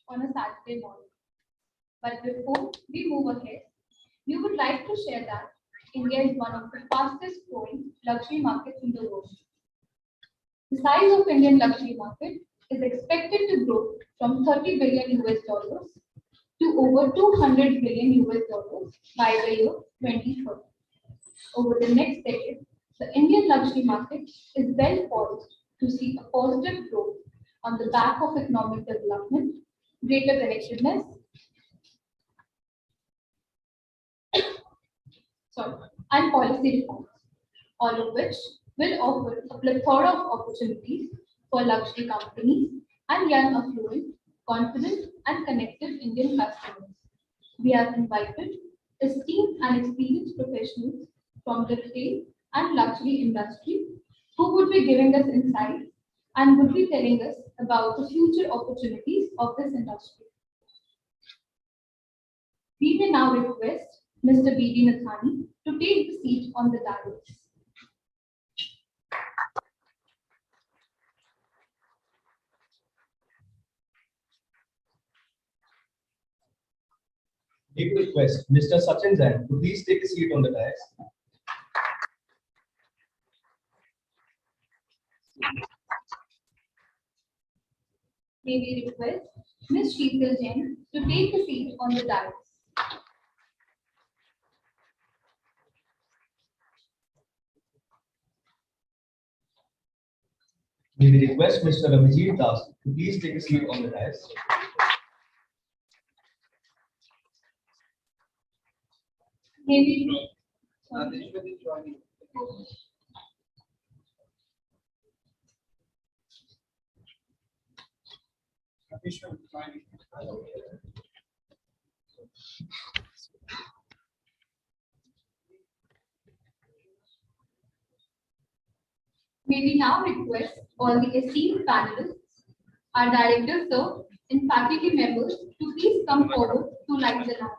on a Saturday morning. But before we move ahead, we would like to share that India is one of the fastest growing luxury markets in the world. The size of Indian luxury market is expected to grow from 30 billion US dollars to over 200 billion US dollars by the year 2030. Over the next decade, the Indian luxury market is well poised to see a positive growth on the back of economic development, greater connectedness, and policy reforms, all of which will offer a plethora of opportunities for luxury companies and young, affluent, confident, and connected Indian customers. We have invited esteemed and experienced professionals from the retail and luxury industry who would be giving us insights and would be telling us about the future opportunities of this industry. We may now request Mr. B.D. Nathani to take the seat on the dais. We request Mr. Sachin Jain to please take a seat on the dais. May we request Ms. Sheetal Jain to take a seat on the dais. May we request Mr. Ramajit Das to please take a seat on the dais. May we May we now request all the esteemed panelists, our directors, sir, and faculty members to please come forward to light the lamp.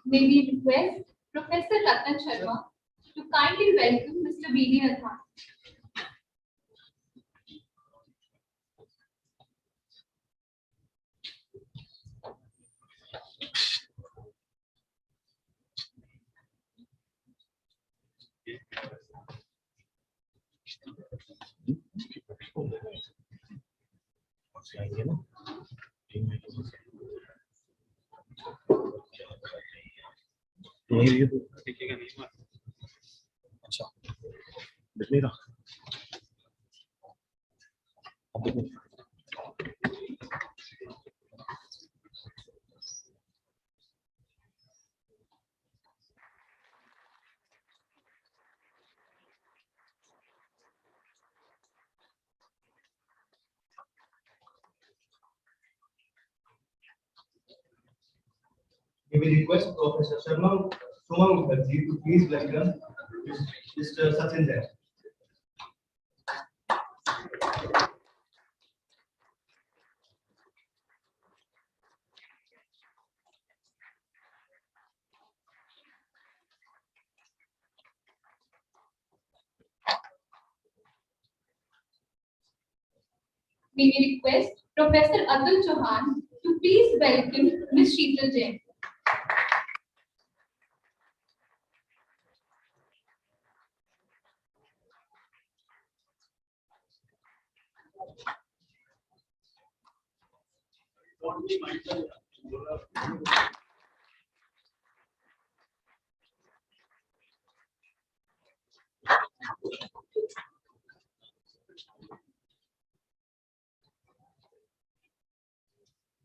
May we request Professor Ratan Sharma to kindly welcome Mr. B.D. Nathan. अच्छा दिख नहीं रहा। We will request Professor Soma Mukherjee to please welcome Mr. Sachin Jain. We will request Professor Atul Chauhan to please welcome Ms. Sheetal Jain.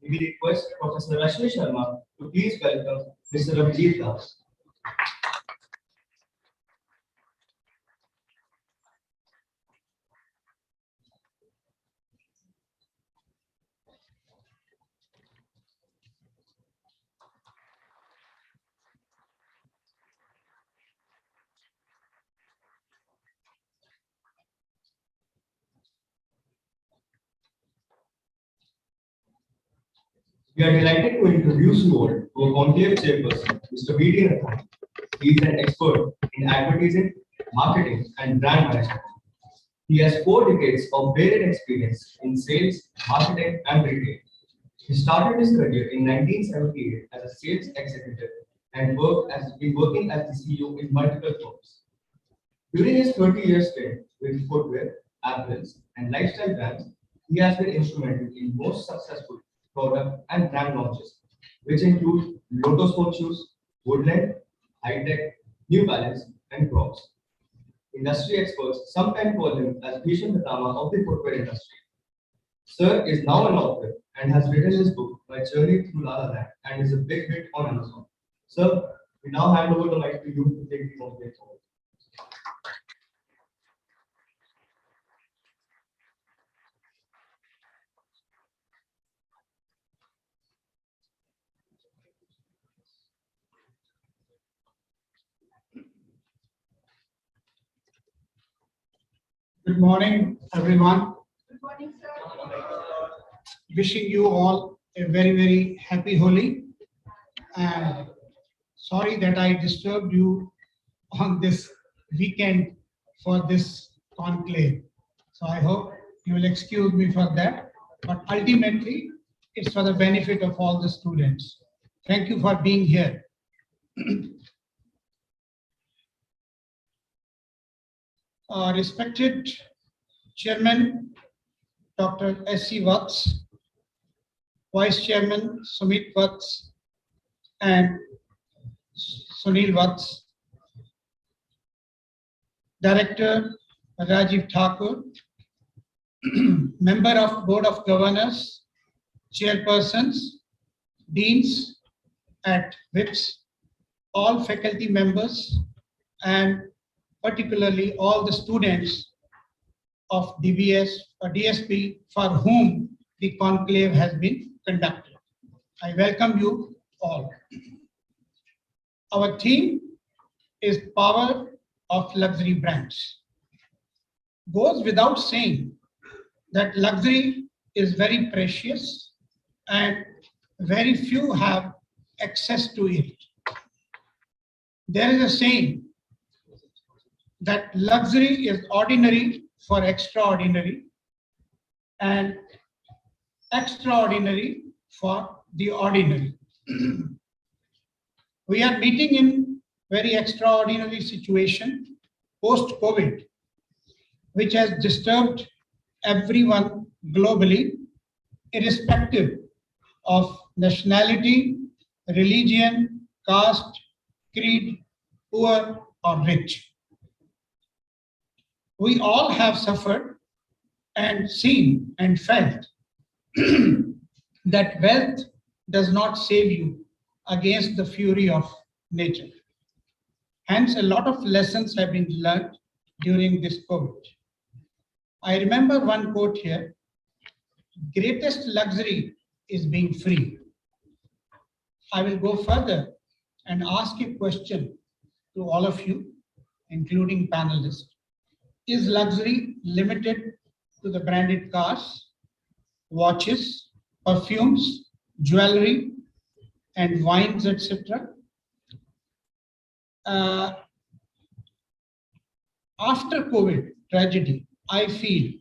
We will request Professor Rashmi Sharma to please welcome Mr. Abhijit Das. We are delighted to introduce you all to a conclave chairperson, Mr. V.D. Nathan. He is an expert in advertising, marketing, and brand management. He has 4 decades of varied experience in sales, marketing, and retail. He started his career in 1978 as a sales executive and been working as the CEO in multiple firms. During his 30-year stint with footwear, apparels, and lifestyle brands, he has been instrumental in most successful product and brand launches, which include Lotto Sports Shoes, Woodland, High Tech, New Balance, and Crocs. Industry experts sometimes call him as Bhisham Pitama of the footwear industry. Sir is now an author and has written his book, My Journey Through La La Land, and is a big hit on Amazon. Sir, we now hand over the mic to you to take the conclave forward. Good morning, everyone. Good morning, sir. Wishing you all a very, very happy Holi. And sorry that I disturbed you on this weekend for this conclave. So I hope you will excuse me for that. But ultimately, it's for the benefit of all the students. Thank you for being here. Respected Chairman Dr. S.C. Watts, Vice Chairman Sumit Watts, and Sunil Watts, Director Rajiv Thakur, Member of Board of Governors, Chairpersons, Deans at WIPS, all faculty members, and particularly all the students of DBS or DSP for whom the conclave has been conducted. I welcome you all. Our theme is Power of Luxury Brands. Goes without saying that luxury is very precious and very few have access to it. There is a saying that luxury is ordinary for extraordinary and extraordinary for the ordinary. We are meeting in very extraordinary situation post-COVID, which has disturbed everyone globally, irrespective of nationality, religion, caste, creed, poor or rich. We all have suffered and seen and felt that wealth does not save you against the fury of nature. Hence, a lot of lessons have been learned during this COVID. I remember one quote here: greatest luxury is being free. I will go further and ask a question to all of you, including panelists. Is luxury limited to the branded cars, watches, perfumes, jewelry, and wines, etc.? After COVID tragedy, I feel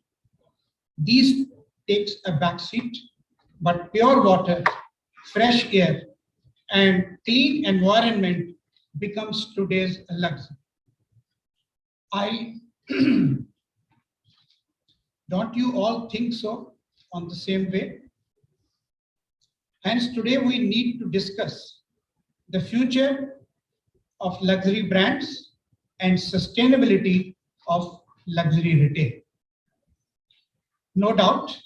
these takes a backseat, but pure water, fresh air, and clean environment becomes today's luxury. Don't you all think so on the same way? Hence, today we need to discuss the future of luxury brands and sustainability of luxury retail. No doubt,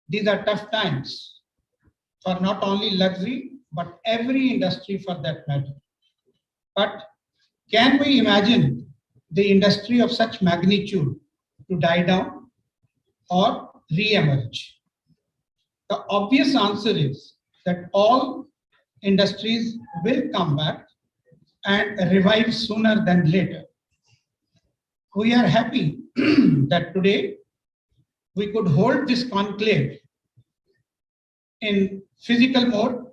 these are tough times for not only luxury, but every industry for that matter. But can we imagine the industry of such magnitude to die down or re-emerge? The obvious answer is that all industries will come back and revive sooner than later. We are happy that today we could hold this conclave in physical mode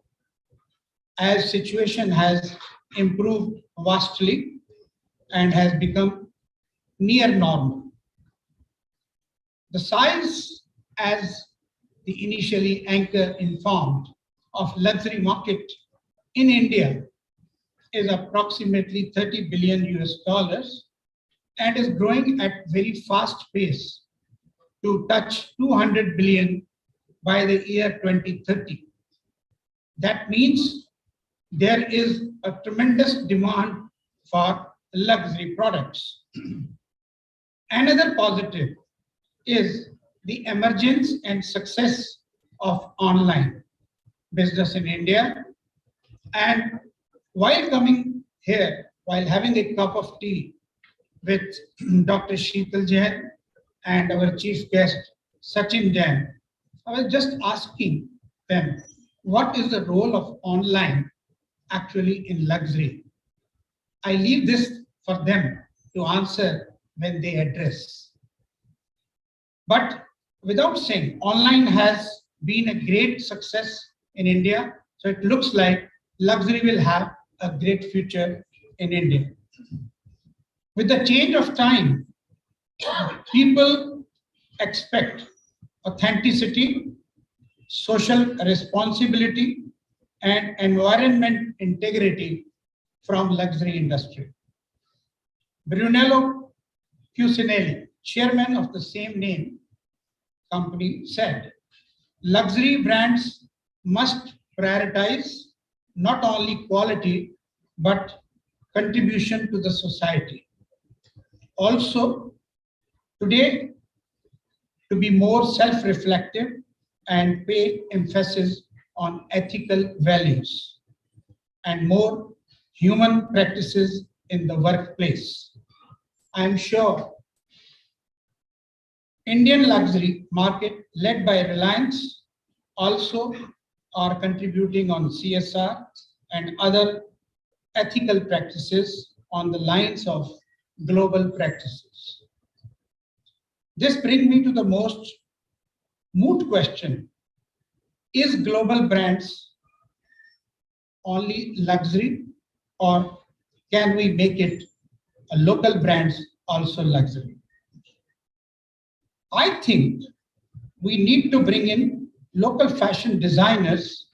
as situation has improved vastly and has become near normal. The size, as the initially anchor informed, of luxury market in India is approximately 30 billion US dollars and is growing at very fast pace to touch 200 billion by the year 2030. That means there is a tremendous demand for luxury products. Another positive is the emergence and success of online business in India. And while coming here, while having a cup of tea with Dr. Sheetal Jain and our chief guest, Sachin Jain, I was just asking them, what is the role of online actually in luxury? I leave this for them to answer when they address. But without saying, online has been a great success in India, so it looks like luxury will have a great future in India. With the change of time, people expect authenticity, social responsibility, and environment integrity from luxury industry. Brunello Cucinelli, chairman of the same name company, said, luxury brands must prioritize not only quality, but contribution to the society. Also, today, to be more self-reflective and pay emphasis on ethical values and more human practices in the workplace. I am sure Indian luxury market led by Reliance also are contributing on CSR and other ethical practices on the lines of global practices. This brings me to the most moot question. Is global brands only luxury, or can we make it a local brands also luxury? I think we need to bring in local fashion designers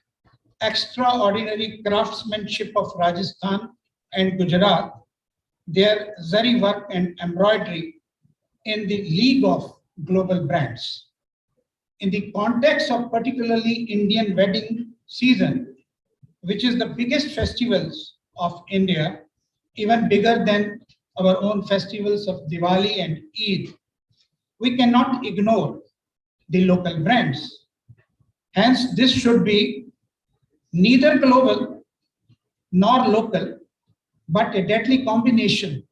extraordinary craftsmanship of Rajasthan and Gujarat, their zari work and embroidery in the league of global brands. In the context of particularly Indian wedding season, which is the biggest festivals of India, even bigger than our own festivals of Diwali and Eid, we cannot ignore the local brands. Hence, this should be neither global nor local, but a deadly combination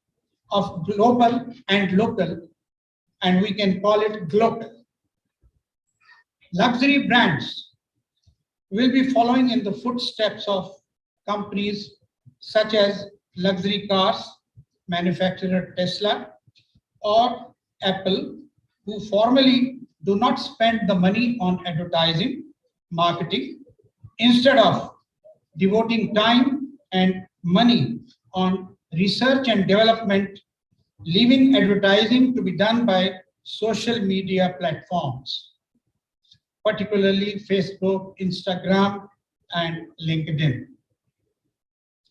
of global and local, and we can call it global. Luxury brands will be following in the footsteps of companies such as luxury cars, manufacturer Tesla, or Apple, who formally do not spend the money on advertising, marketing, instead of devoting time and money on research and development, leaving advertising to be done by social media platforms, particularly Facebook, Instagram, and LinkedIn.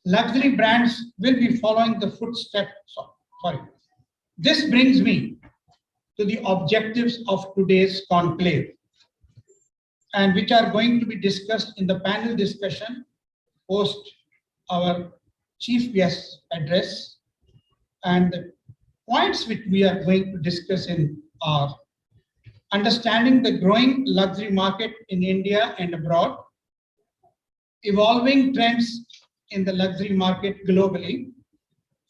Luxury brands will be following the footsteps. Sorry. This brings me to the objectives of today's conclave, and which are going to be discussed in the panel discussion post our chief guest address. And the points which we are going to discuss in are understanding the growing luxury market in India and abroad, evolving trends in the luxury market globally,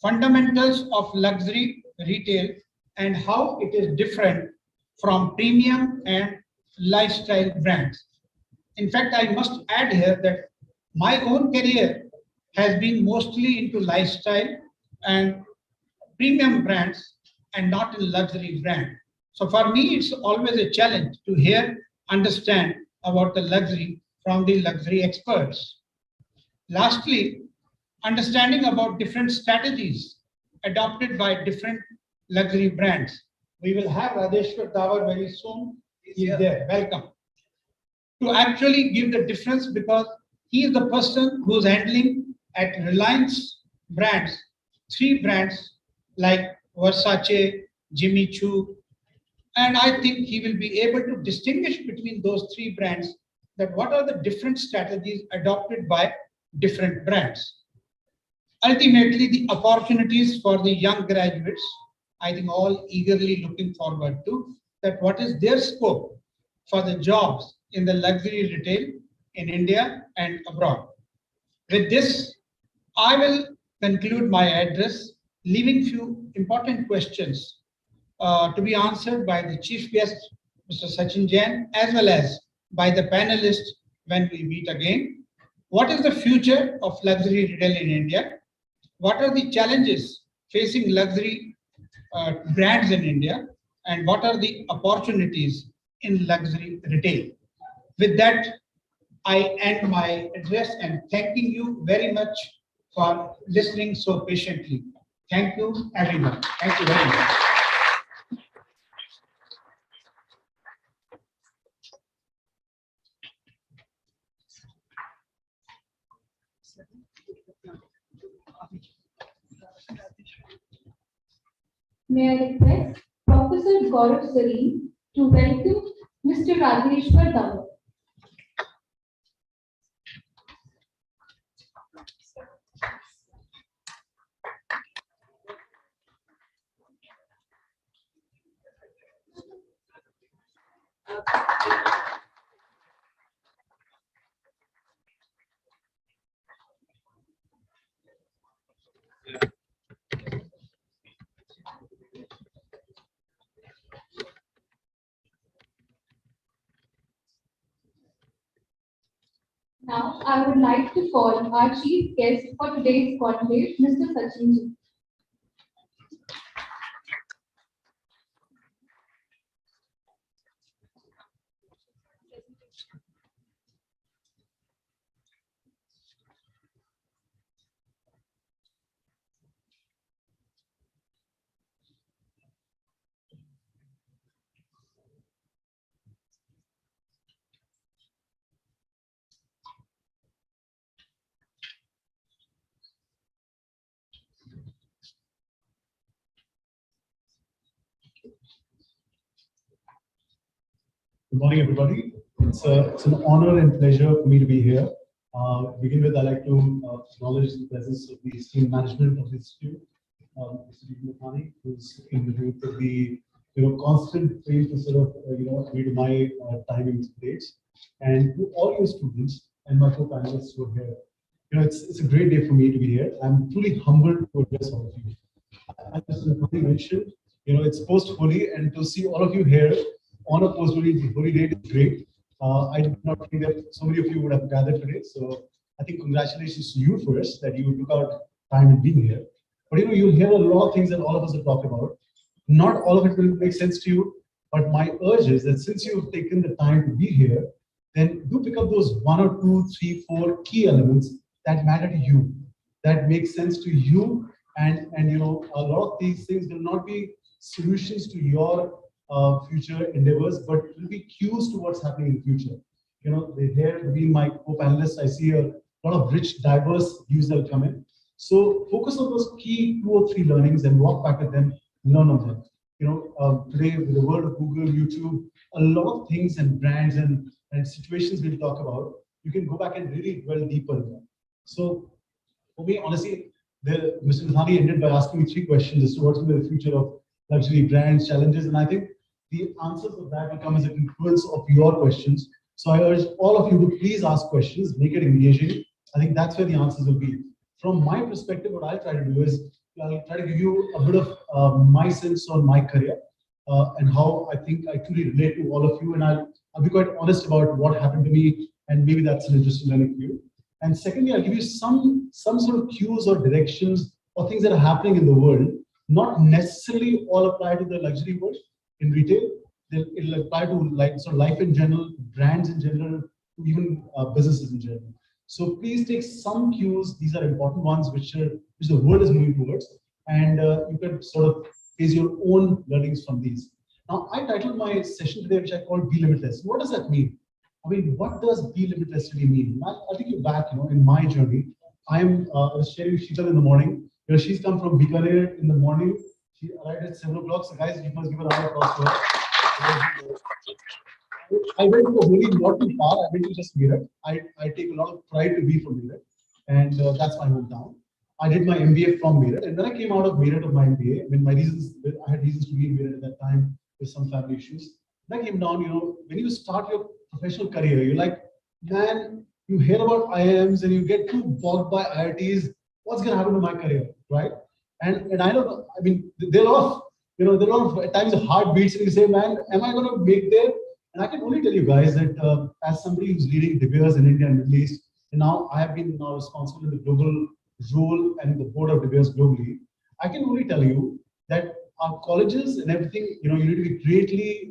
fundamentals of luxury retail and how it is different from premium and lifestyle brands. In fact, I must add here that my own career has been mostly into lifestyle and premium brands and not in luxury brand. So for me, it's always a challenge to hear, understand about the luxury from the luxury experts. Lastly, understanding about different strategies adopted by different luxury brands. We will have Radeshwar Dawar very soon. He is there. Welcome. To actually give the difference, because he is the person who's handling at Reliance brands, 3 brands like Versace, Jimmy Choo, and I think he will be able to distinguish between those 3 brands, that what are the different strategies adopted by different brands. Ultimately, the opportunities for the young graduates, I think all eagerly looking forward to that what is their scope for the jobs in the luxury retail in India and abroad. With this, I will conclude my address, leaving few important questions to be answered by the chief guest, Mr. Sachin Jain, as well as by the panelists when we meet again. What is the future of luxury retail in India? What are the challenges facing luxury brands in India? And what are the opportunities in luxury retail? With that, I end my address and thanking you very much for listening so patiently. Thank you, everyone. Thank you very much. May I request Professor Gaurav Sareen to welcome Mr. Radheshwar Dawar. Now, I would like to call our chief guest for today's conclave, Mr. Sachin Ji. Good morning, everybody. It's an honor and pleasure for me to be here. To begin with, I'd like to acknowledge the presence of the esteemed management of the institute, Mr. Deepan, who's in the group with the constant faith to sort of agree to my timing dates, and to all your students and my co-panelists who are here. It's a great day for me to be here. I'm truly humbled to address all of you. As Mr. Deepan mentioned, it's post-Holi, and to see all of you here on a post-Holi date is great. I did not think that so many of you would have gathered today. So I think congratulations to you first that you took out time in being here. But you'll hear a lot of things that all of us are talking about. Not all of it will make sense to you, but my urge is that since you've taken the time to be here, then do pick up those 1 or 2, 3, 4 key elements that matter to you, that make sense to you, and a lot of these things will not be solutions to your future endeavors, but it will be cues to what's happening in the future. Here between my co-panelists, I see a lot of rich, diverse views that will come in. So focus on those key 2 or 3 learnings and walk back at them, learn on them. Today with the world of Google, YouTube, a lot of things and brands and situations we'll talk about, you can go back and really dwell deeper in them. So for me, honestly, Mr. Nathani ended by asking me 3 questions as to what's going to be the future of luxury brands, challenges, and I think the answers of that will come as a confluence of your questions. So I urge all of you to please ask questions, make it engaging. I think that's where the answers will be. From my perspective, what I'll try to do is I'll try to give you a bit of my sense on my career and how I think I truly relate to all of you. And I'll be quite honest about what happened to me, and maybe that's an interesting learning for you. And secondly, I'll give you some sort of cues or directions or things that are happening in the world, not necessarily all apply to the luxury world in retail. It'll apply to life in general, brands in general, to even businesses in general. So please take some cues. These are important ones which the world is moving towards, and you can sort of base your own learnings from these. Now, I titled my session today, which I called Be Limitless. What does that mean? I mean, what does Be Limitless really mean? I'll take you back, in my journey. I was sharing with Sheetal in the morning. She's come from Bikaner in the morning. She arrived at 7 o'clock. So guys, you must give a round of applause to her. I went to a really not too far. I went to just Meerut. I take a lot of pride to be from Meerut, and that's my hometown. I did my MBA from Meerut, and when I came out of Meerut of my MBA, I mean, I had reasons to be in Meerut at that time with some family issues. When I came down, when you start your professional career, you're like, man, you hear about IIMs and you get too bogged by IITs. What's going to happen to my career, right? And I don't know. I mean, there are a lot of at times heartbeats, and you say, man, am I going to make there? And I can only tell you guys that as somebody who's leading De Beers in India and Middle East, and now I have been now responsible in the global role and the board of De Beers globally, I can only tell you that our colleges and everything, you need to be greatly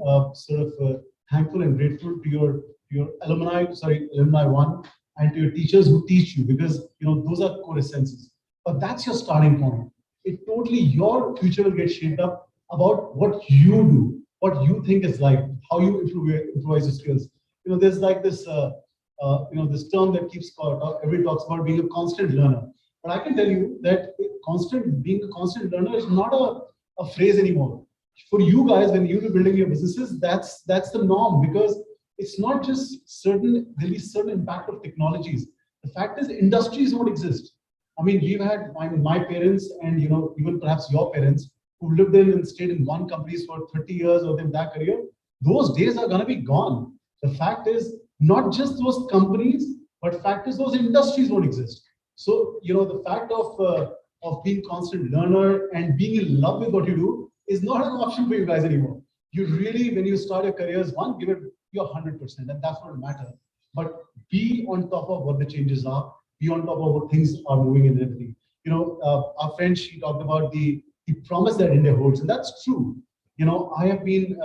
thankful and grateful to your alumni one, and to your teachers who teach you, because those are core essences. But that's your starting point. Your future will get shaped up about what you do, what you think is like, how you improvise your skills. There's like this this term that everybody talks about being a constant learner. But I can tell you that being a constant learner is not a phrase anymore. For you guys, when you're building your businesses, that's the norm, because it's not just there'll be certain impact of technologies. The fact is, industries won't exist. I mean, we've had my parents and even perhaps your parents who lived in and stayed in one company for 30 years or their entire career. Those days are going to be gone. The fact is, not just those companies, but fact is those industries won't exist. So the fact of being constant learner and being in love with what you do is not an option for you guys anymore. You really, when you start your careers, give it your 100%, and that's what matters. But be on top of what the changes are. Be on top of what things are moving and everything. Our friend, she talked about the promise that India holds, and that's true. I have been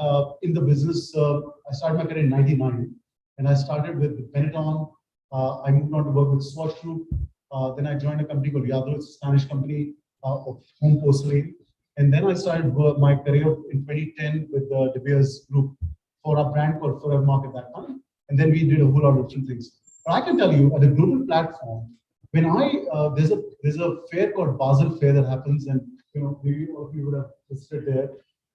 in the business. I started my career in '99, and I started with Benetton. I moved on to work with Swatch Group. Then I joined a company called Yadro, it's a Spanish company of home porcelain. And then I started my career in 2010 with the De Beers Group for a brand called Forever Mark at that time. And then we did a whole lot of different things. But I can tell you, at a global platform, when there's a fair called Basel Fair that happens, and maybe all of you would have visited there.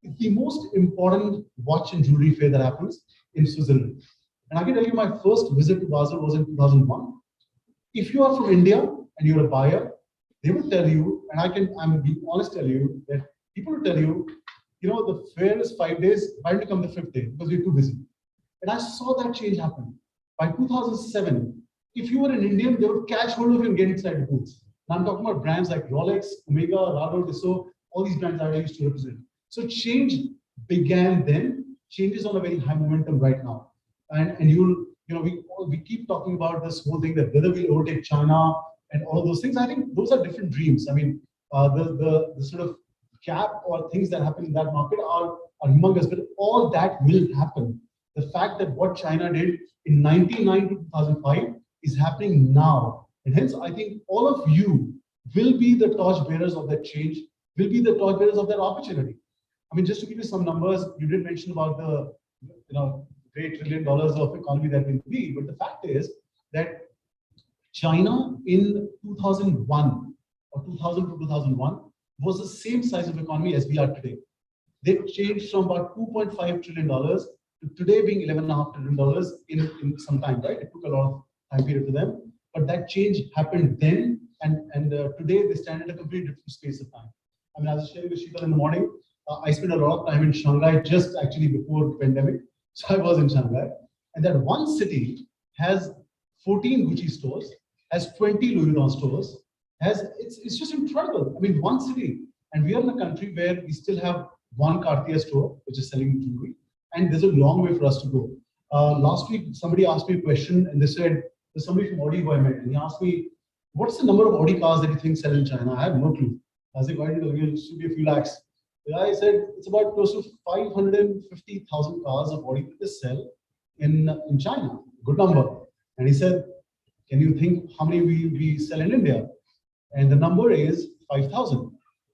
it's the most important watch and jewelry fair that happens in Switzerland. And I can tell you my first visit to Basel was in 2001. If you are from India and you're a buyer, they will tell you, and I'm being honest, tell you that people will tell you, the fair is 5 days, why don't you come the 5th day? Because we're too busy. And I saw that change happen. By 2007, if you were an Indian, they would catch hold of you and get inside the booths. And I'm talking about brands like Rolex, Omega, Rado, Tissot, all these brands I used to represent. So change began then, change is on a very high momentum right now. And we keep talking about this whole thing that whether we overtake China and all of those things. I think those are different dreams. I mean, the sort of gap or things that happen in that market are humongous, but all that will happen. The fact that what China did in 1999 to 2005 is happening now. And hence, I think all of you will be the torch bearers of that change, will be the torch bearers of that opportunity. I mean, just to give you some numbers, you did mention about the great $1 trillion of economy that will be, but the fact is that China in 2001 or 2000 to 2001 was the same size of economy as we are today. They changed from about $2.5 trillion to today being $11.5 trillion in some time, right? It took a lot of time period for them, but that change happened then, and today they stand in a completely different space of time. I mean, I was sharing with Sheetal in the morning. I spent a lot of time in Shanghai just actually before the pandemic. So I was in Shanghai, and that one city has 14 Gucci stores, has 20 Louis Vuitton stores, it's just incredible. I mean, one city, and we are in a country where we still have one Cartier store, which is selling jewelry, and there's a long way for us to go. Last week, somebody asked me a question, and they said, there's somebody from Audi who I met, and he asked me, what's the number of Audi cars that you think sell in China? I have no clue. I was like, why did it should be a few lakhs? The guy said it's about close to 550,000 cars of Audi that they sell in China. Good number. And he said, can you think how many we sell in India? And the number is 5,000.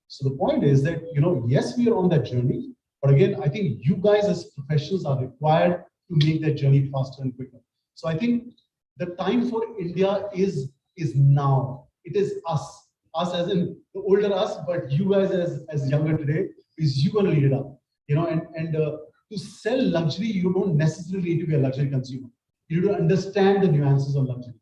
So the point is that, yes, we are on that journey. But again, I think you guys as professionals are required to make that journey faster and quicker. So I think the time for India is now. It is us as in the older us, but you guys as younger today, is you going to lead it up. And to sell luxury, you don't necessarily need to be a luxury consumer. You need to understand the nuances of luxury.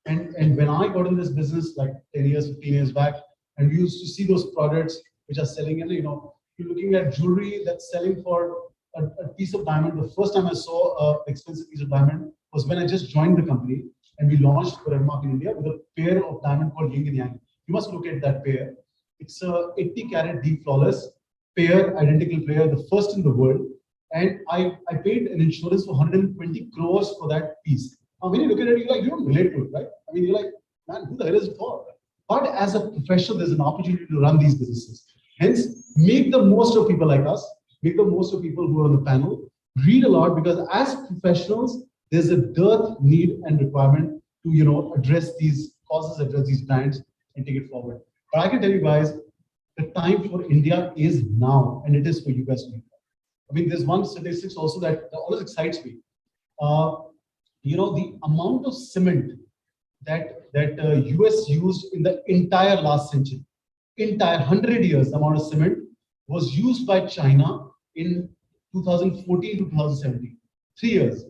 And when I got in this business like 10 years, 15 years back, and we used to see those products which are selling, and you're looking at jewelry that's selling for a piece of diamond. The first time I saw an expensive piece of diamond was when I just joined the company, and we launched for Mark in India with a pair of diamond called Yin and Yang. You must look at that pair. It's a 80 carat deep flawless pair, identical pair, the first in the world. And I paid an insurance for 120 crores for that piece. Now, when you look at it, you don't relate to it, right? I mean, you're like, man, who the hell is it for? But as a professional, there's an opportunity to run these businesses. Hence, make the most of people like us, make the most of people who are on the panel, read a lot, because as professionals, there's a dearth, need, and requirement to, address these causes, address these brands, and take it forward. But I can tell you guys, the time for India is now, and it is for you guys to do that. I mean, there's one statistics also that always excites me. The amount of cement that US used in the entire last century, entire 100 years, the amount of cement was used by China in 2014 to 2017, 3 years.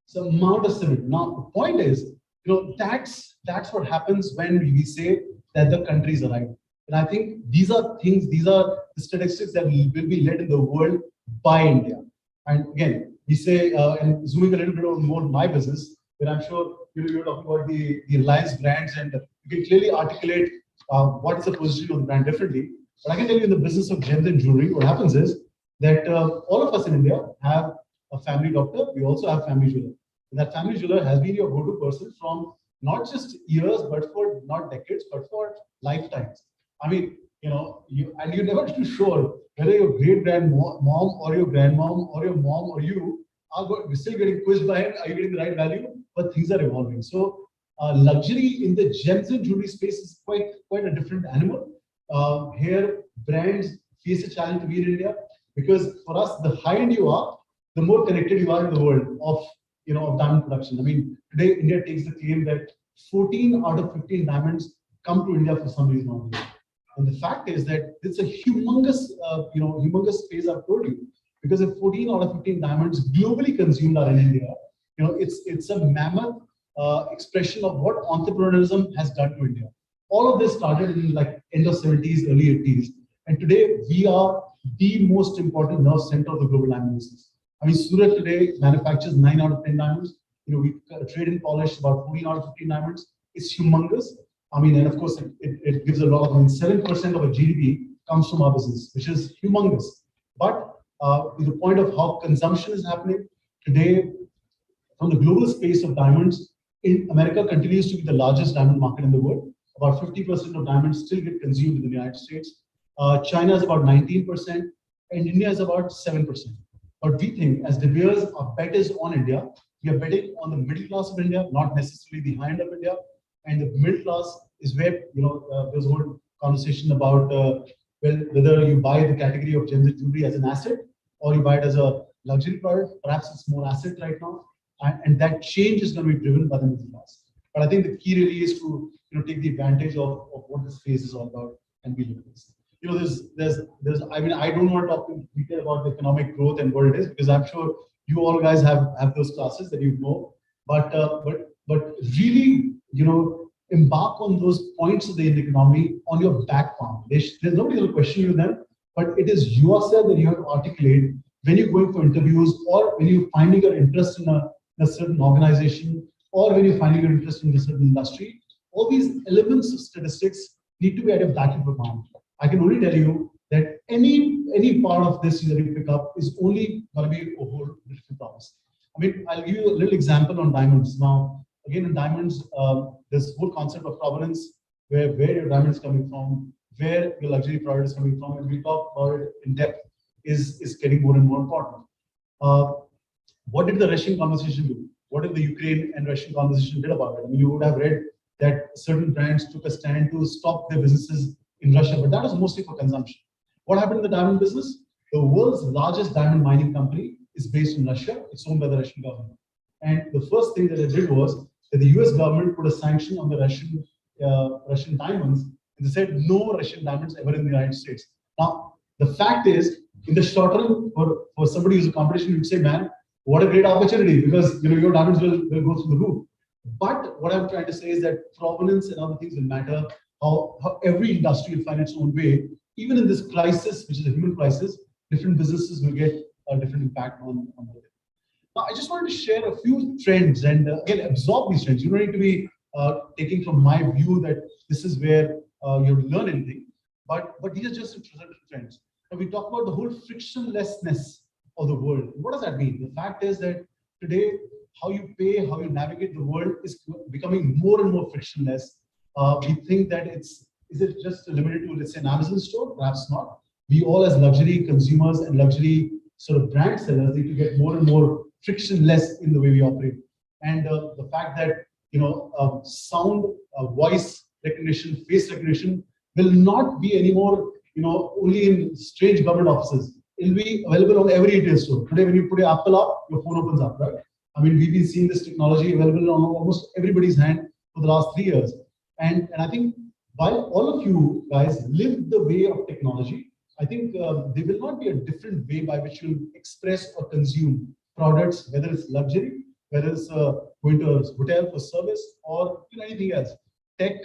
So amount of cement. Now the point is, that's what happens when we say that the countries are right. And I think these are the statistics that will be led in the world by India. And again, we say, and zooming a little bit on more my business, where I'm sure you're talking about the Reliance brands, and you can clearly articulate what is the position of the brand differently. But I can tell you in the business of gems and jewelry, what happens is that all of us in India have a family doctor. We also have family jeweler. And that family jeweler has been your go-to person from not just years, but for not decades, but for lifetimes. I mean, you're never too sure whether your great-grandmom or your grandmom or your mom or you are still getting quizzed by him. Are you getting the right value? But things are evolving. So luxury in the gems and jewelry space is quite a different animal. Here, brands face a challenge to be in India, because for us, the higher end you are, the more connected you are in the world of diamond production. I mean, today India takes the claim that 14 out of 15 diamonds come to India for some reason or other. And the fact is that it's a humongous, humongous space I've told you, because if 14 out of 15 diamonds globally consumed are in India, it's a mammoth expression of what entrepreneurialism has done to India. All of this started in like end of 70s, early 80s, and today we are the most important nerve center of the global diamond business. I mean, Surat today manufactures 9 out of 10 diamonds. We trade and polish about 14 out of 15 diamonds. It's humongous. I mean, and of course, it gives a lot of, 7% of a GDP comes from our business, which is humongous. But to the point of how consumption is happening today, from the global space of diamonds, in America continues to be the largest diamond market in the world. About 50% of diamonds still get consumed in the United States. China is about 19%, and India is about 7%. But we think, as De Beers, our bet is on India. We are betting on the middle class of India, not necessarily the high end of India. And the middle class is where there's a whole conversation about whether you buy the category of gems and jewelry as an asset or you buy it as a luxury product. Perhaps it's more asset right now, and that change is going to be driven by the middle class. But I think the key really is to take the advantage of what this phase is all about and be looking. There's I mean, I don't want to talk in detail about the economic growth and what it is, because I'm sure you all guys have those classes that you know. But really, embark on those points of the economy on your back farm. There's nobody will question you then, but it is yourself that you have to articulate when you're going for interviews, or when you're finding your interest in a certain organization, or when you're finding your interest in a certain industry. All these elements of statistics need to be at your back of your mind. I can only tell you that any part of this that you pick up is only going to be a whole different promise. I mean, I'll give you a little example on diamonds. Now, again, in diamonds, this whole concept of provenance, where your diamond is coming from, where your luxury product is coming from, and we talk about it in depth, is getting more and more important. What did the Russian conversation do? What did the Ukraine and Russian conversation did about it? I mean, you would have read that certain brands took a stand to stop their businesses in Russia, but that was mostly for consumption. What happened in the diamond business? The world's largest diamond mining company is based in Russia. It's owned by the Russian government. And the first thing that it did was that the US government put a sanction on the Russian diamonds, and they said no Russian diamonds ever in the United States. Now, the fact is, in the short run, for somebody who's a competition, you'd say, man, what a great opportunity, because your diamonds will go through the roof. But what I'm trying to say is that provenance and other things will matter. How every industry will find its own way. Even in this crisis, which is a human crisis, different businesses will get a different impact on it. Now, I just wanted to share a few trends and again absorb these trends. You don't need to be taking from my view that this is where you learn anything, but these are just trends. And we talk about the whole frictionlessness of the world. What does that mean? The fact is that today, how you pay, how you navigate the world is becoming more and more frictionless. We think that is it just limited to, let's say, an Amazon store? Perhaps not. We all, as luxury consumers and luxury sort of brand sellers, need to get more and more frictionless in the way we operate. And the fact that sound, voice recognition, face recognition will not be anymore only in strange government offices. It will be available on every retail store. Today, when you put your Apple up, your phone opens up, right? I mean, we've been seeing this technology available on almost everybody's hand for the last 3 years. And I think while all of you guys live the way of technology, I think there will not be a different way by which you'll express or consume products, whether it's luxury, whether it's going to a hotel for service, or anything else. Tech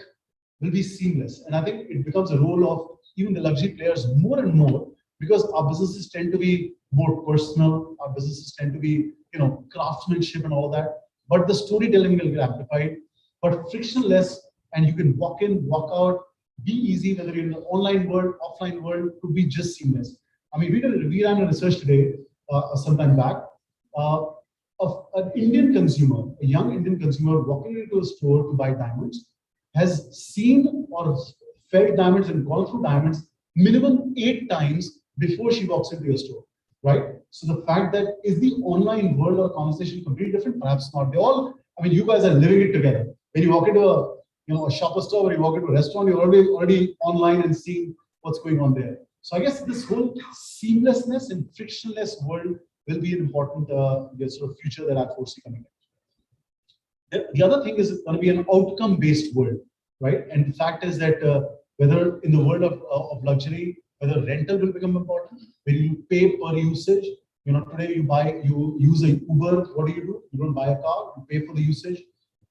will be seamless. And I think it becomes a role of even the luxury players more and more, because our businesses tend to be more personal, our businesses tend to be, craftsmanship and all of that. But the storytelling will get amplified, but frictionless, and you can walk in, walk out, be easy, whether you're in the online world, offline world, could be just seamless. I mean, we ran a research today, sometime back, of an Indian consumer, a young Indian consumer walking into a store to buy diamonds, has seen or felt diamonds and gone through diamonds minimum 8 times before she walks into your store, right? So the fact that is the online world or conversation completely different? Perhaps not. They all, I mean, you guys are living it together. When you walk into a shopper store or you walk into a restaurant, you're already online and seeing what's going on there. So I guess this whole seamlessness and frictionless world will be an important sort of future that I foresee coming in. The other thing is it's going to be an outcome-based world, right? And the fact is that whether in the world of luxury, whether rental will become important, where you pay per usage. You know, today you use a Uber. What do? You don't buy a car. You pay for the usage.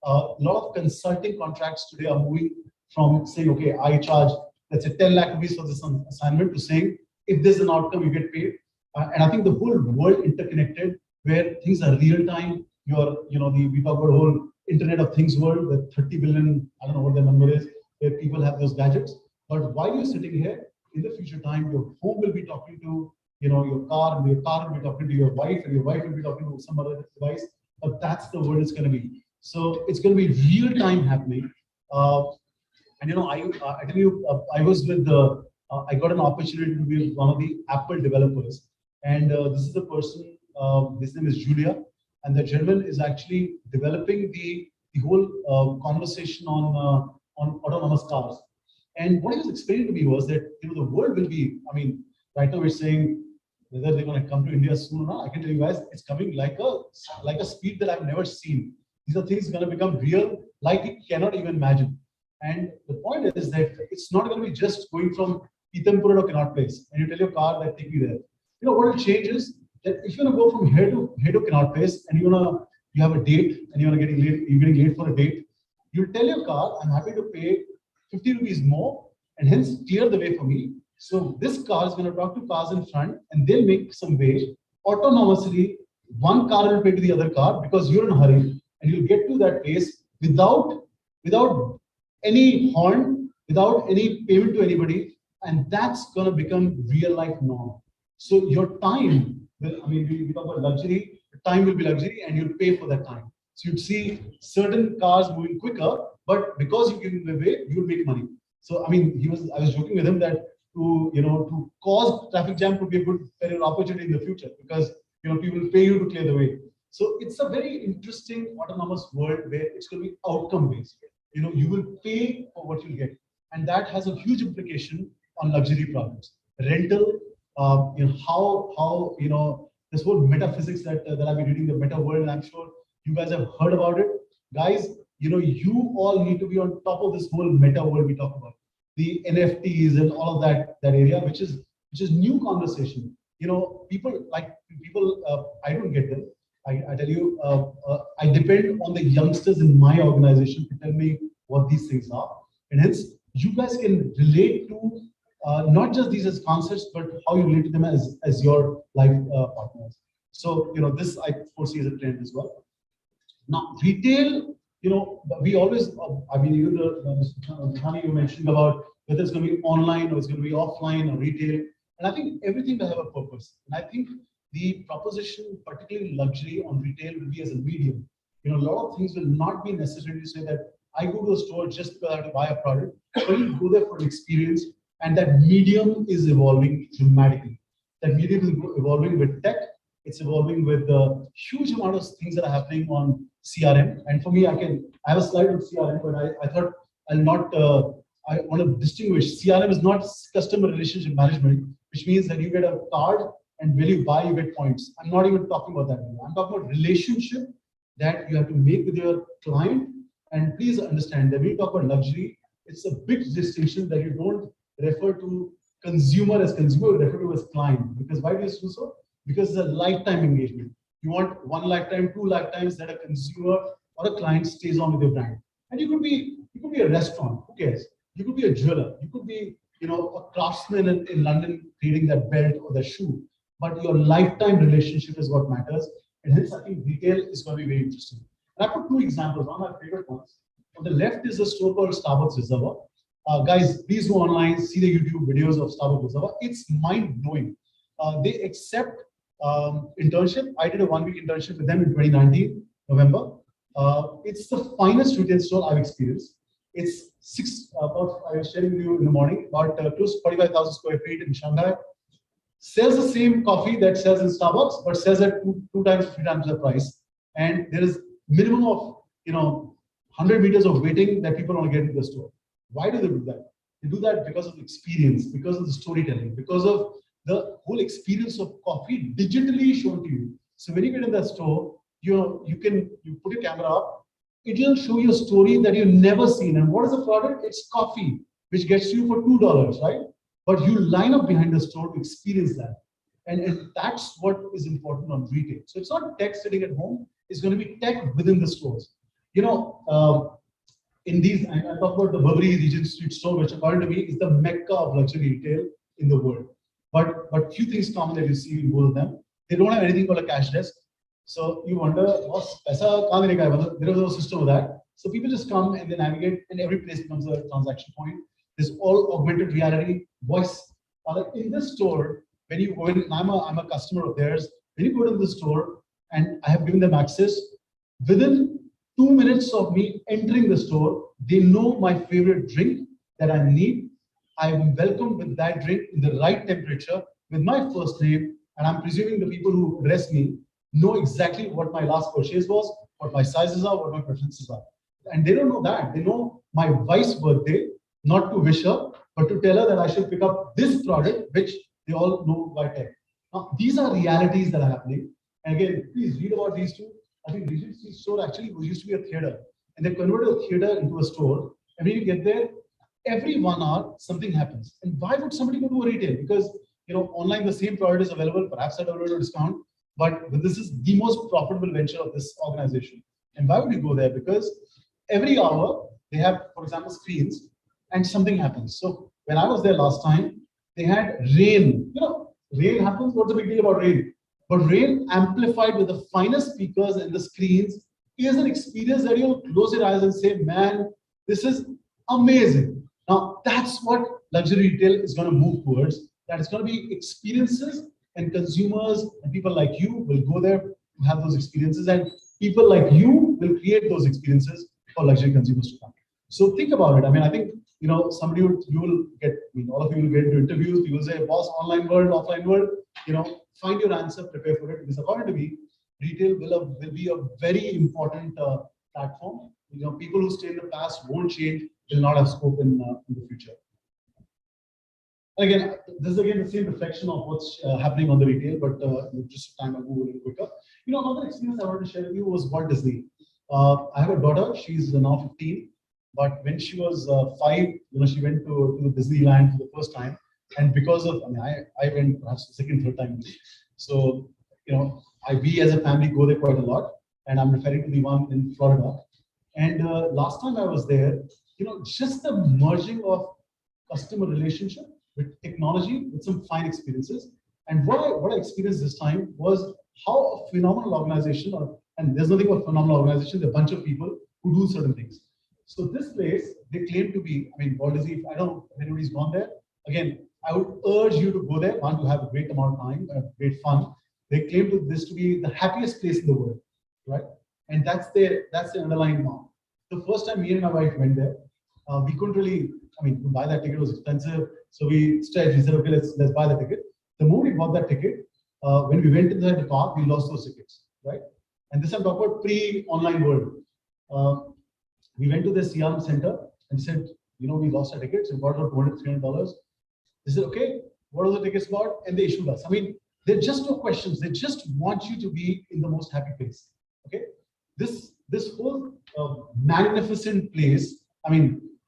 A lot of consulting contracts today are moving from saying, okay, I charge, let's say 10 lakh rupees for this assignment, to saying, if there's an outcome, you get paid. And I think the whole world interconnected, where things are real time. We talk about the whole Internet of Things world, the 30 billion, I don't know what the number is, where people have those gadgets. But while you're sitting here, in the future time, your home will be talking to, your car, and your car will be talking to your wife, and your wife will be talking to some other device. But that's the world it's going to be. So it's going to be real time happening. And I tell you, I was with I got an opportunity to be with one of the Apple developers, and this is the person. His name is Julia, and the gentleman is actually developing the whole conversation on autonomous cars. And what he was explaining to me was that the world will be. I mean, right now we're saying whether they're going to come to India soon or not. I can tell you guys, it's coming like a speed that I've never seen. These are things going to become real, like we cannot even imagine. And the point is that it's not going to be just going from Pithampur to Connaught Place, and you tell your car that take me there. What will change is that if you're going to go from here to Connaught Place, and you have a date, and you're getting late for a date, you tell your car, I'm happy to pay 50 rupees more, and hence clear the way for me. So this car is going to talk to cars in front, and they'll make some way autonomously. One car will pay to the other car because you're in a hurry, and you'll get to that place without any horn, without any payment to anybody, and that's going to become real life norm. So your time, we talk about luxury, time will be luxury, and you'll pay for that time. So you'd see certain cars moving quicker, but because you give them away, you'll make money. So I was joking with him that to cause traffic jam could be a good opportunity in the future, because people will pay you to clear the way. So it's a very interesting autonomous world where it's going to be outcome based. You will pay for what you get, and that has a huge implication on luxury products, rental. How this whole metaphysics that I've been reading, the meta world, and I'm sure you guys have heard about it, guys. You all need to be on top of this whole meta world we talk about, the NFTs and all of that area, which is new conversation. People, I don't get them. I tell you, I depend on the youngsters in my organization to tell me what these things are, and hence you guys can relate to not just these as concepts, but how you relate to them as your life partners. So this I foresee as a trend as well. Now retail, we always, even Mr. Thani, you mentioned about whether it's going to be online or it's going to be offline or retail, and I think everything will have a purpose. And I think the proposition, particularly luxury on retail, will be as a medium. A lot of things will not be necessary to say that I go to a store just because I have to buy a product, but you go there for an experience, and that medium is evolving dramatically. That medium is evolving with tech. It's evolving with the huge amount of things that are happening on CRM. And for me, I have a slide on CRM, but I thought I'll not. I want to distinguish. CRM is not customer relationship management, which means that you get a card, and when you buy, you get points. I'm not even talking about that anymore. I'm talking about relationship that you have to make with your client. And please understand that when you talk about luxury, it's a big distinction that you don't refer to consumer as consumer, you refer to as client. Because why do you do so? Because it's a lifetime engagement. You want one lifetime, 2 lifetimes that a consumer or a client stays on with your brand. And you could be a restaurant, who cares? You could be a jeweler, you could be a craftsman in London creating that belt or the shoe. But your lifetime relationship is what matters. And hence I think retail is going to be very interesting. And I put 2 examples, one of my favorite ones. On the left is a store called Starbucks Reservoir. Guys, please go online, see the YouTube videos of Starbucks Reservoir. It's mind-blowing. They accept internship. I did a 1-week internship with them in 2019, November. It's the finest retail store I've experienced. It's I was sharing with you in the morning, about close to 45,000 square feet in Shanghai. Sells the same coffee that sells in Starbucks, but sells at 2 times, 3 times the price. And there is minimum of 100 meters of waiting that people want to get into the store. Why do they do that? They do that because of the experience, because of the storytelling, because of the whole experience of coffee digitally shown to you. So when you get in that store, you put your camera up, it will show you a story that you've never seen. And what is the product? It's coffee. which gets you for $2, right? But you line up behind the store to experience that. And that's what is important on retail. So it's not tech sitting at home, it's going to be tech within the stores. You know, in these, I talk about the Burberry Regent Street store, which according to me is the mecca of luxury retail in the world. But few things common that you see in both of them. They don't have anything called a cash desk. So you wonder, what's there is no system of that. So people just come and they navigate, and every place becomes a transaction point. There's all augmented reality, voice. In this store, when you go in, I'm a customer of theirs. When you go to the store, and I have given them access, within 2 minutes of me entering the store, they know my favorite drink that I need. I am welcomed with that drink in the right temperature with my first name, and I'm presuming the people who address me know exactly what my last purchase was, what my sizes are, what my preferences are. And they don't know that. They know my wife's birthday, not to wish her, but to tell her that I should pick up this product, which they all know by tech. Now, these are realities that are happening. And again, please read about these two. I think Regent Street store actually used to be a theater, and they converted a theater into a store. And when you get there, every 1 hour something happens. And why would somebody go to a retail? Because online the same product is available, perhaps at a little discount. But this is the most profitable venture of this organization. And why would you go there? Because every hour they have, for example, screens, and something happens. So when I was there last time, they had rain. Rain happens. What's the big deal about rain? But rain amplified with the finest speakers and the screens is an experience that you'll close your eyes and say, man, this is amazing. Now, that's what luxury retail is going to move towards. That it's going to be experiences, and consumers and people like you will go there to have those experiences, and people like you will create those experiences for luxury consumers to come. So think about it. I mean, I think, somebody you will get, all of you will get into interviews. People say, boss, online world, offline world, find your answer, prepare for it. Because according to me, retail will be a very important platform. People who stay in the past won't change, will not have scope in the future. Again, this is again the same reflection of what's happening on the retail, but just time I'll move a little quicker. Another experience I wanted to share with you was Walt Disney. I have a daughter, she's now 15, but when she was 5, she went to Disneyland for the first time. And because of, I went perhaps the second, third time. So, we as a family go there quite a lot, and I'm referring to the one in Florida. And last time I was there, just the merging of customer relationship with technology, with some fine experiences. And what I experienced this time was how a phenomenal organization, and there's nothing but phenomenal organization, there are a bunch of people who do certain things. So this place, they claim to be, Walt Disney, I don't know if anybody's gone there. Again, I would urge you to go there, one, to have a great amount of time, great fun. They claim this to be the happiest place in the world, right? And that's the underlying mark. The first time me and my wife went there, we couldn't really, to buy that ticket was expensive. So we stretched, we said, okay, let's buy the ticket. The moment we bought that ticket, when we went inside the park, we lost those tickets, right? And this I'm talking about pre-online world. We went to the CRM center and said, we lost our tickets, we bought about $200, $300. They said, okay, what are the tickets about? And they issued us. There are just no questions. They just want you to be in the most happy place. Okay, this whole magnificent place.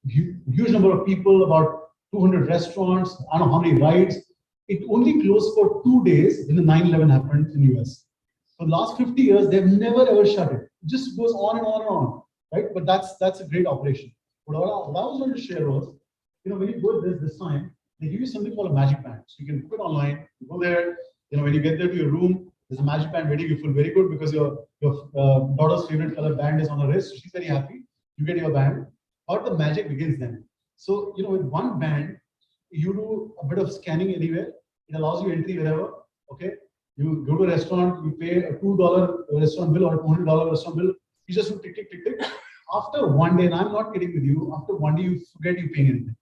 Huge number of people, about 200 restaurants. I don't know how many rides. It only closed for 2 days when the 9/11 happened in US. For the last 50 years, they've never ever shut it. It just goes on and on and on, right? But that's a great operation. But what I was going to share was, when you go this time, they give you something called a magic band. So you can book it online, you go there, when you get there to your room, there's a magic band waiting. You feel very good because your daughter's favorite color band is on her wrist. So she's very happy. You get your band. Or the magic begins then. So, with one band, you do a bit of scanning anywhere. It allows you entry wherever. Okay. You go to a restaurant, you pay a $2 restaurant bill or a $200 restaurant bill. You just do tick, tick, tick, tick. After 1 day, and I'm not kidding with you, after 1 day, you forget you paying anything.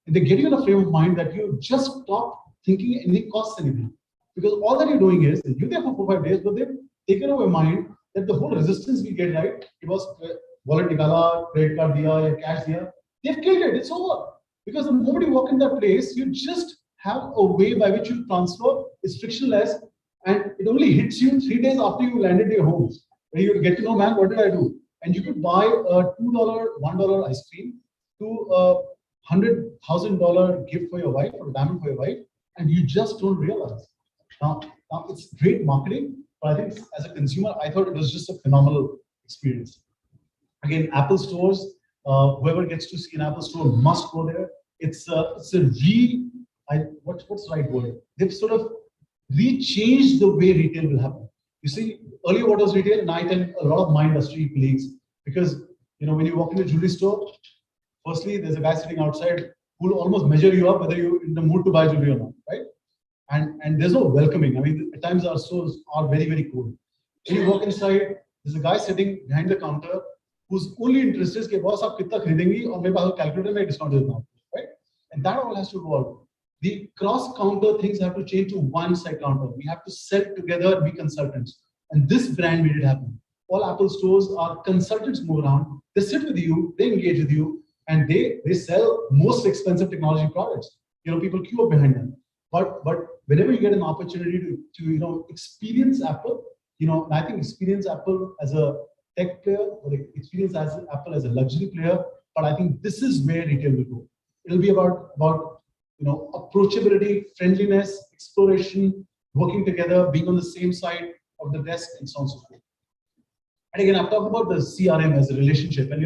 And they get you in a frame of mind that you just stop thinking anything costs anything. Because all that you're doing is, you're there for 4-5 days, but they've taken over your mind that the whole resistance we get, right? It was wallet nikala, credit card diya, ya cash diya. They've killed it, it's over. Because the moment you walk in that place, you just have a way by which you transfer, it's frictionless, and it only hits you 3 days after you landed your homes. Where you get to know, man, what did I do? And you could buy a $2, $1 ice cream to $100,000 gift for your wife or a diamond for your wife, and you just don't realize. Now it's great marketing, but I think as a consumer, I thought it was just a phenomenal experience. Again, Apple stores, whoever gets to see an Apple store must go there. It's a what's the right word? They've sort of re-changed the way retail will happen. You see, earlier what was retail, and I tell a lot of my industry colleagues, because when you walk into a jewelry store, firstly, there's a guy sitting outside who will almost measure you up whether you're in the mood to buy jewelry or not, right? And there's no welcoming. I mean, at times our stores are very, very cool. When you walk inside, there's a guy sitting behind the counter who's only interested in boss aap kitna khridengi aur mere paas calculator mein discount deta hu, right? And that all has to go out. The cross counter things have to change to one side counter. We have to sell together, be consultants. And this brand made it happen. All Apple stores are consultants move around. They sit with you, they engage with you, and they sell most expensive technology products. People queue up behind them. But whenever you get an opportunity to experience Apple, and I think experience Apple as a tech player, or experience as Apple as a luxury player. But I think this is where retail will go. It'll be about approachability, friendliness, exploration, working together, being on the same side of the desk, and so on and so forth. And again, I've talked about the CRM as a relationship, and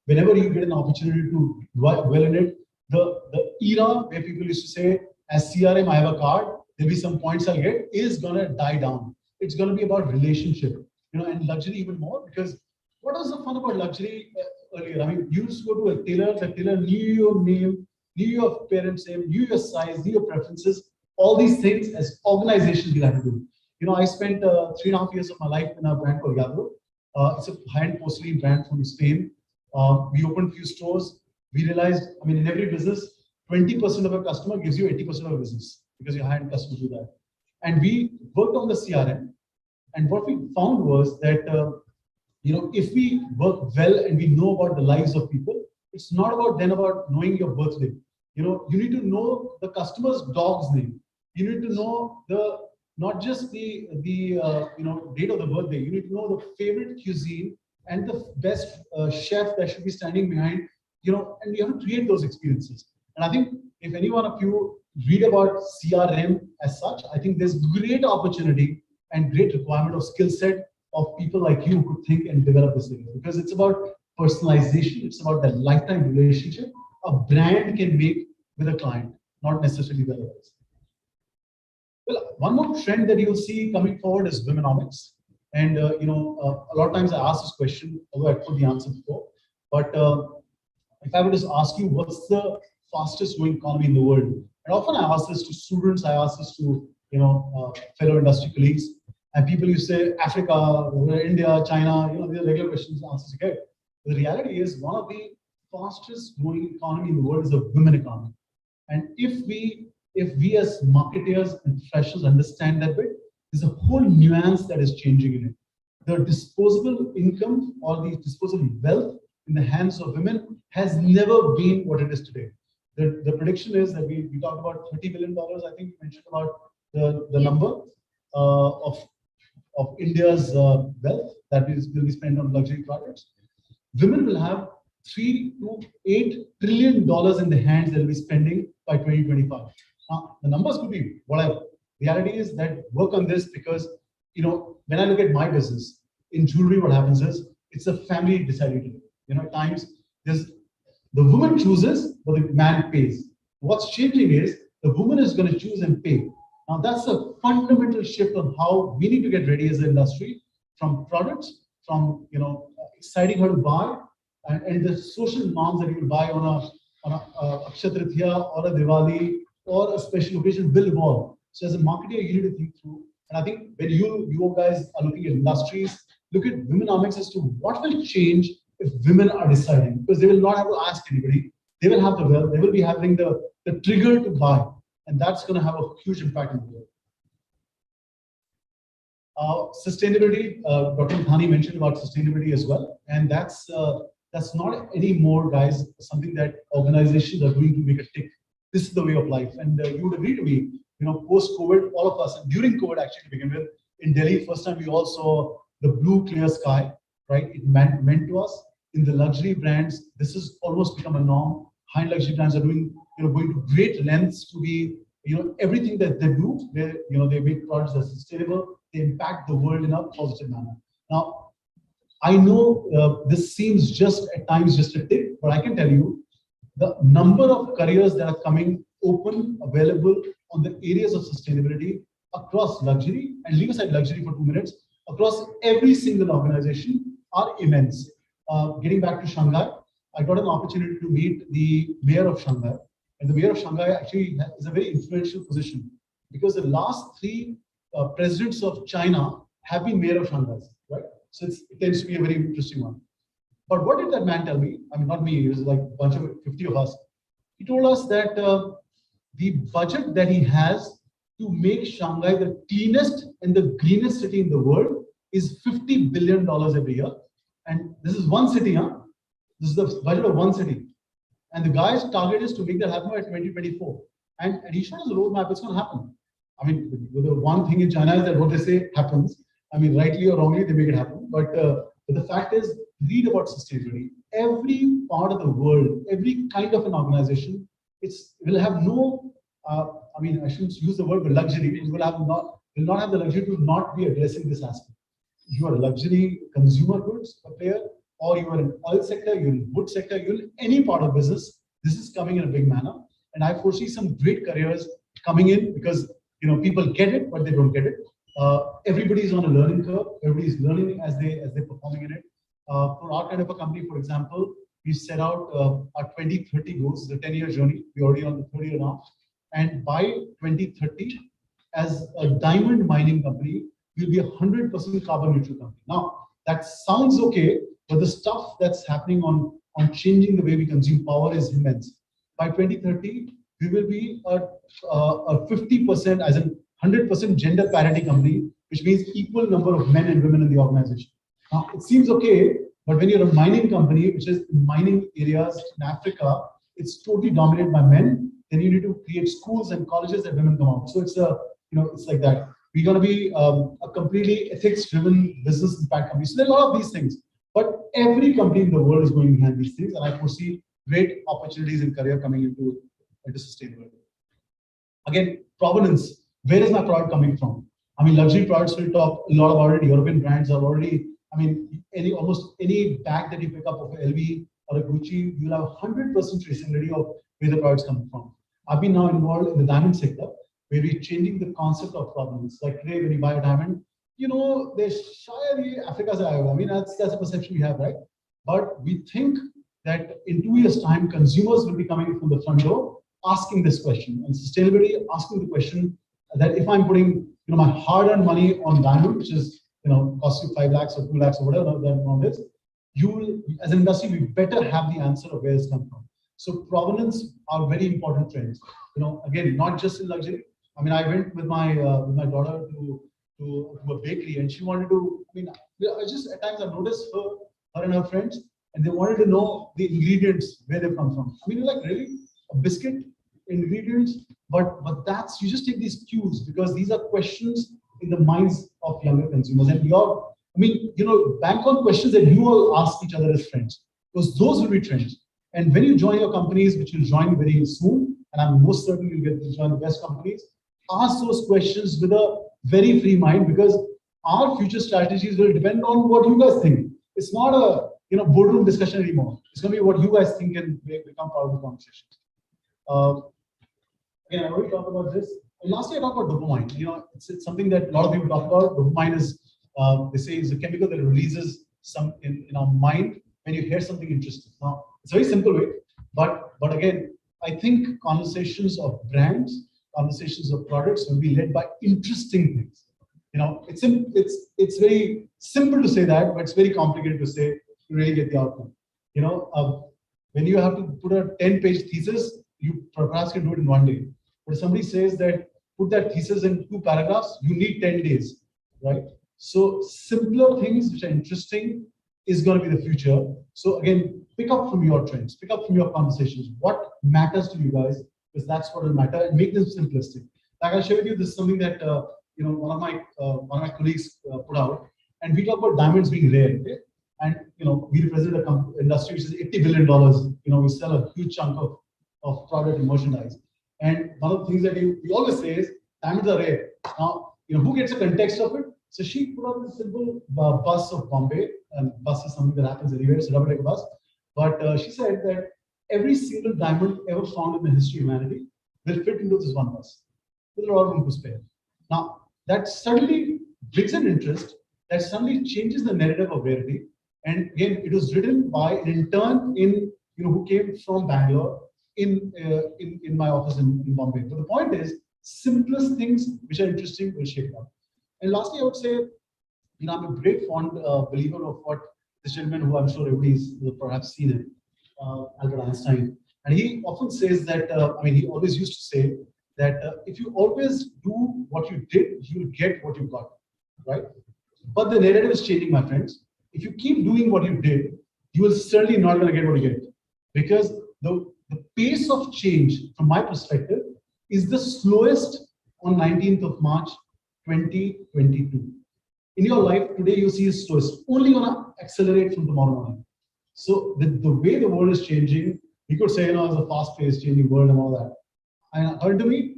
whenever you get an opportunity to do well in it, the era where people used to say, as CRM, I have a card, there'll be some points I'll get, is gonna die down. It's gonna be about relationship, and luxury even more, because what was the fun about luxury earlier? I mean, you used to go to a tailor, the tailor knew your name, knew your parents' name, knew your size, knew your preferences, all these things as organizations you have to do. I spent 3.5 years of my life in a brand called Yadro. It's a high-end porcelain brand from Spain. We opened a few stores. We realized, I mean, in every business, 20% of a customer gives you 80% of a business, because your high-end customers do that. And we worked on the CRM. And what we found was that, if we work well and we know about the lives of people, it's not about knowing your birthday. You need to know the customer's dog's name. You need to know not just the date of the birthday. You need to know the favorite cuisine and the best chef that should be standing behind. And you have to create those experiences. And I think if any one of you read about CRM as such, I think there's great opportunity and great requirement of skill set of people like you who could think and develop this area, because it's about personalization. It's about that lifetime relationship a brand can make with a client, not necessarily the others. Well, one more trend that you'll see coming forward is womenomics. And a lot of times I ask this question, although I put the answer before, but if I were to ask you what's the fastest growing economy in the world, and often I ask this to students, I ask this to fellow industry colleagues, and people you say Africa, India, China, these are regular questions and answers you get. But the reality is one of the fastest growing economy in the world is a women economy. And if we as marketers and professionals understand that bit, there's a whole nuance that is changing in it. The disposable income or the disposable wealth in the hands of women has never been what it is today. The prediction is that we talked about $30 billion, I think you mentioned about the number of India's wealth that will be spent on luxury products. Women will have $3 to $8 trillion in the hands they'll be spending by 2025. Now, the numbers could be whatever. The reality is that work on this, because when I look at my business in jewelry, what happens is it's a family deciding. At times there's the woman chooses, but the man pays. What's changing is the woman is going to choose and pay. Now that's a fundamental shift on how we need to get ready as an industry, from products, from exciting her to buy, and the social norms that you will buy on a Akshaya Tritiya or a Diwali or a special occasion will evolve. So as a marketer, you need to think through. And I think when you guys are looking at industries, look at womenomics as to what will change if women are deciding, because they will not have to ask anybody. They will have the wealth. They will be having the trigger to buy, and that's going to have a huge impact on the world. Sustainability. Dr. Thani mentioned about sustainability as well, and that's not anymore, guys, something that organizations are doing to make a tick. This is the way of life, and you would agree to me. Post-COVID, all of us, and during COVID actually to begin with, in Delhi, first time we all saw the blue clear sky, right? It meant to us. In the luxury brands, this has almost become a norm. high luxury brands are doing, going to great lengths to be, everything that they do, they make products that are sustainable, they impact the world in a positive manner. Now, I know this seems just at times just a tip, but I can tell you the number of careers that are coming open, available on the areas of sustainability across luxury, and leave aside luxury for 2 minutes, across every single organization are immense. Getting back to Shanghai, I got an opportunity to meet the mayor of Shanghai. And the mayor of Shanghai actually is a very influential position because the last three presidents of China have been mayor of Shanghai, right? So it tends to be a very interesting one. But what did that man tell me? I mean, not me, it was like a bunch of 50 of us. He told us that the budget that he has to make Shanghai the cleanest and the greenest city in the world is $50 billion every year. And this is one city, huh? This is the budget of one city. And the guy's target is to make that happen by 2024. And he showed us a roadmap, it's going to happen. I mean, the one thing in China is that what they say happens. I mean, rightly or wrongly, they make it happen. But the fact is, read about sustainability. Every part of the world, every kind of an organization, it will have no, I mean, I shouldn't use the word, but luxury. It will not have the luxury to not be addressing this aspect. You are a luxury consumer goods player, or you are in oil sector, you're in wood sector, you're in any part of business. This is coming in a big manner, and I foresee some great careers coming in because people get it, but they don't get it. Everybody's on a learning curve. Everybody's learning as they're performing in it. For our kind of a company, for example, we set out our 2030 goals, the 10-year journey. We're already on the 3rd year now, and by 2030, as a diamond mining company, we'll be 100% carbon neutral company. Now, that sounds okay, but the stuff that's happening on changing the way we consume power is immense. By 2030, we will be a 50%, as in 100% gender parity company, which means equal number of men and women in the organization. Now, it seems okay, but when you're a mining company, which is in mining areas in Africa, it's totally dominated by men. Then you need to create schools and colleges that women come out. So it's it's like that. We're going to be a completely ethics-driven business impact company. So there are a lot of these things, but every company in the world is going behind these things, and I foresee great opportunities in career coming into sustainability. Again, provenance. Where is my product coming from? I mean, luxury products, we'll talk a lot about it. European brands are already, I mean, almost any bag that you pick up of a LV or a Gucci, you'll have 100% traceability of where the product's coming from. I've been now involved in the diamond sector, where we're changing the concept of provenance. Like today, when you buy a diamond, they're shy Africa's Iowa. I mean, that's a perception we have, right? But we think that in 2 years' time, consumers will be coming from the front door asking this question, and sustainability asking the question that if I'm putting my hard-earned money on diamond, which is costs you 5 lakhs or 2 lakhs or whatever that amount is, you will, as an industry, we better have the answer of where it's come from. So provenance are very important trends. Again, not just in luxury. I mean, I went with my daughter to a bakery, and she wanted to. I mean, I just at times I've noticed her and her friends, and they wanted to know the ingredients where they come from. I mean, you're like, really, a biscuit ingredients, but that's, you just take these cues because these are questions in the minds of younger consumers, and bank on questions that you all ask each other as friends, because those will be trends. And when you join your companies, which you'll join very soon, and I'm most certain you'll get to join the best companies, ask those questions with a very free mind, because our future strategies will depend on what you guys think. It's not a boardroom discussion anymore. It's going to be what you guys think and become part of the conversation. Again, I already talked about this. And lastly, I talked about dopamine. It's something that a lot of people talk about. Dopamine is, they say, is a chemical that releases some in our mind when you hear something interesting. Now, it's a very simple way, but again, I think conversations of brands, conversations of products will be led by interesting things. It's very simple to say that, but it's very complicated to say to really get the outcome. When you have to put a 10-page thesis, you perhaps can do it in 1 day. But if somebody says that put that thesis in 2 paragraphs, you need 10 days, right? So simpler things which are interesting is going to be the future. So again, pick up from your trends, pick up from your conversations. What matters to you guys? Because that's what will matter, and make them simplistic. Like I'll share with you, this is something that one of my colleagues put out, and we talk about diamonds being rare. Okay? And we represent a industry which is $80 billion. We sell a huge chunk of of product and merchandise. And one of the things that we always say is diamonds are rare. Now, who gets a context of it? So she put up a simple bus of Bombay, and bus is something that happens anywhere, so double decker bus. But she said that every single diamond ever found in the history of humanity will fit into this one bus with a lot of room to spare. Now, that suddenly brings an interest, that suddenly changes the narrative of rarity. And again, it was written by an intern who came from Bangalore in my office in Bombay. But the point is, simplest things which are interesting will shape up. And lastly, I would say, I'm a great fond believer of what this gentleman, who I'm sure everybody's perhaps seen him, Albert Einstein, and he often says that. He always used to say that if you always do what you did, you'll get what you got, right? But the narrative is changing, my friends. If you keep doing what you did, you will certainly not going to get what you get, because the pace of change, from my perspective, is the slowest on 19th of March, 2022. In your life today, you see is slowest, only going to accelerate from tomorrow morning. So the way the world is changing, we could say, it's a fast-paced changing world and all that. And according to me,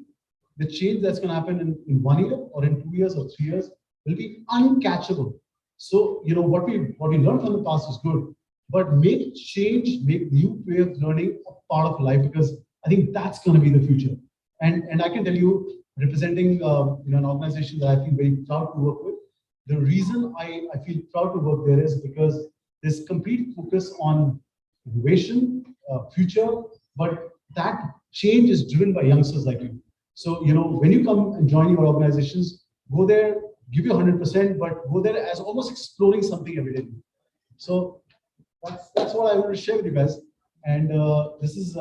the change that's going to happen in 1 year or in 2 years or 3 years will be uncatchable. So, what we learned from the past is good, but make change, make new way of learning a part of life, because I think that's going to be the future. And I can tell you, representing an organization that I feel very proud to work with, the reason I feel proud to work there is because there's complete focus on innovation, future, but that change is driven by youngsters like you. So, when you come and join your organizations, go there, give you 100%, but go there as almost exploring something every day. So that's what I want to share with you guys. And this is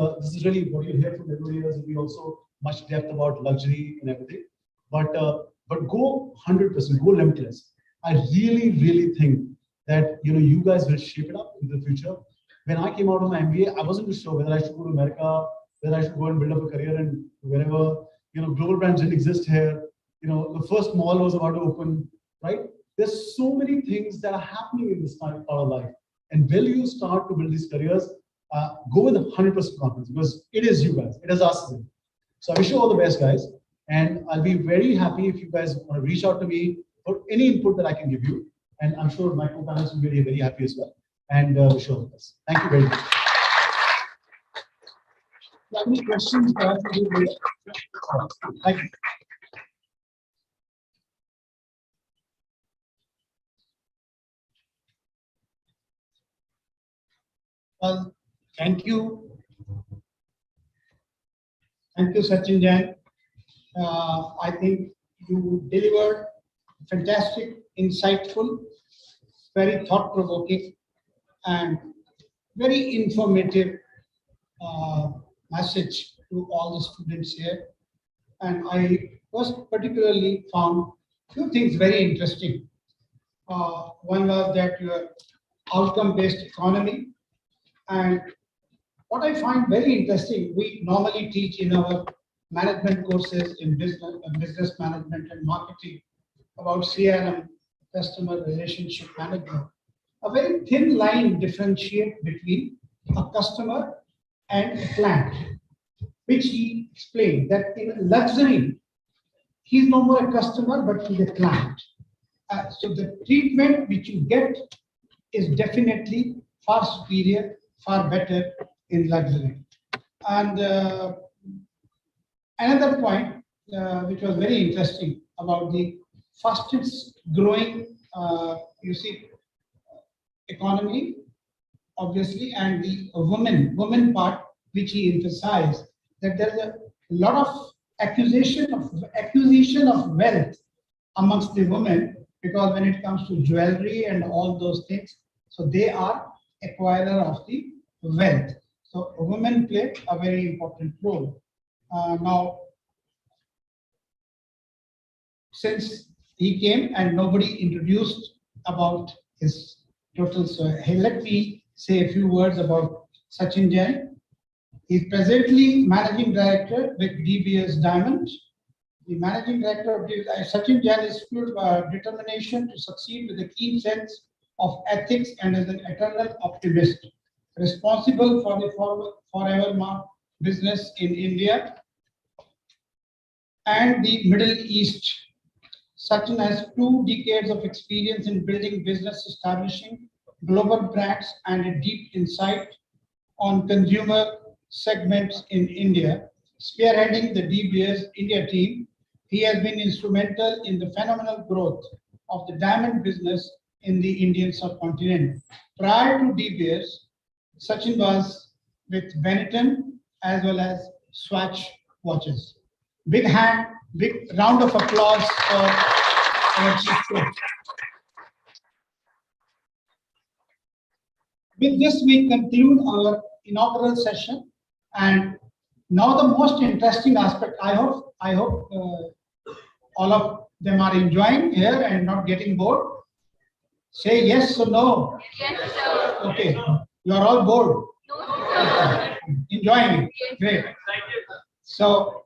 really what you hear from everybody else. We also much depth about luxury and everything, but go 100%, go limitless. I really think that you guys will shape it up in the future. When I came out of my MBA, I wasn't sure whether I should go to America, whether I should go and build up a career and wherever. Global brands didn't exist here. The first mall was about to open, right? There's so many things that are happening in this part of life. And when you start to build these careers, go with 100% confidence, because it is you guys, it is us. So I wish you all the best, guys. And I'll be very happy if you guys want to reach out to me for any input that I can give you. And I'm sure my co-panelists will be very happy as well. And wish you all the best. Thank you very much. Any questions? Thank you. Well, thank you. Thank you, Sachin Jain. I think you delivered fantastic, insightful, very thought-provoking, and very informative message to all the students here. And I was particularly found few things very interesting. One was that your outcome-based economy. And what I find very interesting, we normally teach in our management courses in business management and marketing about CRM, customer relationship management. A very thin line differentiate between a customer and a client, which he explained that in luxury, he's no more a customer, but he's a client. So the treatment which you get is definitely far superior, far better in luxury. And another point which was very interesting about the fastest growing, economy, obviously, and the women part, which he emphasized that there's a lot of acquisition of wealth amongst the women, because when it comes to jewelry and all those things, so they are acquirer of the wealth. So women play a very important role. Now, since he came and nobody introduced about his total, so hey, let me say a few words about Sachin Jain. He is presently managing director with DBS Diamond. The managing director of Sachin Jain is full of determination to succeed with a keen sense of ethics and is an eternal optimist, responsible for the forever business in India and the Middle East. Sachin has 2 decades of experience in building business, establishing global brands, and a deep insight on consumer segments in India. Spearheading the De Beers India team, he has been instrumental in the phenomenal growth of the diamond business in the Indian subcontinent. Prior to De Beers, Sachin was with Benetton as well as Swatch watches. Big round of applause for our chief coach. With this, we conclude our inaugural session, and now the most interesting aspect. I hope all of them are enjoying here and not getting bored. Say yes or no. Yes, sir. Okay, you are all bored. No, Enjoying it. Great. So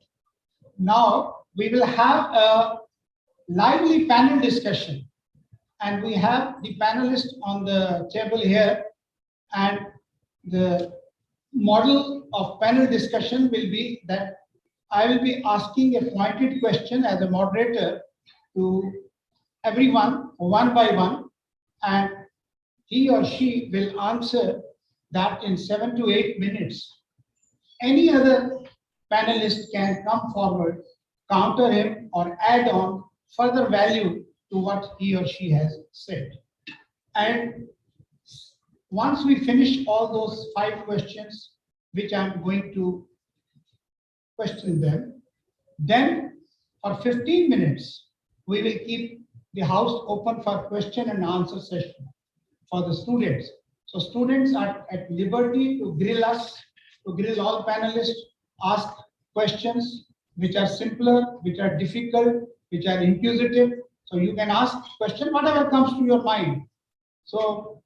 now we will have a lively panel discussion, and we have the panelists on the table here, and the model of panel discussion will be that I will be asking a pointed question as a moderator to everyone one by one, and he or she will answer that in 7 to 8 minutes. Any other panelist can come forward, counter him, or add on further value to what he or she has said. And once we finish all those 5 questions, which I'm going to question them, then for 15 minutes, we will keep the house open for question and answer session for the students. So students are at liberty to grill us, to grill all panelists, ask questions which are simpler, which are difficult, which are inquisitive. So you can ask question, whatever comes to your mind. So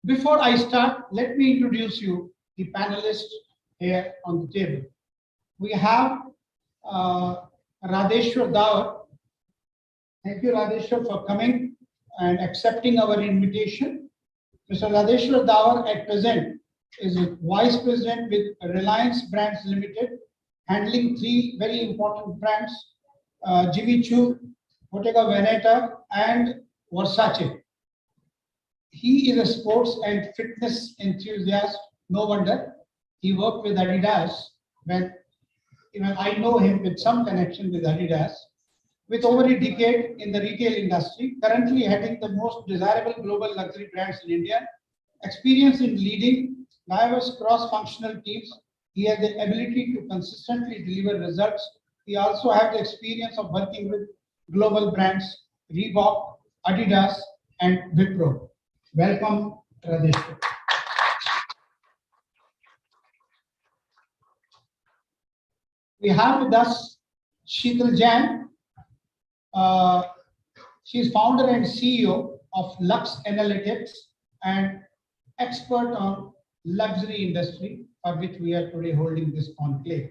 before I start, let me introduce you the panelists here on the table. We have Radheshwar Dawar. Thank you, Radheshwar, for coming and accepting our invitation. Mr. Radheshwar Dawar at present is a Vice President with Reliance Brands Limited, handling 3 very important brands, Jimmy Choo, Bottega Veneta, and Versace. He is a sports and fitness enthusiast. No wonder he worked with Adidas when even I know him with some connection with Adidas. With over a decade in the retail industry, currently heading the most desirable global luxury brands in India, experience in leading diverse cross-functional teams, he has the ability to consistently deliver results. He also has the experience of working with global brands, Reebok, Adidas, and Wipro. Welcome, Radheshwar. We have with us Sheetal Jain. She is founder and CEO of Lux Analytics and expert on luxury industry, for which we are today holding this conclave.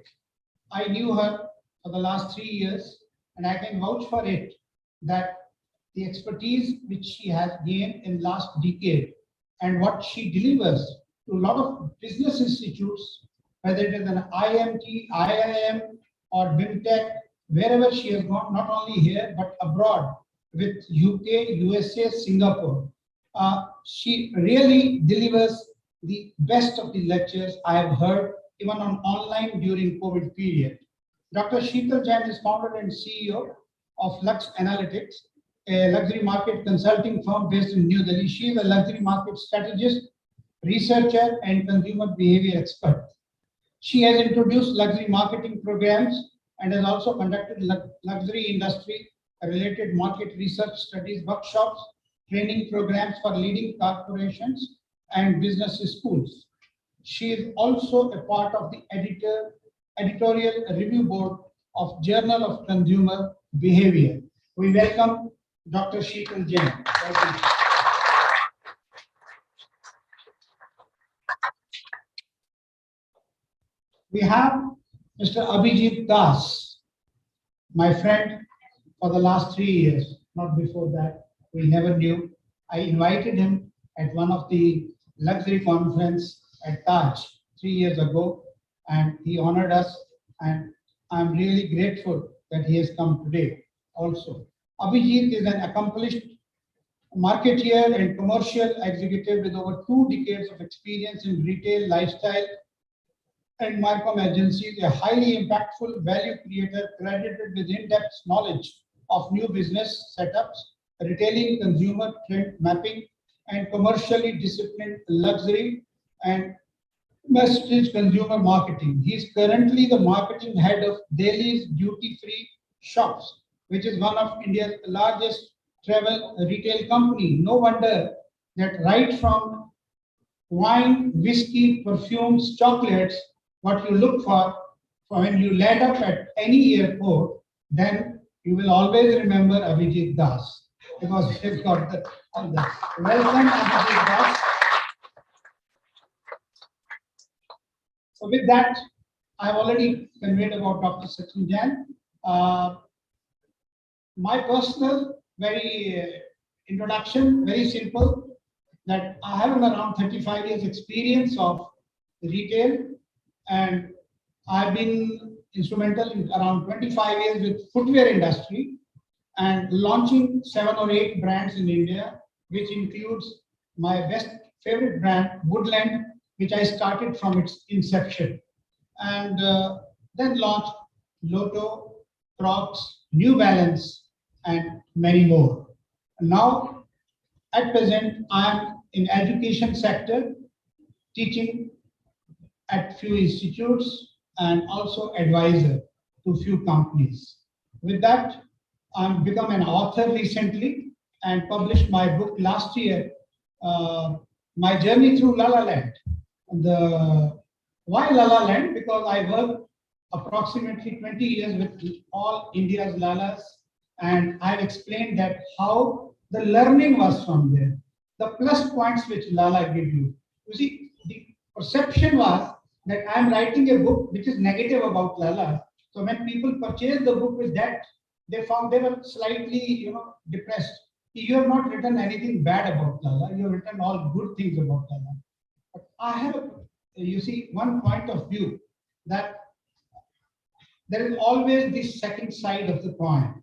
I knew her for the last 3 years, and I can vouch for it that the expertise which she has gained in last decade and what she delivers to a lot of business institutes, whether it is an IMT, IIM, or BIMTech, wherever she has gone, not only here but abroad with UK, USA, Singapore. She really delivers the best of the lectures I have heard even on online during COVID period. Dr. Sheetal Jain is founder and CEO of Lux Analytics, a luxury market consulting firm based in New Delhi. She is a luxury market strategist, researcher, and consumer behavior expert. She has introduced luxury marketing programs and has also conducted luxury industry related market research studies, workshops, training programs for leading corporations and business schools. She is also a part of the editorial review board of Journal of Consumer Behavior. We welcome Dr. Sheetal Jain. Welcome. We have Mr. Abhijit Das, my friend for the last 3 years, not before that. We never knew. I invited him at one of the luxury conference at Taj 3 years ago. and he honored us, and I'm really grateful that he has come today also. Abhijit is an accomplished marketeer and commercial executive with over 2 decades of experience in retail, lifestyle, and Marcom agencies, a highly impactful value creator credited with in-depth knowledge of new business setups, retailing, consumer trend mapping, and commercially disciplined luxury and message consumer marketing. He is currently the marketing head of Delhi's duty-free shops, which is one of India's largest travel retail company. No wonder that right from wine, whiskey, perfumes, chocolates, what you look for when you land up at any airport, then you will always remember Abhijit Das because he's got the all the welcome Abhijit Das. So with that, I've already conveyed about Dr. Sachin Jain. My personal introduction, very simple, that I have around 35 years experience of retail, and I've been instrumental in around 25 years with footwear industry and launching 7 or 8 brands in India, which includes my best favorite brand, Woodland, which I started from its inception, and then launched Lotto, Crocs, New Balance, and many more. Now, at present, I am in education sector, teaching at few institutes and also advisor to few companies. With that, I've become an author recently and published my book last year, My Journey Through La La Land. Why La La Land? Because I worked approximately 20 years with all India's Lalas, and I've explained that how the learning was from there. The plus points which Lala give you. You see, the perception was that I'm writing a book which is negative about Lala. So when people purchase the book with that, they found they were slightly, depressed. You have not written anything bad about Lala. You have written all good things about Lala. But I have, one point of view that there is always this second side of the coin.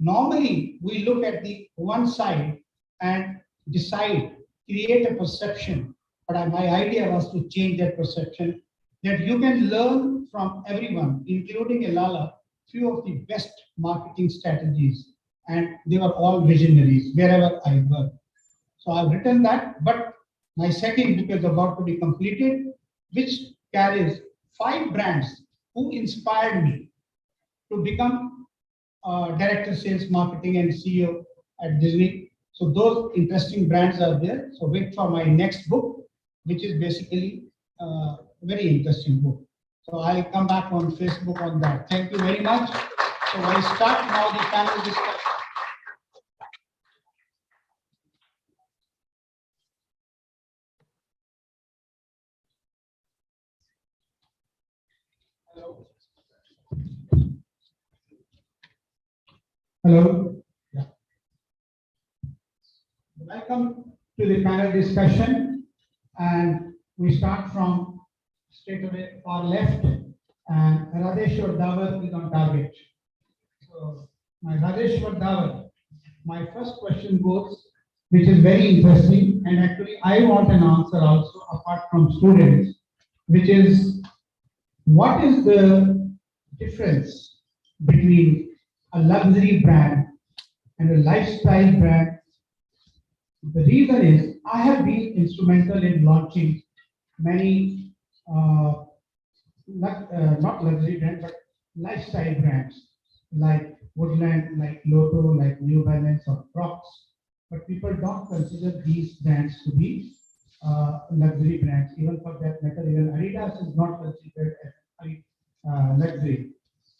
Normally, we look at the one side and decide, create a perception. But my idea was to change that perception, that you can learn from everyone, including Elala, few of the best marketing strategies. And they were all visionaries wherever I worked. So I've written that, but my second book is about to be completed, which carries 5 brands who inspired me to become director sales marketing and CEO at Disney. So those interesting brands are there. So wait for my next book, which is basically a very interesting book. So I'll come back on Facebook on that. Thank you very much. So I start now the panel discussion. Hello. Yeah. Welcome to the panel discussion, and we start from straight away far left, and Radheshwar Dawar is on target. So, my Radheshwar Dawar, my first question goes, which is very interesting, and actually I want an answer also apart from students, which is, what is the difference between a luxury brand and a lifestyle brand? The reason is I have been instrumental in launching many not luxury brands but lifestyle brands like Woodland, like Lotto, like New Balance or Crocs. But people don't consider these brands to be luxury brands. Even for that matter, even Adidas is not considered as luxury.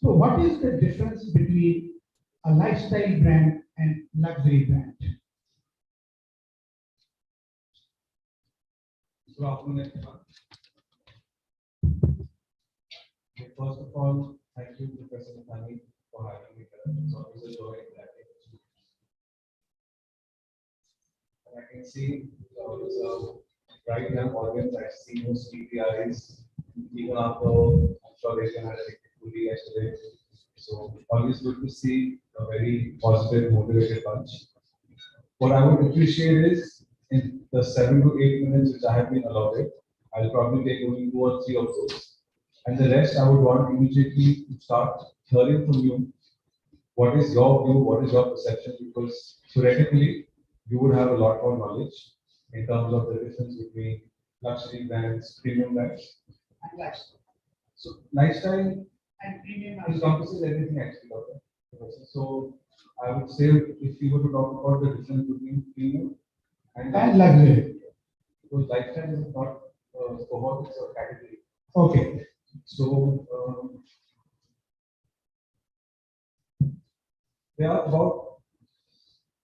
So what is the difference between a lifestyle brand and luxury brand? Good afternoon, everyone. First of all, thank you, Professor Nathani, for having me here. It's always a joy interacting with you. And I can see there is a bright young audience. I see no sleepy eyes, even after I'm sure they can have a fully yesterday. So always good to see a very positive, motivated bunch. What I would appreciate is in the 7 to 8 minutes which I have been allotted, I'll probably take only 2 or 3 of those. And the rest I would want immediately to start hearing from you. What is your view? What is your perception? Because theoretically, you would have a lot more knowledge in terms of the difference between luxury brands, premium brands. And lifestyle. So lifestyle And premium. encompasses everything actually. Okay. So I would say if you were to talk about the difference between premium and luxury. because lifestyle is not cohort, it's a category. Okay. So there are about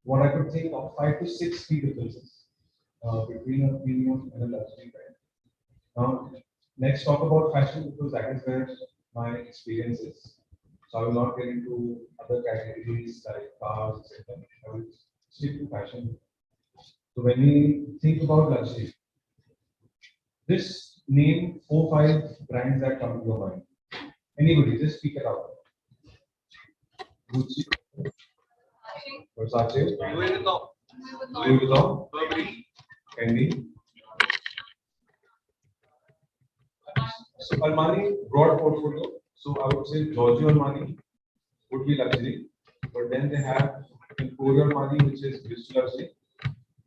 what I could think of 5 to 6 key differences between a premium and a luxury brand. Now, let's talk about fashion because that is where my experience is. So I will not get into other categories like cars, etc. I will stick to fashion. So when we think about luxury, this name 4-5 brands that come to your mind. Anybody, just speak it out. Gucci, Versace, Louis Vuitton, Fendi. So Armani, broad portfolio. So I would say Giorgio Armani would be luxury, but then they have Emporio Armani, which is British luxury.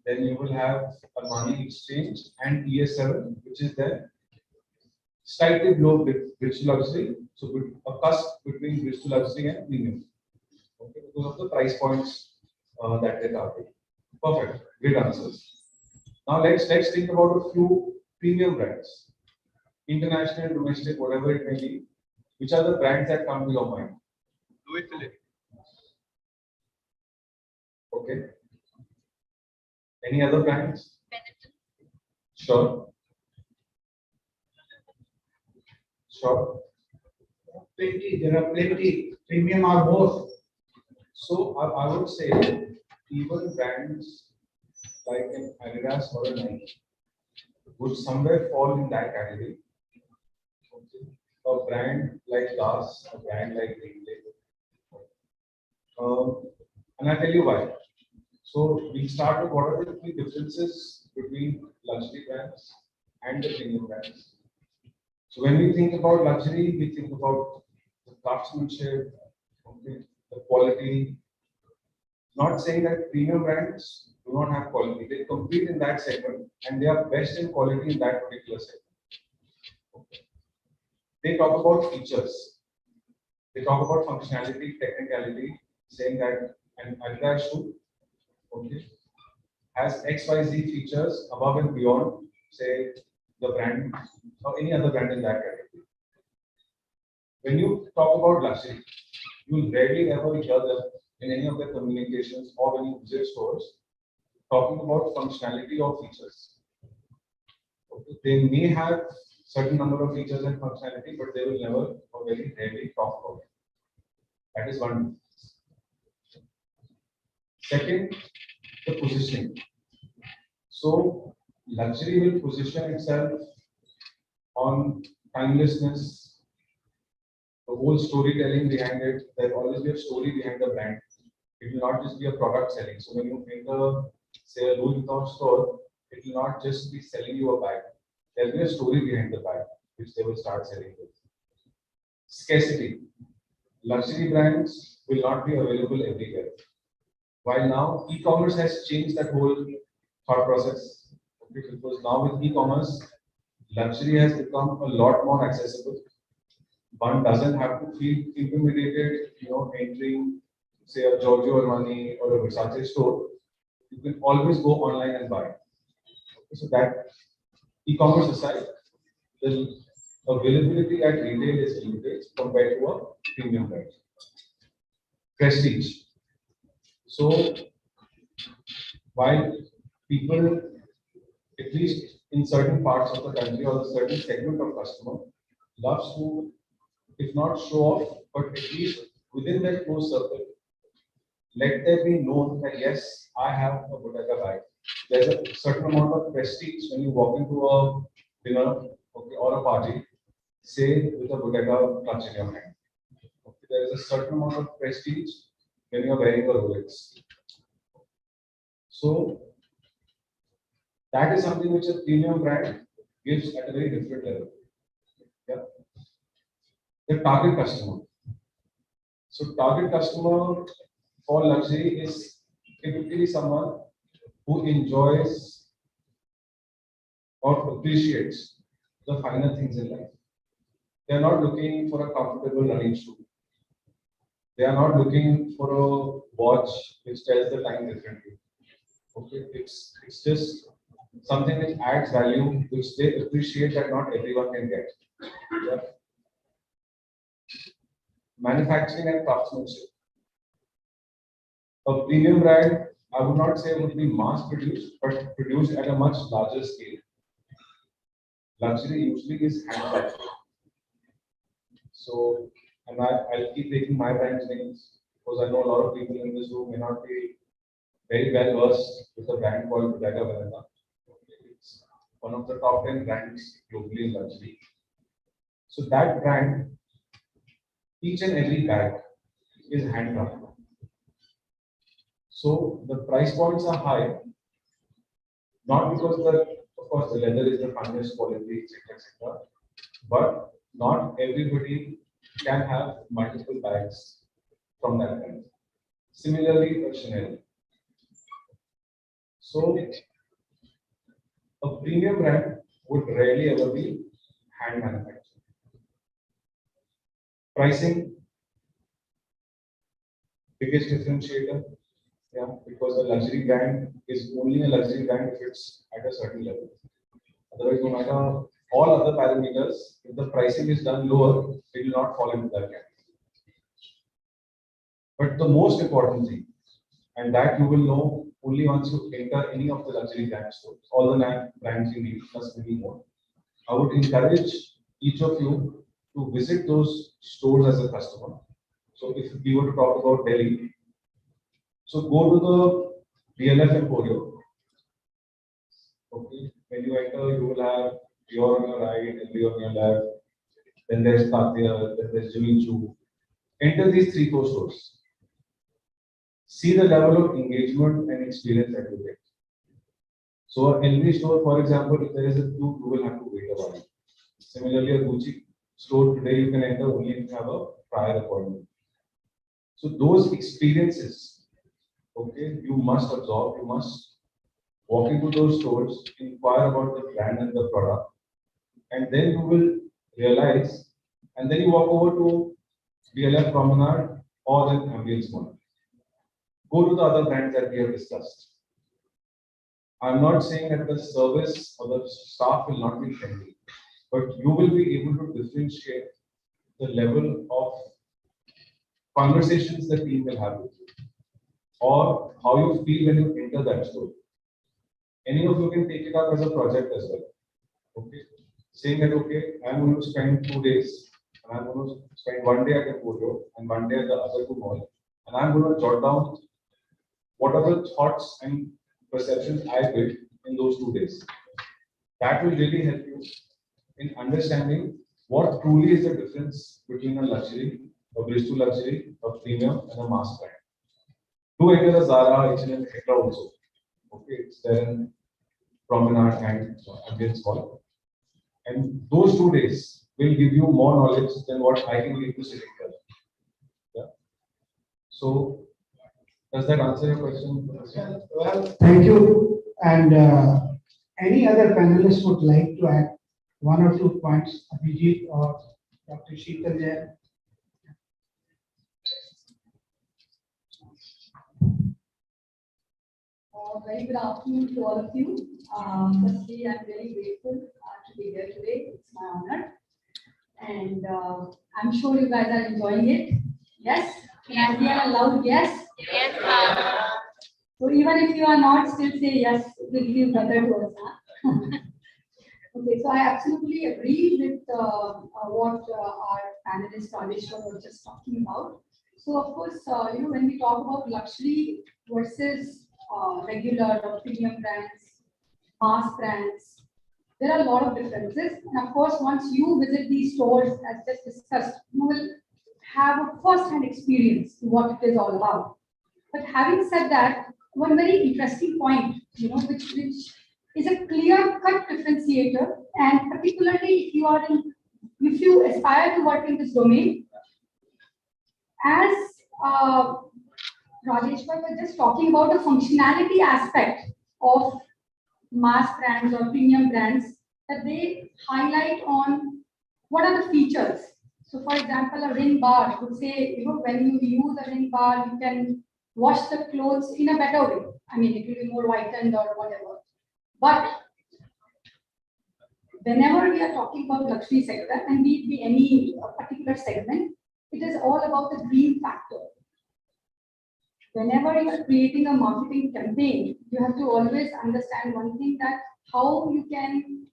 Then you will have Armani Exchange and ES7, which is then slightly below British luxury. So a cusp between British luxury and premium. Okay, because of the price points that they target. Perfect, great answers. Now let's think about a few premium brands, international, domestic, whatever it may be. Which are the brands that come to your mind? Louis Philippe. Okay. Any other brands? Sure. Sure. Plenty, there are plenty. Premium are both. So I would say even brands like an Adidas or a Nike would somewhere fall in that category. Okay. A brand like DAS, a brand like Greenlake. And I'll tell you why. So we start with what are the key differences between luxury brands and the premium brands. So when we think about luxury, we think about the craftsmanship, okay, the quality. Not saying that premium brands do not have quality. They compete in that segment and they are best in quality in that particular segment. Okay. They talk about features. They talk about functionality, technicality, saying that an Adidas shoe, okay, has XYZ features above and beyond, say, the brand or any other brand in that category. When you talk about luxury, you will rarely ever hear them in any of their communications or when you visit stores talking about functionality or features. Okay. They may have certain number of features and functionality, but they will never or very rarely talk about it. That is one. Second, the positioning. So luxury will position itself on timelessness, the whole storytelling behind it. There will always be a story behind the brand. It will not just be a product selling. So when you enter, say, a Louis Vuitton store, it will not just be selling you a bag. There will be a story behind the bag, which they will start selling with. Scarcity. Luxury brands will not be available everywhere. While now e-commerce has changed that whole thought process. Okay, because now with e-commerce, luxury has become a lot more accessible. One doesn't have to feel intimidated, entering, say, a Giorgio Armani or a Versace store. You can always go online and buy. Okay, so that e-commerce aside, the availability at retail is limited compared to a premium brand. Prestige. So while people, at least in certain parts of the country or a certain segment of customer, loves to, if not show off, but at least within that close circle, let there be known that yes, I have a Bottega bag. There's a certain amount of prestige when you walk into a dinner, okay, or a party. say with a Bottega clutch in your hand. Okay, there is a certain amount of prestige when you are wearing a Rolex. So that is something which a premium brand gives at a very different level. Yeah. The target customer. So target customer for luxury is typically someone who enjoys or appreciates the finer things in life. They are not looking for a comfortable running shoe. They are not looking for a watch which tells the time differently. Okay, it's just something which adds value, which they appreciate that not everyone can get. Yeah. Manufacturing and craftsmanship. A premium brand, I would not say would be mass produced, but produced at a much larger scale. Luxury usually is handcrafted. So, and I'll keep taking my brand's names because I know a lot of people in this room may not be very well versed with a brand called Bottega Veneta. It's one of the top 10 brands globally in luxury. So that brand, each and every bag is handcrafted. So the price points are high, not because of course, the leather is the finest quality, etc., but not everybody can have multiple bags from that brand. Similarly, for Chanel. So a premium brand would rarely ever be hand manufactured. Pricing, biggest differentiator, yeah, because a luxury brand is only a luxury brand if it's at a certain level. Otherwise, no matter all other parameters, if the pricing is done lower, it will not fall into that category. But the most important thing, and that you will know only once you enter any of the luxury brand stores, all the brands you need, plus many more. I would encourage each of you to visit those stores as a customer. So if we were to talk about Delhi, so go to the DLF Emporium. Okay, when you enter, you will have Dior on your right, LV on your left. Then there's Cartier, then there's Jimmy Choo. Enter these 3-4 stores. See the level of engagement and experience that you get. So an LV store, for example, if there is a queue, you will have to wait a while. Similarly, a Gucci store today you can enter only if you have a prior appointment. So those experiences, okay, you must absorb, you must walk into those stores, inquire about the brand and the product, and then you will realize, and then you walk over to DLF Promenade or then Ambience Mall. Go to the other brands that we have discussed. I'm not saying that the service or the staff will not be friendly, but you will be able to differentiate the level of conversations the team will have with you, or how you feel when you enter that store. Any of you can take it up as a project as well. Okay, saying that okay, I'm going to spend 2 days, and I'm going to spend 1 day at Emporio and 1 day at the other 2 malls, and I'm going to jot down what are the thoughts and perceptions I built in those 2 days. That will really help you in understanding what truly is the difference between a luxury, a bridge to luxury, a premium, and a mass brand. Do enter the Zara, H&M, etc. also. Okay, it's there in Promenade and Ambience Mall. And those 2 days will give you more knowledge than what I can give you sitting there. Yeah. So, does that answer your question? Well, thank you. And any other panelists would like to add 1 or 2 points, Abhijit or Dr. Sheetal there? Very good afternoon to all of you. Firstly, I'm very grateful to be here today. It's my honor. And I'm sure you guys are enjoying it. Yes? Can I hear a loud yes? Yes, ma'am. So even if you are not, still say yes. It will feel better to us. Huh? Okay, so I absolutely agree with what our panelist Alishwar was just talking about. So of course, when we talk about luxury versus regular or premium brands, mass brands, there are a lot of differences. And of course, once you visit these stores, as just discussed, you will have a first-hand experience to what it is all about. But having said that, one very interesting point, which is a clear-cut differentiator, and particularly if you aspire to work in this domain, as Rajesh was just talking about the functionality aspect of mass brands or premium brands, that they highlight on what are the features. So for example, a ring bar would say, when you use a ring bar, you can wash the clothes in a better way. I mean, it will be more whitened or whatever. But whenever we are talking about luxury sector, and be any particular segment, it is all about the green factor. Whenever you are creating a marketing campaign, you have to always understand one thing, that how you can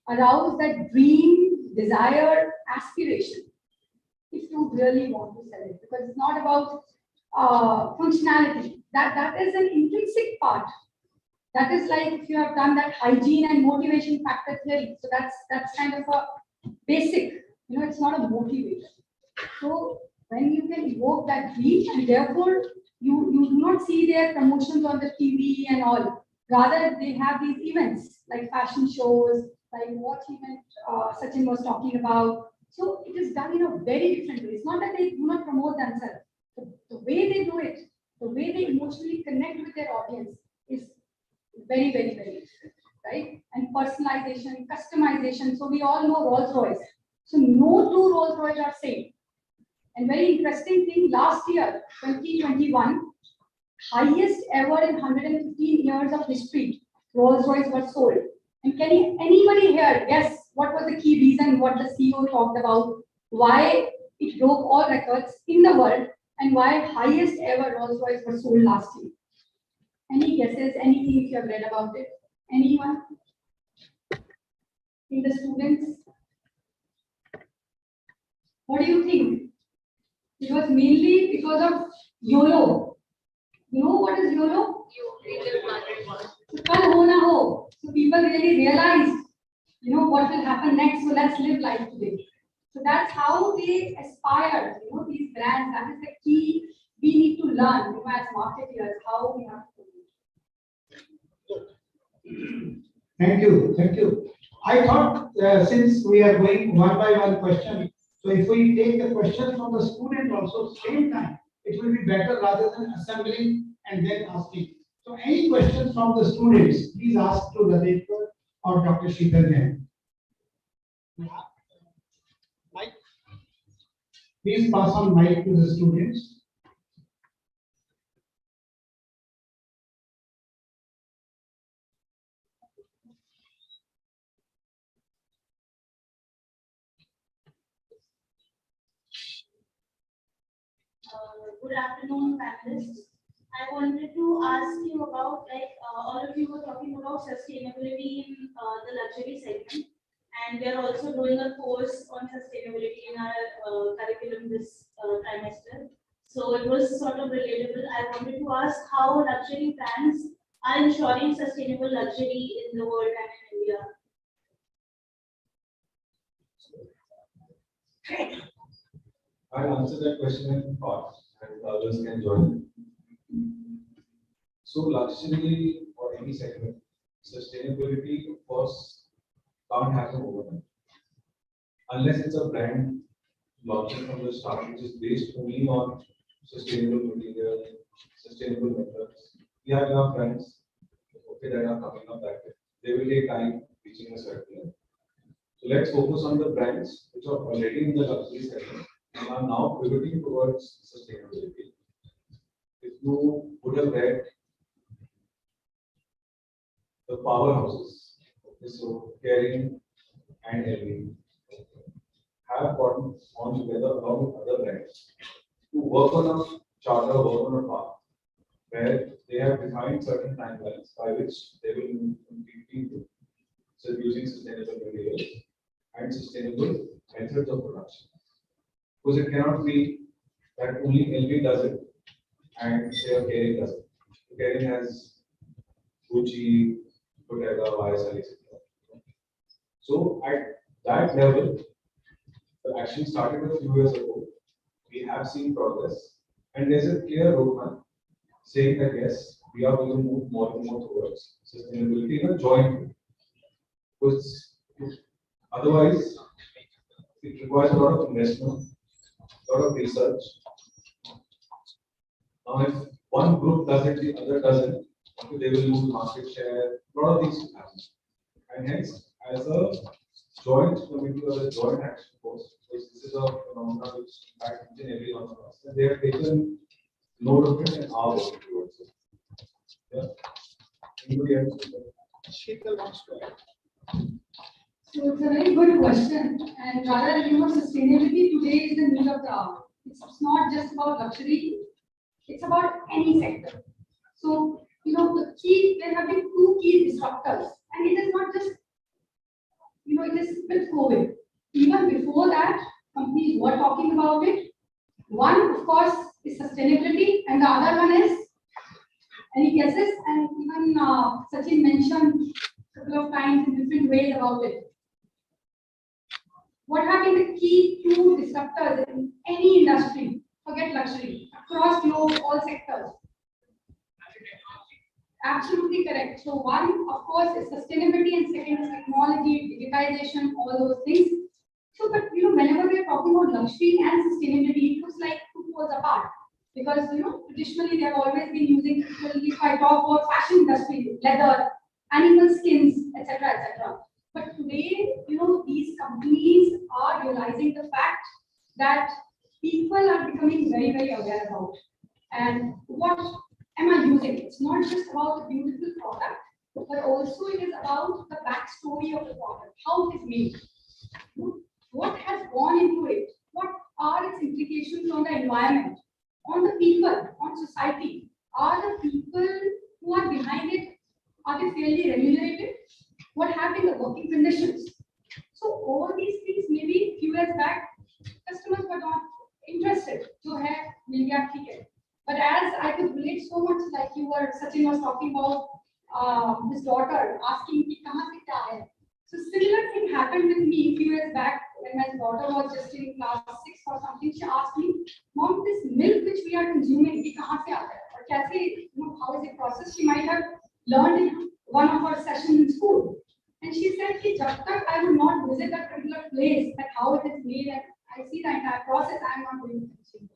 arouse that dream, desire, aspiration, if you really want to sell it. Because it's not about functionality. That is an intrinsic part. That is like if you have done that hygiene and motivation factor theory. So that's kind of a basic, it's not a motivation. So when you can evoke that dream, and therefore you do not see their promotions on the TV and all. Rather, they have these events like fashion shows, like what event Sachin was talking about. So it is done in a very different way. It's not that they do not promote themselves. The way they do it, the way they emotionally connect with their audience is very, very, very different, right? And personalization, customization. So we all know Rolls-Royce. So no two Rolls-Royce are same. And very interesting thing, last year, 2021, highest ever in 115 years of history, Rolls-Royce was sold. And can anybody here guess what was the key reason, what the CEO talked about, why it broke all records in the world, and why highest ever Rolls-Royce was sold last year? Any guesses, anything if you have read about it? Anyone? In the students? What do you think? It was mainly because of YOLO. You know what is YOLO? Kal ho na ho. So people really realized, what will happen next. So let's live life today. So that's how they aspire, these brands. That is the key we need to learn, as marketers, how we have to. Thank you. Thank you. I thought since we are going one by one question, so if we take the question from the student also same time, it will be better rather than assembling and then asking. So any questions from the students, please ask to Rajesh or Dr. Sheetal Jain. Mic. Please pass on mic to the students. Good afternoon, panelists. I wanted to ask you about, all of you were talking about sustainability in the luxury segment, and we are also doing a course on sustainability in our curriculum this trimester. So it was sort of relatable. I wanted to ask how luxury brands are ensuring sustainable luxury in the world and in India. I'll answer that question in parts and others can join. So luxury or any segment, sustainability of course can't happen overnight. Unless it's a brand launching from the start, which is based only on sustainable material, sustainable methods. We have enough brands that are coming up that way. They will take time reaching a certain level. So let's focus on the brands which are already in the luxury segment and are now pivoting towards sustainability. If you would have read the powerhouses, so Kering and LV have gotten on together along with other brands to work on a charter, work on a path where they have defined certain timelines by which they will move completely to so using sustainable materials and sustainable methods of production. Because it cannot be that only LV does it and say Kering does it. Kering has Gucci, Bottega, YSL, etc. So at that level, the action started a few years ago. We have seen progress, and there's a clear roadmap saying that yes, we are going to move more and more towards sustainability in a joint way. Because otherwise, it requires a lot of investment, a lot of research. Now, if one group does it, the other doesn't, okay, they will lose market share. A lot of things will happen. And hence, as a joint committee or a joint action force, because this is a phenomenon which impacts each and every one of us, and they have taken note of it and are working towards it. Yeah. Anybody else? Sheetal wants to add. So it's a very good question, and rather, sustainability today is the need of the hour. It's not just about luxury; it's about any sector. So there have been two key disruptors, and it is not just it is with COVID. Even before that, companies were talking about it. One, of course, is sustainability, and the other one is any guesses? And even Sachin mentioned a couple of times in different ways about it. What have been the key two disruptors in any industry? Forget luxury, across globe, all sectors. Absolutely correct. So one, of course, is sustainability, and second is technology, digitization, all those things. So, but whenever we are talking about luxury and sustainability, it was like two poles apart. Because traditionally they have always been using, if I talk about fashion industry, leather, animal skins, etc., etc. But today, these companies are realizing the fact that people are becoming very, very aware about. And what am I using? It's not just about the beautiful product, but also it is about the backstory of the product, how it is made. What has gone into it? What are its implications on the environment, on the people, on society? Are the people who are behind it, are they fairly remunerated? What have been the working conditions? So all these things, maybe a few years back, customers were not interested. So hai, mil gaya, theek hai. But as I could relate so much, like Sachin was talking about his daughter asking ki kahan se kya hai. So similar thing happened with me a few years back when my daughter was just in class 6 or something. She asked me, "Mom, this milk which we are consuming, ye kahan se aata hai? Or kaise, how is it processed?" She might have learned in one of her sessions in school. And she said, "Ki jab tak I would not visit that particular place, that how it is made, and I see the entire process, I am not going to consume."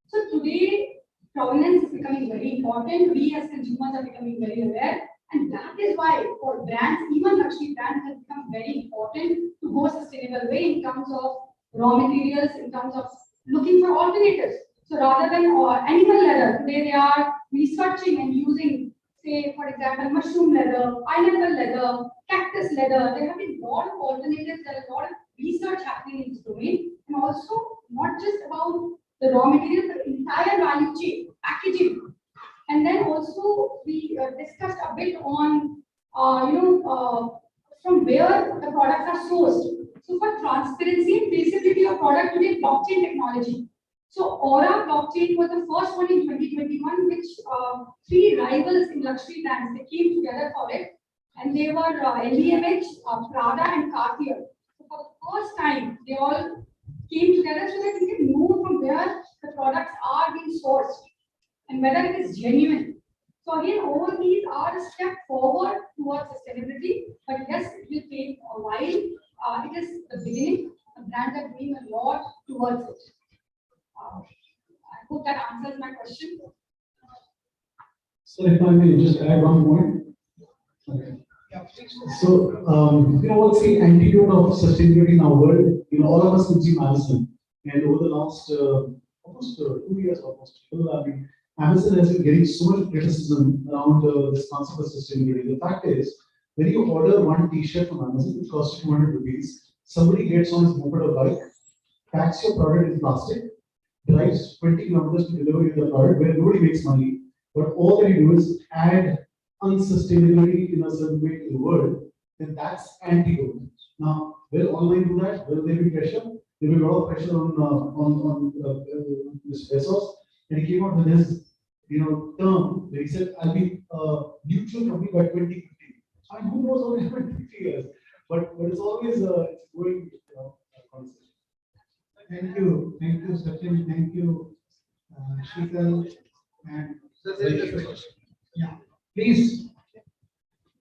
So today, provenance is becoming very important. We as consumers are becoming very aware. And that is why for brands, even luxury brands, has become very important to go sustainable way in terms of raw materials, in terms of looking for alternatives. So rather than animal leather, today they are researching and using, say, for example, mushroom leather, pineapple leather, cactus leather. There have been a lot of alternatives. There is a lot of research happening in this domain. And also, not just about the raw material, the entire value chain, packaging. And then also we discussed a bit on, from where the products are sourced. So for transparency and traceability of product today, blockchain technology. So Aura blockchain was the first one in 2021, which three rivals in luxury brands, they came together for it. And they were LVMH, Prada and Cartier. So for the first time, they all came together so that we can know from where the products are being sourced and whether it is genuine. So again, all these are a step forward towards sustainability, but yes, it will take a while. It is the beginning. The brands are doing a lot towards it. I hope that answers my question. So if I may just add one point. Okay. Yeah, please. So, what's the antidote of sustainability in our world? All of us consume Amazon, and over the last almost 2 years, Amazon has been getting so much criticism around this concept of sustainability. The fact is, when you order one T-shirt from Amazon, which costs 200 rupees, somebody gets on his moped or bike, packs your product in plastic, drives 20 kilometers to deliver you the product where nobody makes money, but all they do is add unsustainability in a certain way to the world, then that's antidote. Now, will online do that? Will there be pressure? There will be a lot of pressure on Mr. Bezos, and he came out with his term where he said, "I'll be a neutral company by 2050." I mean, who knows what will happen in 50 years? but it's always it's going conversation. Thank you, Sachin, thank you, Sheetal, and yeah, please,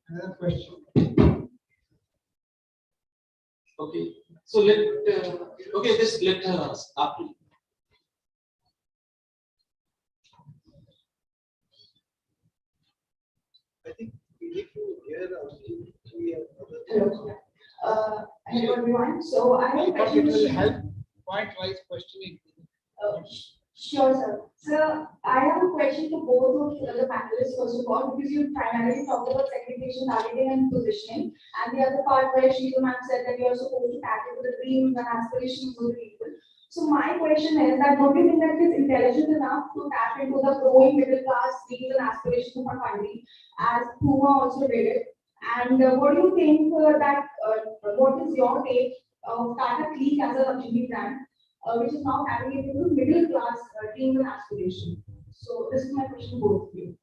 another question. Okay, so okay, just let her ask after. I think we need to hear Hello. Hello everyone. So I have a But question. it will help point-wise questioning. Uh, Sure, sir. Sir, I have a question for both of the panelists, first of all, because you primarily talked about segmentation, targeting, and positioning. And the other part where Sheila ma'am said that you are supposed to tap into the dreams and aspirations of the people. So my question is that don't you think that it's intelligent enough to tap into the growing middle class dreams and aspirations of our country, as Puma also did it? And what do you think what is your take of Tata Clique as a luxury brand? Which is now having it into middle class dreams and aspirations. So this is my question to both of you.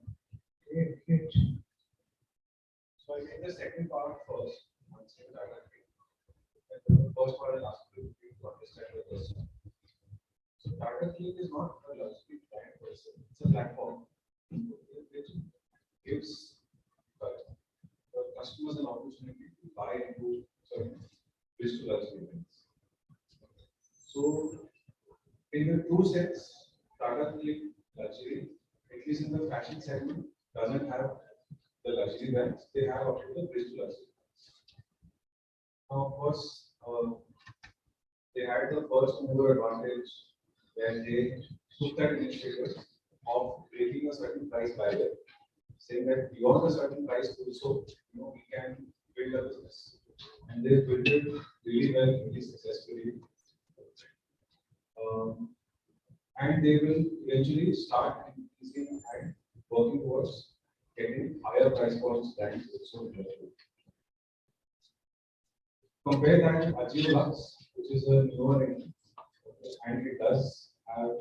Great, great. So I think the second part first. Answering that, I think. And the first part I'll ask you to understand the question. So Tata Click is not a luxury brand per se. It's a platform which gives the customers an opportunity to buy into certain digital luxury brands. So in the true sense, Tata Click luxury, at least in the fashion segment, doesn't have the luxury brands. They have up to the bridge to luxury brands. Now, of course, they had the first mover advantage where they took that initiative of breaking a certain price barrier, saying that beyond a certain price also, we can build a business. And they built it really well, really successfully. And they will eventually start increasing and working towards getting higher price points than also available. Compare that to Ajio Lux, which is a newer entry, and it does have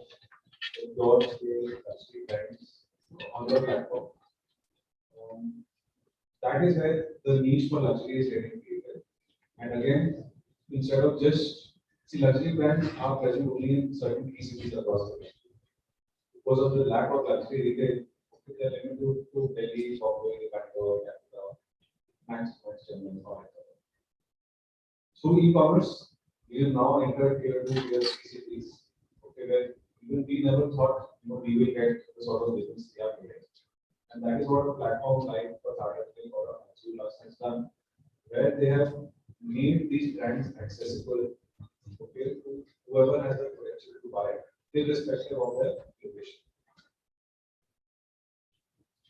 broad scale luxury brands on the platform. That is where the niche for luxury is getting created. And again, instead of just luxury brands are present only in certain key cities across the country. Because of the lack of luxury retail, they are limited to Delhi, Bombay, Bangalore, Calcutta, maximum Chennai, or whatever. Through e-commerce, we have now entered tier 2, tier 3 cities. Okay, where even we never thought we will get the sort of business we are getting. And that is what a platform like Tata Click or Ajio Lux has done, where they have made these brands accessible, okay, to whoever has the potential to buy, irrespective of their location.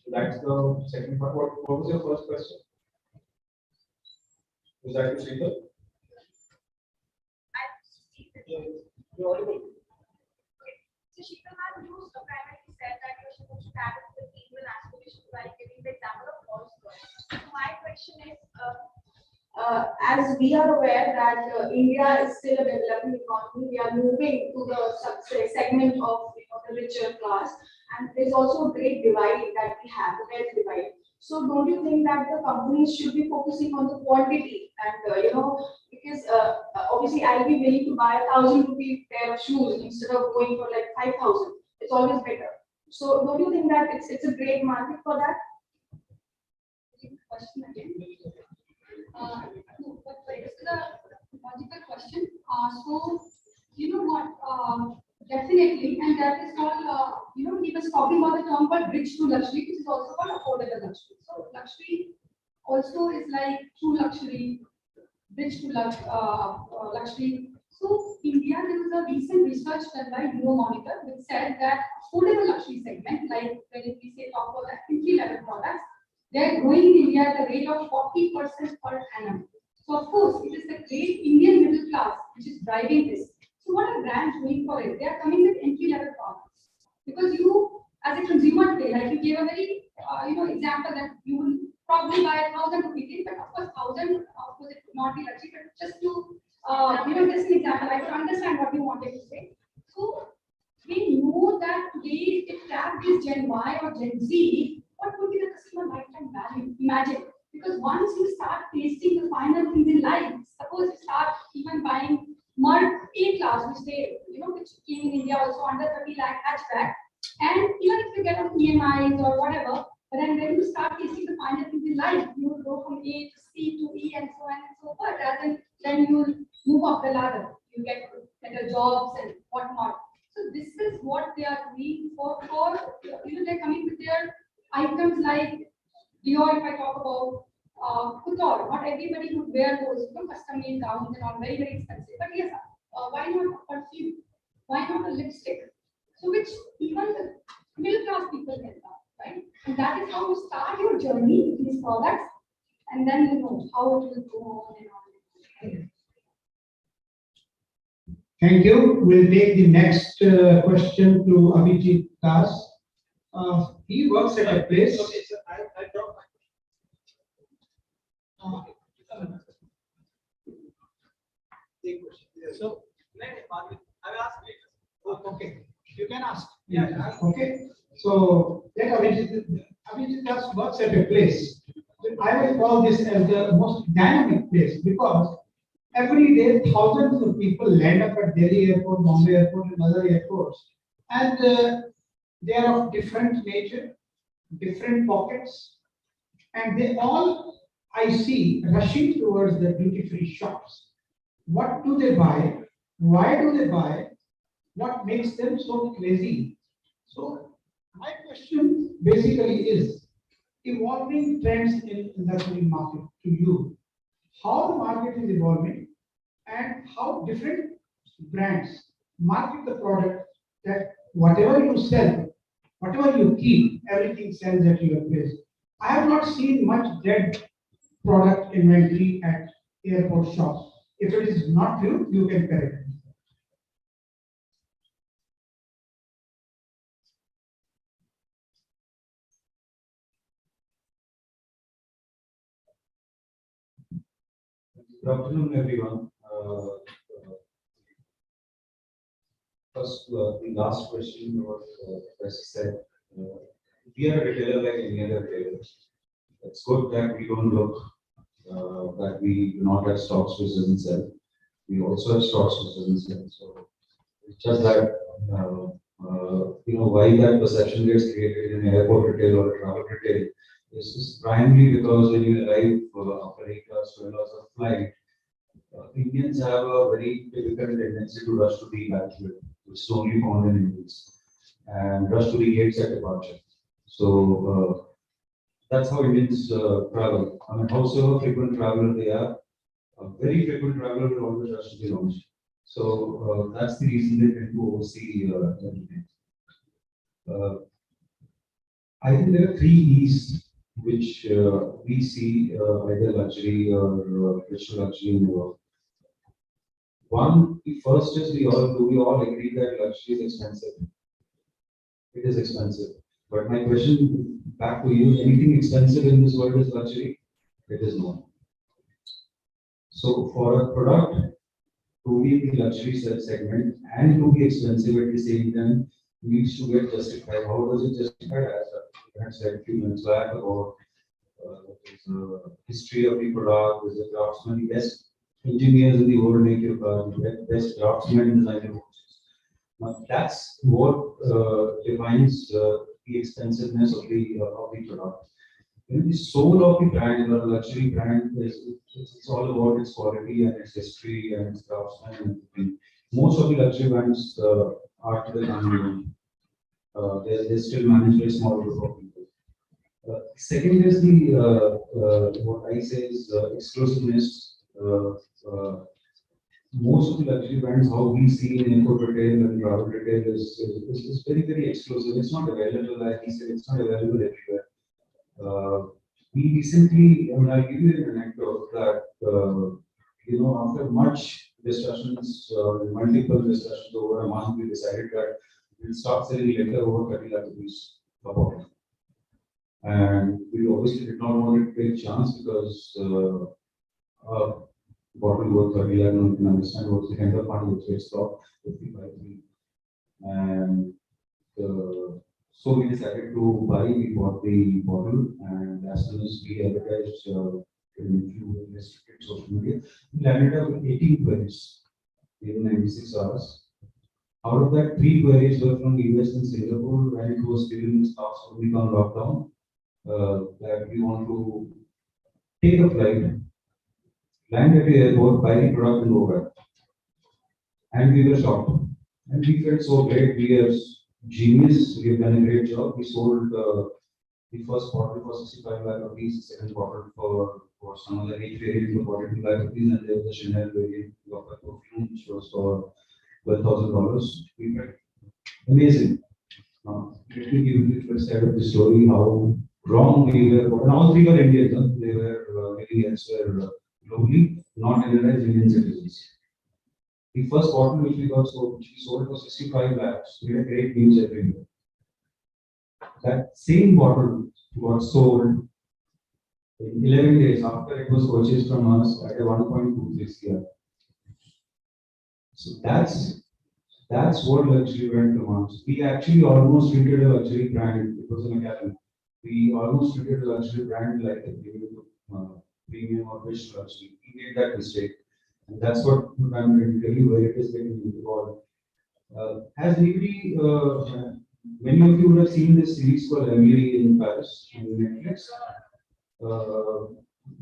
So that's the second part. What was your first question? Was that to Sheetal? You're audible. So Sheetal ma'am, you primarily said that you're supposed to tap into the dreams and aspirations by giving the example of false goals. So my question is, as we are aware that India is still a developing economy, we are moving to the segment of the richer class, and there's also a great divide that we have, the wealth divide. So don't you think that the companies should be focusing on the quantity and because obviously I'll be willing to buy 1,000 rupee pair of shoes instead of going for like 5,000. It's always better. So don't you think that it's a great market for that? Question again. No, but it's a logical question. So you know what? Definitely, and that is called. He was talking about the term called rich to luxury, which is also called affordable luxury. So luxury also is like true luxury, rich to luxury. So India, there was a recent research done by Euromonitor which said that affordable luxury segment, like when we say talk about the entry level products, they are growing in India at a rate of 40% per annum. So of course, it is the great Indian middle class which is driving this. So what are brands doing for it? They are coming with entry level products because you, as a consumer today, like you gave a very example that you will probably buy 1,000 rupees, but of course 1,000, of course it would not be luxury, but just to just an example, I could understand what you wanted to say. So we know that today if that is Gen Y or Gen Z, what would be the customer lifetime value? Imagine. Because once you start tasting the finer things in life, suppose you start even buying Merc A-class, which which came in India also under 30 lakh hatchback, and even if you get on EMIs or whatever, but then when you start tasting the finer things in life, you will go from A to C to E and so on and so forth. And then you will move up the ladder. You get better jobs and whatnot. So this is what they are doing for they're coming with their items like Dior, if I talk about couture. Not everybody would wear those custom-made gowns and all very, very expensive. But yes, why not a perfume? Why not a lipstick? So which even the middle class people can buy, right? And that is how you start your journey with these products, and then you know how it will go on and on. Right? Thank you. We'll take the next question to Abhijit Das. He works at a place. Okay, so I dropped my. Same question. So, I will ask later. Oh, okay, you can ask. Yeah. Okay. So let Abhijit Das works at a place. I will call this as the most dynamic place because every day thousands of people land up at Delhi Airport, Bombay Airport, and other airports, and they are of different nature, different pockets, and they all, I see, rushing towards the duty-free shops. What do they buy? Why do they buy? What makes them so crazy? So my question basically is evolving trends in luxury market to you. How the market is evolving and how different brands market the product that whatever you sell, whatever you keep, everything sells at your place. I have not seen much dead product inventory at airport shops. If it is not true, you can correct it. Good afternoon, everyone. First, the last question was, as said, we are a retailer like any other retailer. It's good that we don't look that we do not have stocks which doesn't sell. We also have stocks which doesn't sell. So it's just that why that perception gets created in airport retail or travel retail. This is primarily because when you arrive after 8 hours, 12 hours of flight, Indians have a very typical tendency to rush to the baggage, which is only found in Indians, and rush to the gates at departure. So that's how Indians travel. I mean, howsoever frequent traveler they are, a very frequent traveler will always rush to the lounge. So that's the reason they tend to oversee everything. I think there are 3 E's which we see either luxury or virtual luxury in the world. One, the first is we all agree that luxury is expensive. It is expensive. But my question back to you, anything expensive in this world is luxury? It is not. So for a product to be in the luxury segment and to be expensive at the same time needs to get justified. How does it justify? As I said a few minutes back about the history of the product, there's a craftsman, the best engineers in the world make your car, the best craftsmen design your watches. Now that's what defines the expensiveness of the product. The soul of the brand, or luxury brand, it's all about its quality and its history and its craftsmen. And most of the luxury brands are today unknown. They're still managed by a small group of people. Second is the what I say is exclusiveness. Most of the luxury brands, how we see in airport retail and travel retail, is very, very exclusive. It's not available, like he said, it's not available everywhere. We recently, I'll give you an anecdote that, after much discussions, multiple discussions over a month, we decided that we'll start selling liquor over 30 lakh rupees a bottle. And we obviously did not want to take a chance because bottle worth 30 lakh, you can understand what's the kind of money which gets stopped 55. And So we decided to buy, we bought the bottle, and as soon as we advertised in few restricted social media, we landed up with 18 queries in 96 hours. Out of that, 3 queries were from US and Singapore, and it was still in the stocks of the lockdown. That we want to take a flight, land at the airport, buy the product, and go back. And we were shocked. And we felt so great. We are genius. We have done a great job. We sold the first bottle for 65 lakh rupees, the second bottle for some other age variant for 42 lakh rupees, and there was a Chanel variant of a perfume which was for $12,000. We felt amazing. Now, let me give you the first side of the story how wrong we were. And all 3 were Indians. They were living elsewhere globally, not NRIs, Indian citizens. The first bottle which we sold for 65 lakhs. We had great news everywhere. That same bottle was sold in 11 days after it was purchased from us at a 1.26 CR. So that's what luxury brand commands. We actually almost treated a luxury brand. It was an academy. We almost treated a luxury brand like a premium or rich luxury. We made that mistake. And that's what I'm going to tell you where it is getting involved. Has anybody, many of you would have seen this series called Emily in Paris on Netflix.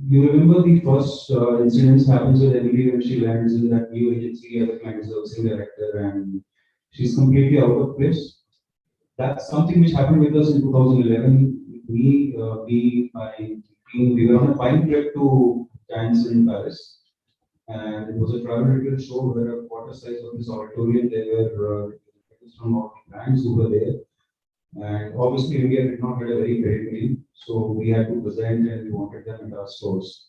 You remember the first incidents happens with Emily when she lands in that new agency as a client servicing director, and she's completely out of place. That's something which happened with us in 2011. Me, my team, we were on a 5 trip to Cannes in Paris. And it was a travel retail show where a quarter size of this auditorium, there were from all the brands who were there. And obviously, India did not get a very great name, so we had to present and we wanted them at our stores.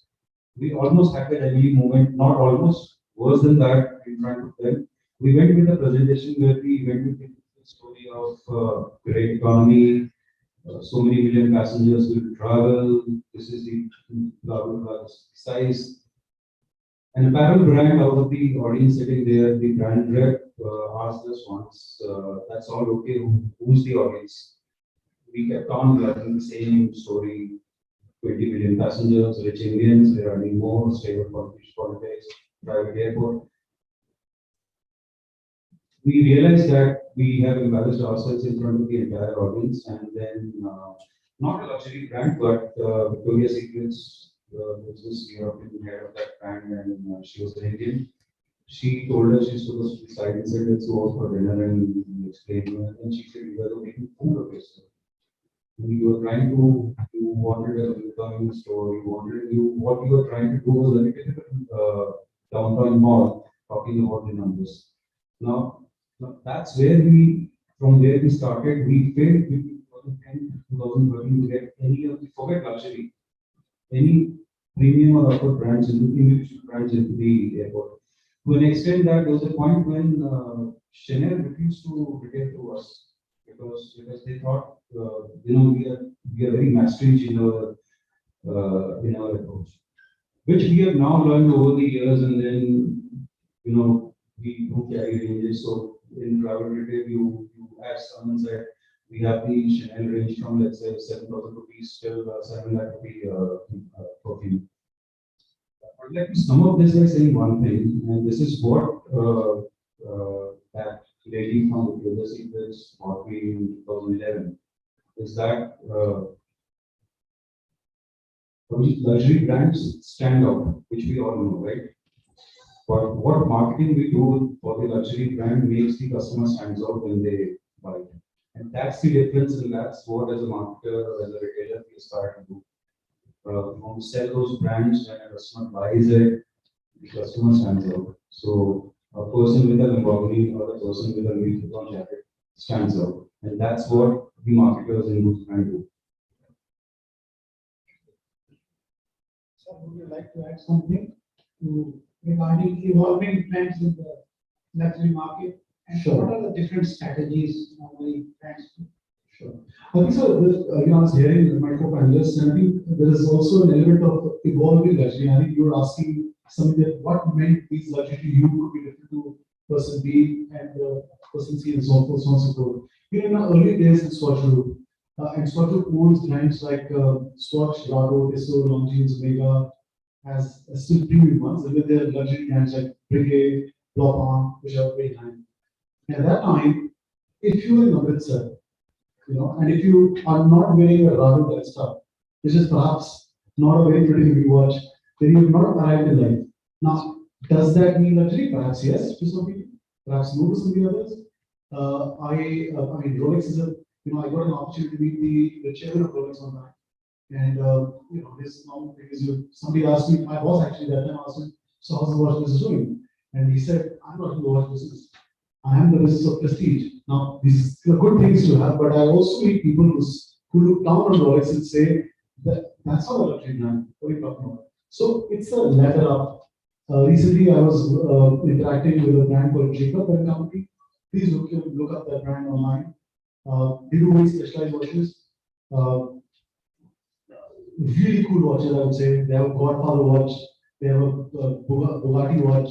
We almost had that Emily moment, not almost, worse than that in front of them. We went with a presentation where we went with the story of great economy, so many million passengers will travel, this is the blah, blah, blah, size. An apparel brand out of the audience sitting there, the brand rep asked us once, that's all okay, who's the audience? We kept on learning the same story, 20 million passengers, rich Indians, they're earning more, stable politics, private airport. We realized that we have embarrassed ourselves in front of the entire audience, and then not a luxury brand, but Victoria's Secret's business European head of that brand, and she was an Indian. She told us she's supposed to decide and said, let's go out for dinner and explain. And she said, you guys are making food of this. You were trying to, you wanted a becoming store, what you were trying to do was a typical downtown mall talking about the numbers. Now that's where from where we started, we failed in 2010, 2013 to get any of the, forget luxury, any premium or upper brands individual brands into the airport. To an extent that there was a point when Chanel refused to retail to us because they thought we are very masterage in our approach, which we have now learned over the years, and then we do carry ranges. So in travel retail, you add some and say we have the Chanel range from, let's say, 7,000 rupees till 7 lakh rupee perfume. I'd like to sum up this by saying one thing, and this is what that lady from Victoria's Secret bought me in 2011, is that luxury brands stand out, which we all know, right? But what marketing we do for the luxury brand makes the customer stands out when they buy it. And that's the difference, and that's what as a marketer or as a retailer we start to do. We want to sell those brands when a customer buys it, the customer stands out. So a person with a Lamborghini or a person with a Louis Vuitton jacket stands out. And that's what the marketers in those brands do. So would you like to add something regarding evolving trends in the luxury market? And Sure. what are the different strategies normally brands do? Sure. I think so. I was hearing my co-panelists, and I think there is also an element of evolving luxury. I think you were asking something that what meant these luxury to you could be different to person B and person C and so on and so forth. in the early days, it's Swatch Group. And Swatch Group owns brands like Swatch, Rado, Tissot, Longines, Omega, as still premium ones, and with their luxury brands like Breguet, Blancpain, which are very high. And at that time, if you were in Amritsar, and if you are not wearing a Rado Delta, which is perhaps not a very pretty looking watch, then you have not arrived in life. Now, does that mean luxury? Perhaps yes to some people, perhaps no to some of the others. I mean, Rolex is a, I got an opportunity to meet the chairman of Rolex on that. And, his now, because somebody asked me, my boss actually that time asked him, so how's the watch business doing? And he said, I'm not in the watch business. I am the business of prestige. Now, these are good things to have, but I also meet people who look down on Rolex and say that that's not a luxury brand. What are you talking about? So it's a ladder up. Recently, I was interacting with a brand called Jacob and Company. Please look up that brand online. They do very specialized watches. Really cool watches, I would say. They have a Godfather watch. They have a Bugatti watch.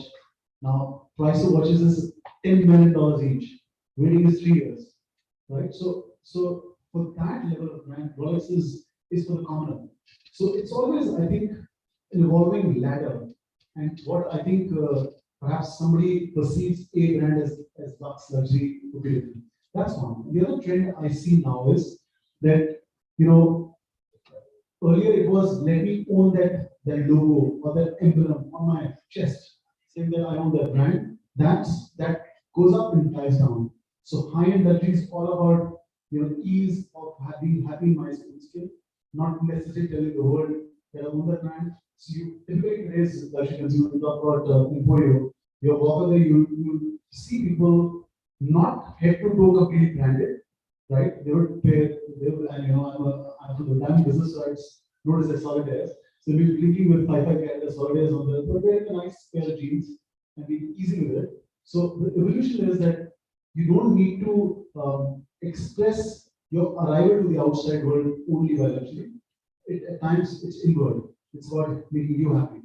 Now, price of watches is $10 million each. Waiting is 3 years, right? So for that level of brand, Rolex is for the commoner. So it's always, I think, an evolving ladder. And what I think perhaps somebody perceives a brand as Lux luxury would be different. That's one. The other trend I see now is that, earlier it was let me own that logo or that emblem on my chest, saying that I own that brand. That goes up and dies down. So high-end luxury is all about ease of being happy in my own skin, not necessarily telling the world that I own that brand. So you typically today's luxury consumer talk about Emporio. You walk away, you see people not head to toe completely branded, right? They would pay, and I'm from the diamond business, so it's known as a solitaires. So we're drinking with 5 carat solitaires on the, but wearing a nice pair of jeans and be easy with it. So the evolution is that you don't need to express your arrival to the outside world only by luxury. At times it's inward. It's about making you happy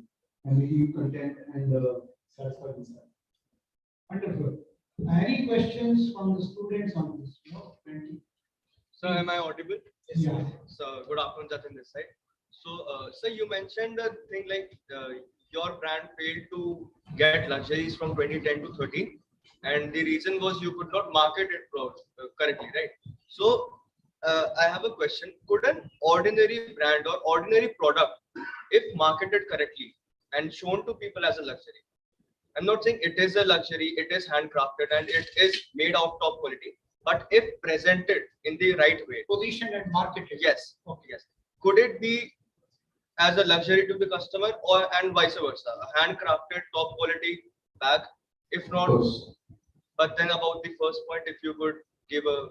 and making you content and satisfied inside. Wonderful. Any questions from the students on this? No, 20. Sir, am I audible? Yes, yeah. So, good afternoon, Jatin this side. So, sir, you mentioned a thing like your brand failed to get luxuries from 2010 to 13, and the reason was you could not market it correctly, right? So, I have a question. Could an ordinary brand or ordinary product, if marketed correctly and shown to people as a luxury, I'm not saying it is a luxury, it is handcrafted and it is made of top quality, but if presented in the right way, Positioned and marketed. yes, okay, yes, could it be as a luxury to the customer or and vice versa, a handcrafted top quality bag, if not? But then about the first point, if you could give a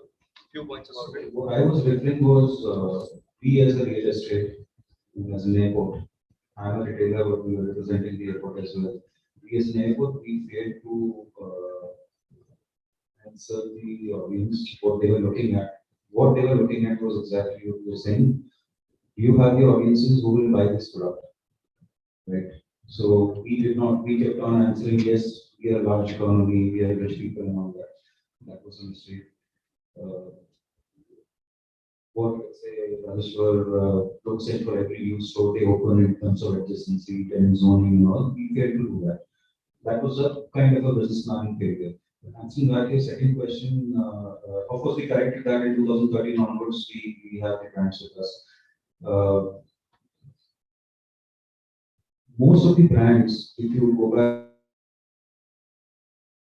few points about it. What I was referring was we as a real estate, as an airport. I'm a retailer, but we were representing the airport as well. We as an airport, we failed to answer the audience what they were looking at. What they were looking at was exactly what you were saying. You have the audiences who will buy this product, right? So we did not. We kept on answering yes. We are a large economy. We are rich people and all that. That was a mistake. What let's say Rajeshwar looks at for every new store they open in terms of adjacency, tenant zoning and all, we failed to do that. That was a kind of a business planning failure. Answering back your second question, of course we corrected that in 2013 onwards, we have the brands with us. Most of the brands, if you go back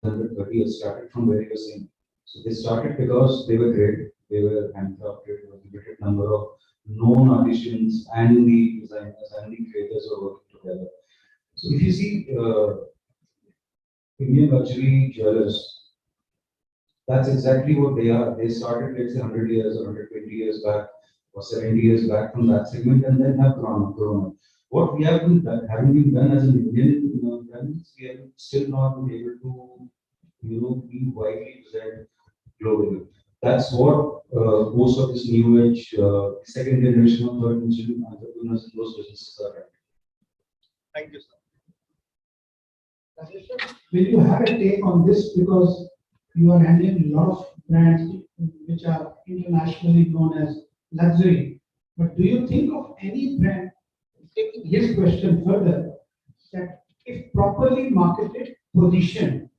130 years, started from where they were saying. So they started because they were great. They were handcrafted, there was a limited number of known artisans and the designers and the creators were working together. So if you see Indian luxury jewelers, that's exactly what they are. They started, let's say, 100 years or 120 years back or 70 years back from that segment and then have grown up. What we have been having been done as an Indian brands, we have still not been able to, be widely present globally. That's what most of this new age, second generation or third generation entrepreneurs in those businesses are at. Thank you, sir. Will you have a take on this because you are handling a lot of brands which are internationally known as luxury. But do you think of any brand, taking his question further, that if properly marketed, positioned,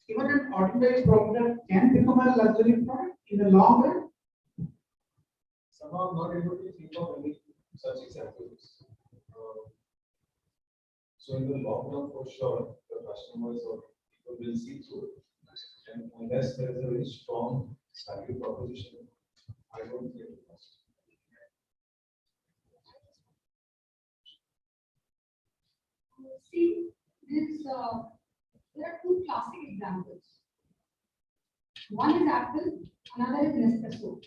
even an ordinary product can become a luxury product in the long run? Somehow I'm not able to think of any such examples. So in the long run, for sure, the customers or people will see through it. And unless there is a very strong value proposition, I don't think it must. See, there are two classic examples. One is Apple, another is Nespresso.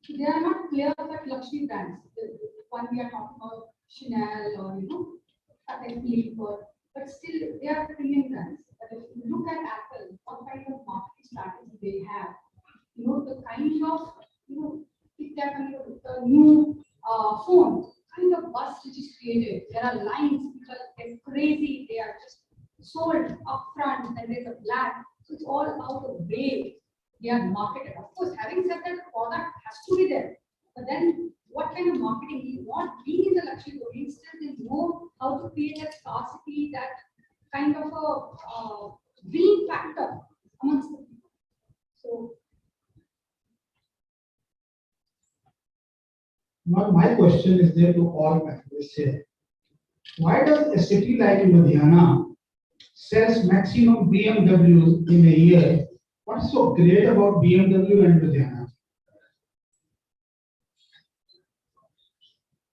So they are not clear-cut luxury brands. The one we are talking about, Chanel or Patek Philippe, but still they are premium brands. But if you look at Apple, what kind of marketing strategy they have, the kind of if they're coming up with a new phone, kind of buzz which is created. There are lines, people get crazy, they are just sold upfront, and there's a black. So it's all out of way. They are marketed. Of course, having said that, the product has to be there. But then what kind of marketing you want? Being in the luxury domain, still they know how to create that scarcity, that kind of a winning factor amongst the people. So now my question is there to all panelists here. Why does a city like Ludhiana sells maximum BMWs in a year? What's so great about BMW and Ludhiana?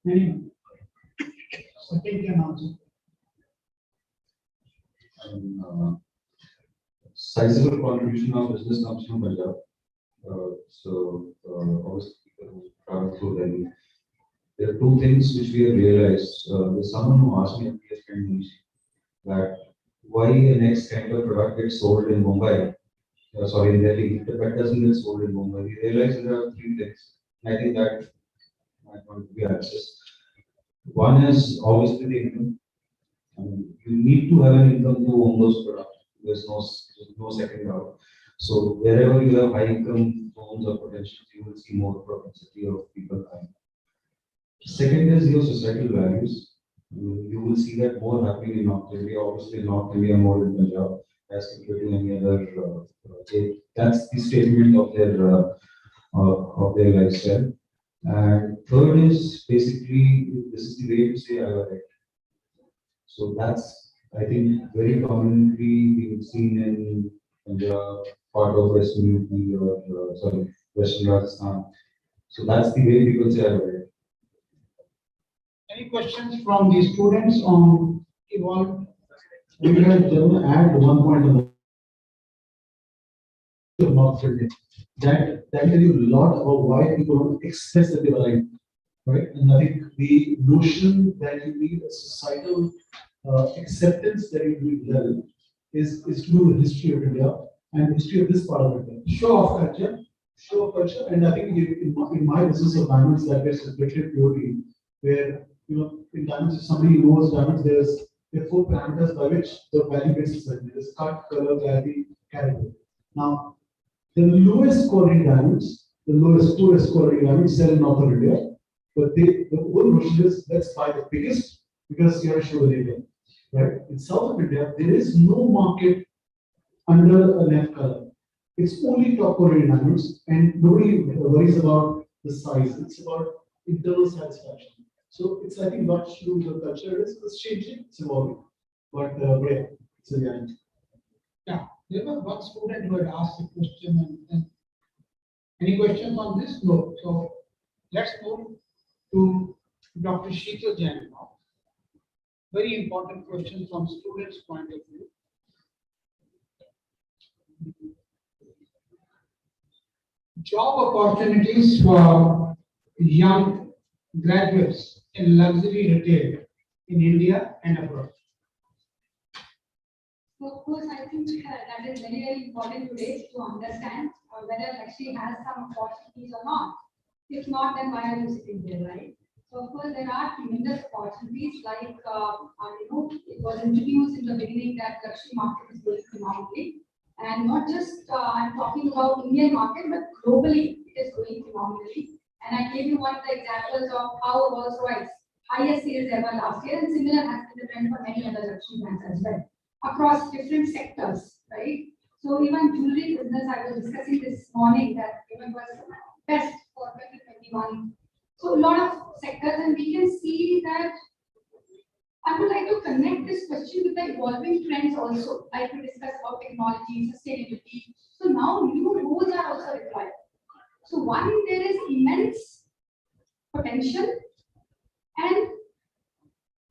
Anyone? Second can answer. Sizable contribution of business comes from Punjab. Obviously, people who travel through Delhi. There are two things which we have realized. There's someone who asked me at PSP that why an X kind of product gets sold in Mumbai, in Delhi, but doesn't get sold in Mumbai. We realized there are three things. I think that might want to be accessed. One is obviously the income. You need to have an income to own those products. There's no second doubt. So wherever you have high income zones or potential, you will see more propensity of people buying. Second is your societal values. You will see that more happening in North India. Obviously, North India more in Punjab as compared to any other. That's the statement of their lifestyle. And third is basically this is the way to say I like. So that's, I think, very commonly being seen in Punjab, part of Western UP or Western Rajasthan. So that's the way people say I like. Any questions from the students on evolved? We can add one point about that tells you a lot about why people don't express that they were like, right? And I think the notion that you need a societal acceptance that you need level is to do with history of India and history of this part of India. Show of culture, and I think in my business of diamonds that gets reflected purely, where in diamonds, if somebody knows diamonds, there are 4 parameters by which the value gets decided. There's cut, color, clarity, category. Now, the lowest quality diamonds, poorest quality diamonds sell in North India, but the whole notion is let's buy the biggest because you're a show area, right? In South of India, there is no market under an F color. It's only top quality diamonds, and nobody worries about the size. It's about internal satisfaction. So it's, I think, not to do with the culture. It's changing, it's evolving. But yeah, it's a reality. Yeah, there was one student who had asked a question, and any questions on this? No. So let's move to Dr. Sheetal Jain now. Very important question from students' point of view. Job opportunities for young graduates in luxury retail in India and abroad. So of course, I think that is very, very important today to understand whether luxury has some opportunities or not. If not, then why are you sitting there, right? So of course, there are tremendous opportunities like, it was introduced in the beginning that luxury market is going phenomenally. And not just, I'm talking about Indian market, but globally, is doing phenomenally. And I gave you one of the examples of how Rolls-Royce highest sales ever last year, and similar has been the trend for many other luxury brands as well across different sectors, right? So even jewelry business, I was discussing this morning that it was best for 2021. So a lot of sectors, and we can see that. I would like to connect this question with the evolving trends also, like we discussed about technology, sustainability. So now new roles are also required. So one, there is immense potential, and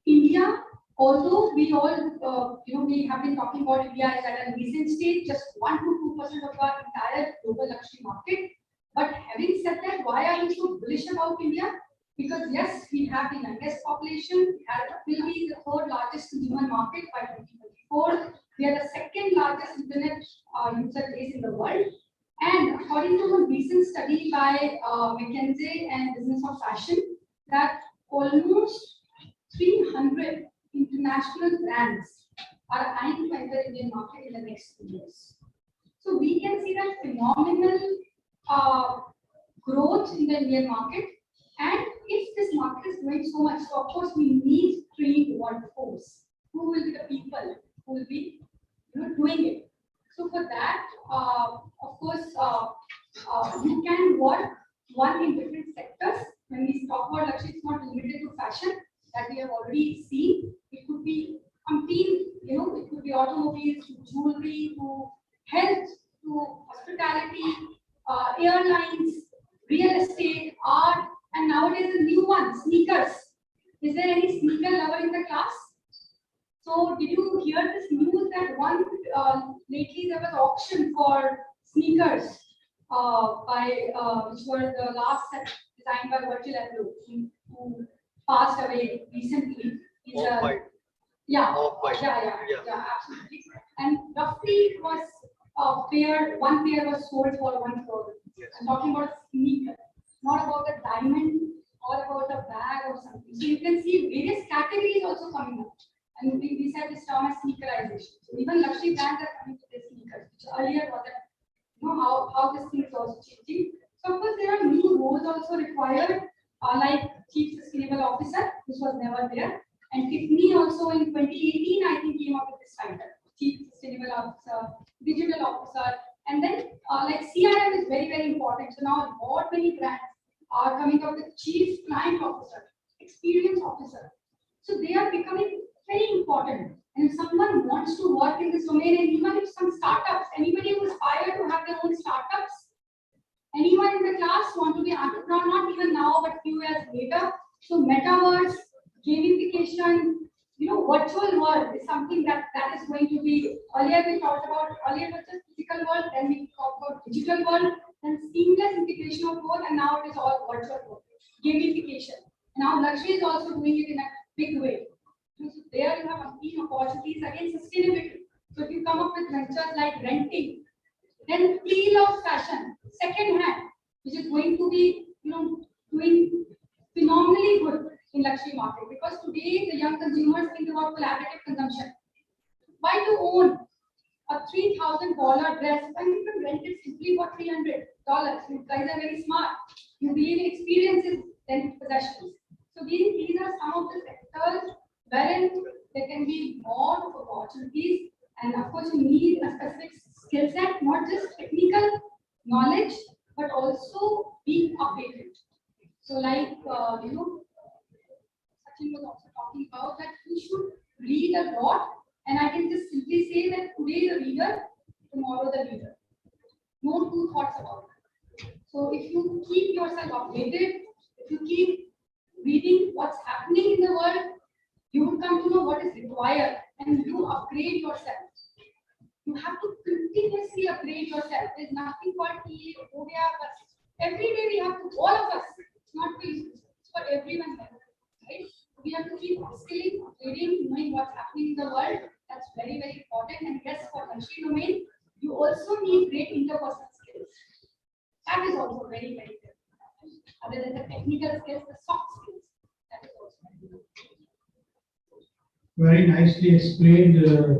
India, although we all, we have been talking about India is at a nascent stage, just 1 to 2% of our entire global luxury market. But having said that, why are we so bullish about India? Because yes, we have the youngest population, we will be the third largest consumer market by 2024. We are the second largest internet user base in the world. And according to a recent study by McKinsey and Business of Fashion, that almost 300 international brands are eyeing to enter Indian market in the next 2 years. So we can see that phenomenal growth in the Indian market. And if this market is growing so much, so of course we need trained workforce. Who will be the people who will be doing it? So for that, of course, you can work one in different sectors. When we talk about luxury, it's not limited to fashion that we have already seen. It could be it could be automobiles, to jewelry, to health, to hospitality, airlines, real estate, art, and nowadays the new one, sneakers. Is there any sneaker lover in the class? So did you hear this news that lately there was auction for sneakers which were the last set designed by Virgil Abloh, who passed away recently. Yeah, absolutely. And roughly it was one pair was sold for 1 crore. Yes. I'm talking about sneaker, not about a diamond or about a bag or something. So you can see various categories also coming up. And we said this term as sneakerization. So even luxury brands are coming to the sneakers, which earlier wasn't, how this thing is also changing. So of course there are new roles also required, like Chief Sustainable Officer, which was never there. And Tiffany also in 2018, I think, came up with this title, Chief Sustainable Officer, Digital Officer. And then like CRM is very, very important. So now more many brands are coming up with Chief Client Officer, Experience Officer. So they are becoming very important. And if someone wants to work in this domain, and even if some startups, anybody who aspire to have their own startups, anyone in the class want to be entrepreneur, not even now, but few years later. So metaverse, gamification, virtual world is something that is going to be, earlier we talked about, earlier was just physical world, then we talked about digital world, then seamless integration of both, and now it is all virtual world, gamification. Now luxury is also doing it in a big way. So there you have umpteen opportunities, again sustainability. So if you come up with ventures like renting, then pre-loved fashion, second hand, which is going to be doing phenomenally good in luxury market, because today the young consumers think about collaborative consumption. Why to own a $3,000 dress when you can rent it simply for $300? You guys are very smart. You believe in experiences than possessions. So these are some of the sectors wherein there can be more opportunities, and of course you need a specific skill set, not just technical knowledge, but also being updated. So like Sachin was also talking about that you should read a lot, and I can just simply say that today the reader, tomorrow the leader. No two thoughts about it. So if you keep yourself updated, if you keep reading what's happening in the world, you will come to know what is required, and you upgrade yourself. You have to continuously upgrade yourself. There's nothing called every day we have to, all of us, it's not for you, it's for everyone, right? We have to keep upskilling, upgrading, knowing what's happening in the world. That's very, very important. And yes, for luxury domain, you also need great interpersonal skills. That is also very, very important. Other than the technical skills, the soft skills, that is also very important. Very nicely explained.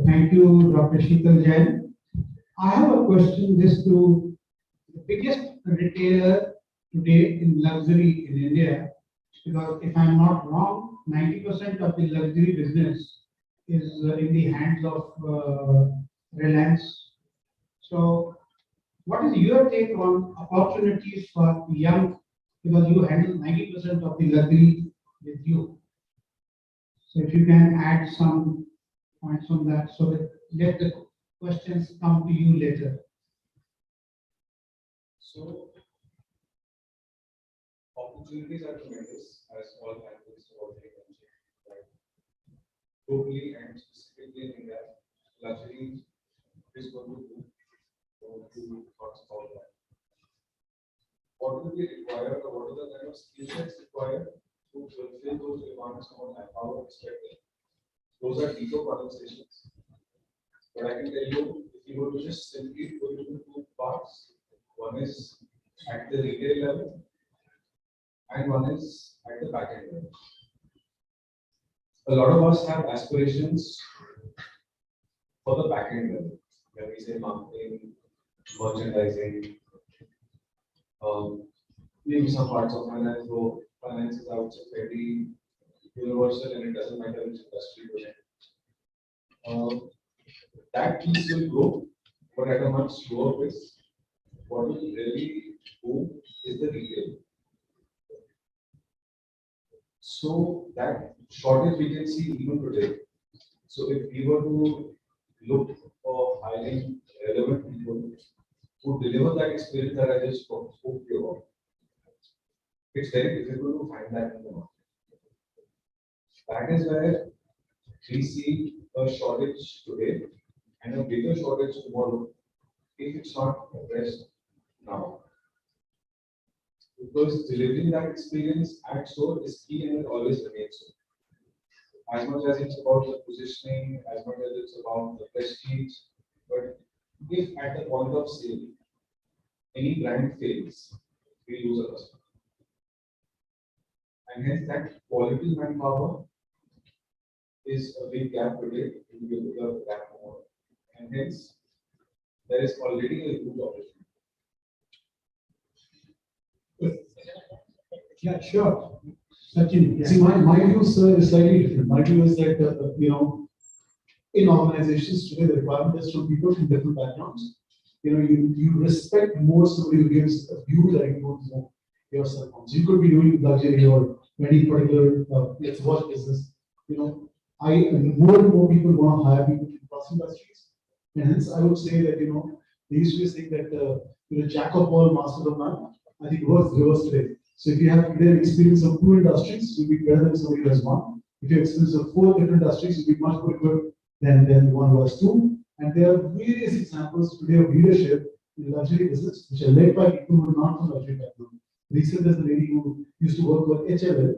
Thank you, Dr. Sheetal Jain. I have a question just to the biggest retailer today in luxury in India, because if I'm not wrong, 90% of the luxury business is in the hands of Reliance. So what is your take on opportunities for young, because you handle 90% of the luxury with you? So if you can add some points on that, so that let the questions come to you later. So opportunities are tremendous, as all panelists have already mentioned, right? Globally and specifically in India, luxury is going to boom. So few thoughts about that. What will be required, or what are the kind of skill sets required to fulfill those demands from a manpower perspective? Those are deeper conversations. But I can tell you, if you were to just simply put it into two parts, one is at the retail level and one is at the back end level. A lot of us have aspirations for the back end level. When we say marketing, merchandising, maybe some parts of finance, though finance is, I would say, fairly universal and it doesn't matter which industry you're in. That piece will grow, but at a much slower pace. What will really boom is the retail. So that shortage we can see even today. So if we were to look for hiring relevant people who deliver that experience that I just spoke to you about, it's very difficult to find that in the market. That is where we see a shortage today and a bigger shortage tomorrow if it's not addressed now. Because delivering that experience at store is key and it always remains so. As much as it's about the positioning, as much as it's about the prestige, but if at the point of sale, any brand fails, we lose a customer. And hence that quality manpower is a big gap today, in the gap more. And hence, there is already a huge opportunity. Yeah, sure. Sachin, See, my view, sir, is slightly different. My view is that, in organizations today, the requirement is from people from different backgrounds. You respect more somebody who gives a view that you want to know yourself on. So you could be doing luxury or any particular, let's watch business. More and more people want to hire people from cross industries. And hence, I would say that, they used to be saying that, jack of all, master of none. I think it was reversed today. So if you have today experience of 2 industries, you'll be better than somebody who has 1. If you have experience of 4 different industries, you'll be much more equipped than one who has 2. And there are various examples today of leadership in luxury business, which are led by people who are not from luxury background. Recently, there's a lady who used to work for HLL,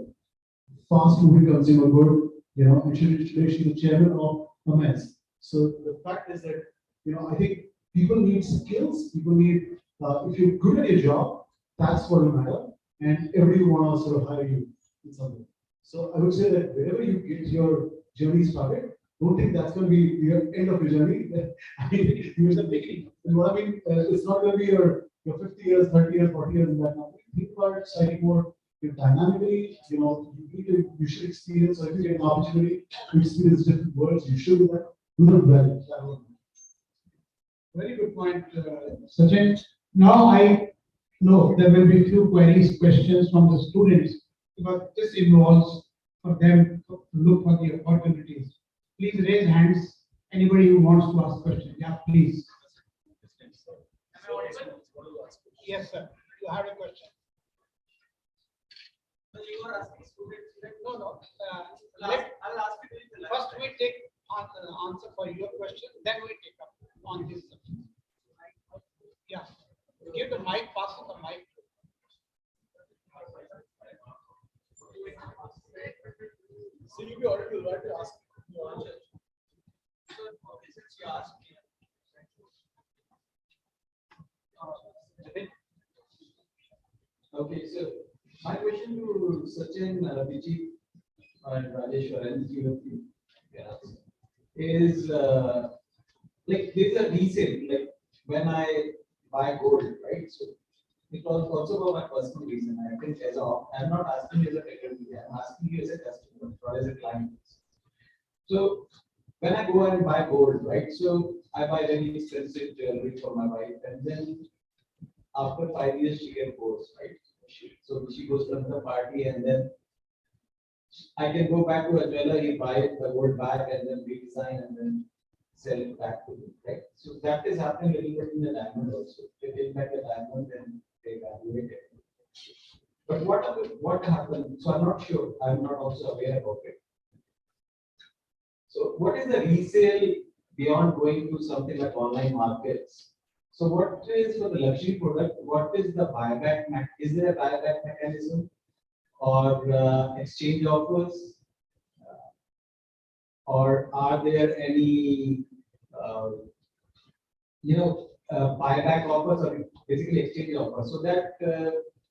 fast moving consumer good, and she's the chairman of Hermes. So the fact is that, I think people need skills, people need, if you're good at your job, that's what will matter. And everybody want to sort of hire you in some way. So I would say that wherever you get your journey started, don't think that's going to be the end of your journey. I mean, you're the beginning. And what I mean, it's not going to be your 50 years, 30 years, 40 years in that company. Think about it slightly more dynamically. You should experience, or if you get an opportunity to experience different worlds, you should do that. Do them well. Very good point, Sachin. Now I know there will be few queries, questions from the students, because this involves for them to look for the opportunities. Please raise hands. Anybody who wants to ask questions, yeah, please. Yes, sir. You have a question. You are asking students. No. I'll ask you. First, we take answer for your question, then we take up on this subject. Yeah. Give the mic, pass on the mic. So you already want to ask. Since you asked me. Okay, so my question to Sachin, Vijay, and Rajeshwar, and you is like there's a resale, like when I buy gold, right? So it was also for my personal reason. I think I'm not asking you as a category, I'm asking you as a customer or as a client. So when I go and buy gold, right? So I buy very expensive jewelry for my wife, and then after 5 years she gets divorced, right? So she goes to another party, and then I can go back to a jeweler, he buy the gold back and then redesign and then sell it back to me, right? So that is happening a little bit in the diamond also. They take back the diamond and they evaluate it. But what happened? So I'm not sure. I'm not also aware about it. So what is the resale beyond going to something like online markets? So what is for the luxury product? What is the buyback? Is there a buyback mechanism or exchange offers? Or are there any buyback offers or basically exchange offers, so that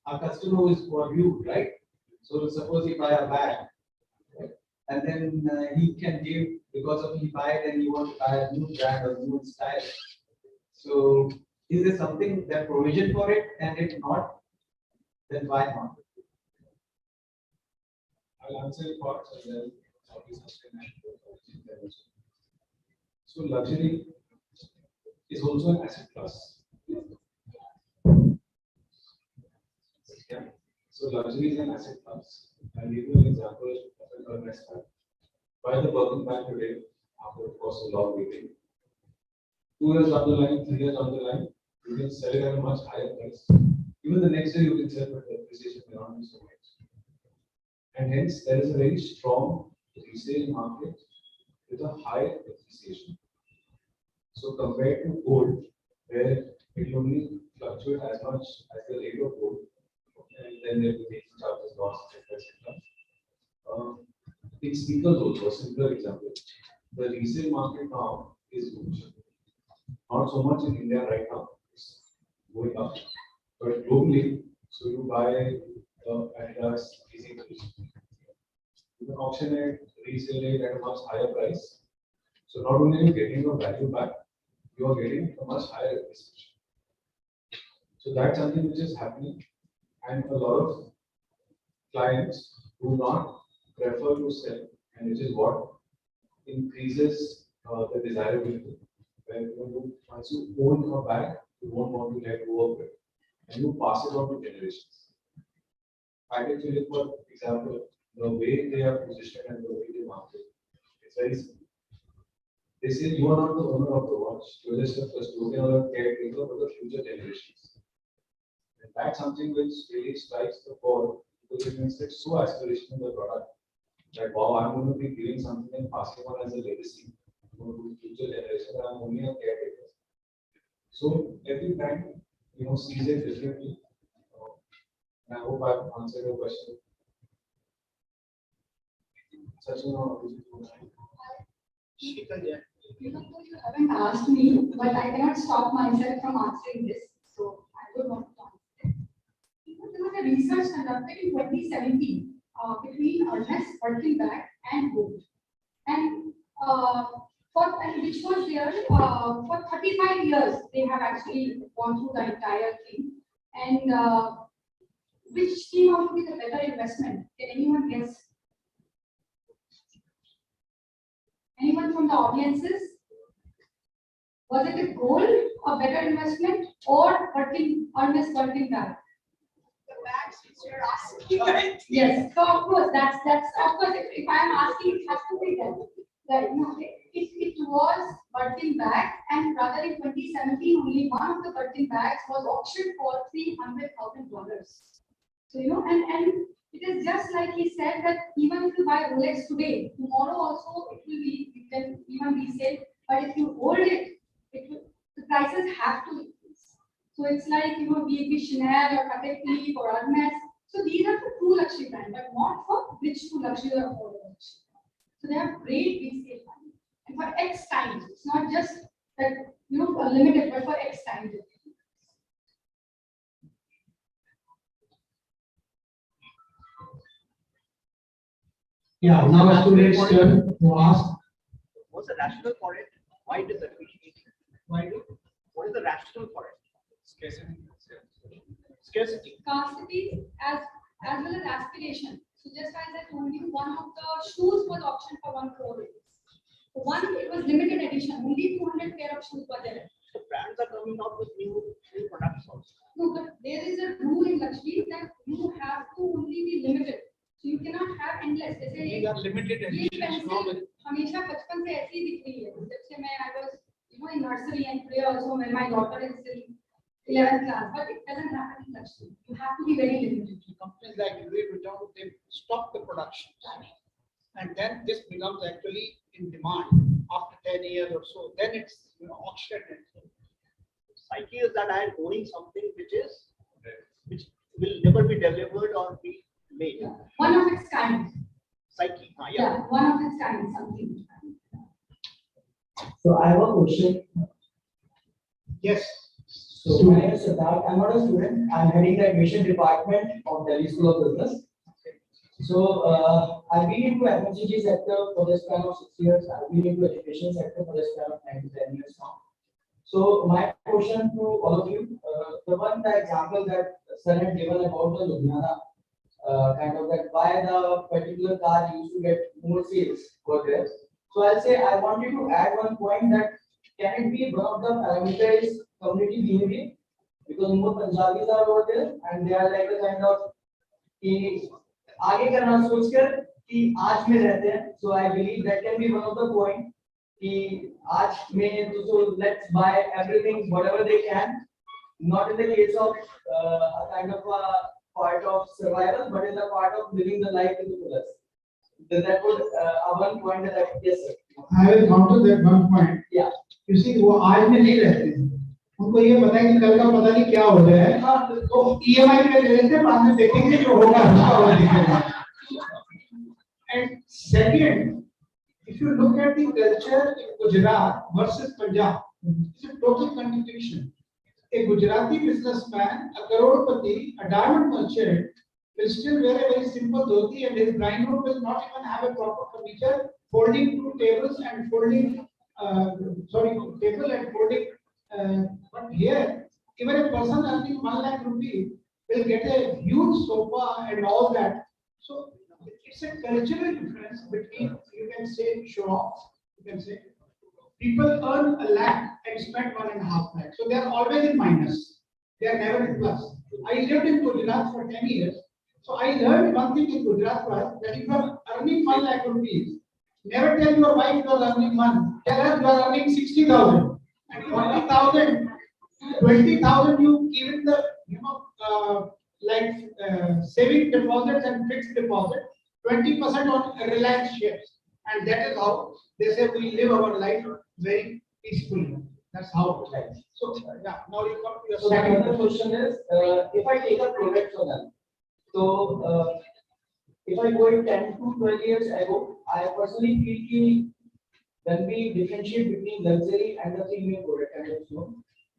our customer is for you, right? So suppose he buy a bag, right? And then he can give, because of he buy it and he want to buy a new brand or new style. So is there something that provision for it, and if not, then why not? I'll answer your parts and then so luxury is also an asset class. Yeah. So luxury is an asset class. I'll give you an example of an Hermes bag. Buy the Birkin bag today, after of course a long waiting. 2 years down the line, 3 years down the line, you can sell it at a much higher price. Even the next day you can sell, but the appreciation may not be so much. And hence there is a very strong resale market with a high appreciation. So compared to gold, where it only fluctuates as much as the rate of gold, and then there will be making charges, loss, etc. In sneakers also, a simpler example. The resale market now is huge. Not so much in India right now, it's going up. But globally, so you buy Adidas easy to you can auction it, resell it at a much higher price. So not only are you getting your value back, you are getting a much higher appreciation. So that's something which is happening, and a lot of clients do not prefer to sell, and which is what increases the desirability. When once you own a bag, you won't want to let go of it, and you pass it on to generations. Package jewelry, for example, the way they are positioned and the way they market, it's very simple. They say you are not the owner of the watch, you are just a custodian or a caretaker for the future generations. And that's something which really strikes the core, because it makes it so aspirational the product that wow, I'm going to be giving something and passing on as a legacy to future generations, and I'm only a caretaker. So every brand, sees it differently. And I hope I've answered your question. Sachin, You haven't asked me, but I cannot stop myself from answering this. So I would want to answer. There was a research conducted in 2017 between Ernest Birkenback and Gold, and which was there for 35 years. They have actually gone through the entire thing, and which came out to be the better investment? Can anyone guess? Anyone from the audiences? Was it a gold, a better investment, or Ernest Birkenback? The bags which you're asking, right? Yes. So of course, that's of course. If I am asking, it has to be that. Right? No, it was Birkenback, and rather in 2017, only one of the Birkenbacks was auctioned for $300,000. So and it is just like he said that even if you buy Rolex today, tomorrow also it will be, you can even resell. But if you hold it, the prices have to increase. So it's like be it Chanel or Patek Philippe or Hermes. So these are the true luxury brands, but not for rich to luxury or affordable luxury. So they have great resale value, and for X times. It's not just that limited, but for X times. Yeah, now students turn to ask. What's the rationale for it? Why does it appreciate? Why do? What is the rationale for it? Scarcity. Scarcity. Scarcity as well as aspiration. So just as I told you, one of the shoes was auctioned for 1 crore rupees. So one, it was limited edition, only 200 pair of shoes were there. So brands are coming out with new products also. No, but there is a rule in luxury that you have to only be limited. So you cannot have endless. जैसे These are limited ये editions. pencil normally. हमेशा बचपन से ऐसी ही दिख रही है. जब से मैं I was in nursery and today also when my daughter is still 11th class, but it doesn't happen in luxury. You have to be very limited. Companies like Louis Vuitton, they stop the production. And then this becomes actually in demand after 10 years or so. Then it's auctioned. Psyche is that I am owning something which will never be delivered or be made. Yeah. One of its kind. Psyche. Yeah, one of its kind, something. So I have a question. Yes. So my name is Siddharth. I'm not a student. I'm heading the admission department of Delhi School of Business. So I've been into FMCG sector for the span of 6 years. I've been into education sector for the span of 9 to 10 years now. So my question to all of you, the example that sir had given about the Ludhiana, kind of that why the particular car used to get more sales for this. So I'll say I wanted to add one point that can it be one of the parameters community behavior, because more Punjabis are over there and they are like a kind of कि आगे करना सोचकर कि आज में रहते हैं. So I believe that can be one of the point कि आज में so let's buy everything whatever they can, not in the case of a kind of a part of survival, but in the part of living the life in the fullest. That would one point that I yes sir. I will counter that one point. Yeah. You see, वो आज में नहीं रहते हैं. उनको ये पता है कि कल का पता नहीं क्या हो जाए. तो EMI पे ले लेते हैं, बाद में देखेंगे जो होगा उसका और देखेंगे. And second, if you look at the culture in Gujarat versus Punjab, it's a total contradiction. A Gujarati businessman, a crorepati, a diamond merchant, will still wear a very simple dhoti and his bride room will not even have a proper furniture, folding two tables and folding, table and folding. But here, even a person earning 1 lakh rupee will get a huge sofa and all that. So it's a cultural difference between, you can say, show off, you can say, people earn 1 lakh and spend 1.5 lakh. So they are always in minus. They are never in plus. I lived in Gujarat for 10 years. So I learned one thing in Gujarat was that if you are earning 1 lakh rupees, never tell your wife you are earning 1. Tell her you are earning 60,000 and 40,000, 20,000 you give it the saving deposits and fixed deposit, 20% on Reliance shares, and that is how they say we live our life very peacefully. That's how it is. So yeah, now you come to your second question is if I take a product for them. So if I go in 10 to 12 years ago, I personally feel कि when we differentiate between luxury and the premium product,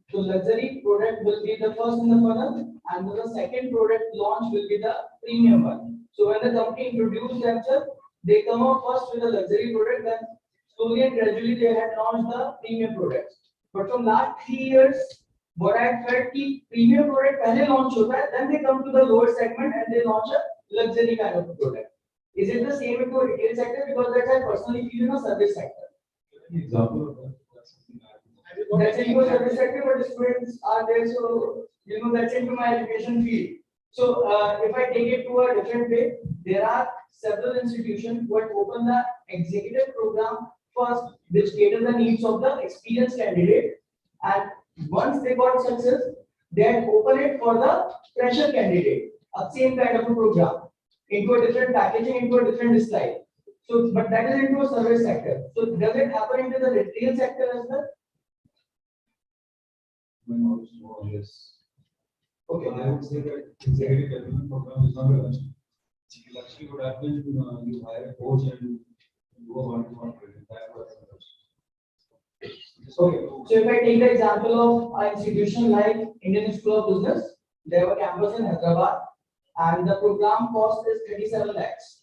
so luxury product will be the first in the funnel, and the second product launch will be the premium one. So when the company introduced themselves, they come up first with the luxury product, then slowly and gradually they had launched the premium products. But from last 3 years, what I felt कि premium product पहले launch होता है, then they come to the lower segment and they launch a luxury kind of a product. Is it the same in the retail sector? Because that's I personally feel in the service sector. Example of that. That's in the service sector, but the students are there, so that's into my education field. So if I take it to a different way, there are several institutions who had opened the executive program first, which cater the needs of the experienced candidate, and once they got success, they had opened it for the fresher candidate, a same kind of a program, into a different packaging, into a different style. So, but that is into a service sector. So, does it happen into the retail sector as well? Yes. Okay, I would say that executive development program is not a luxury. Luxury would happen you hire a coach and do a one-to-one training. That was a luxury. Okay, so if I take the example of an institution like Indian School of Business, they have a campus in Hyderabad, and the program cost is 37 lakhs.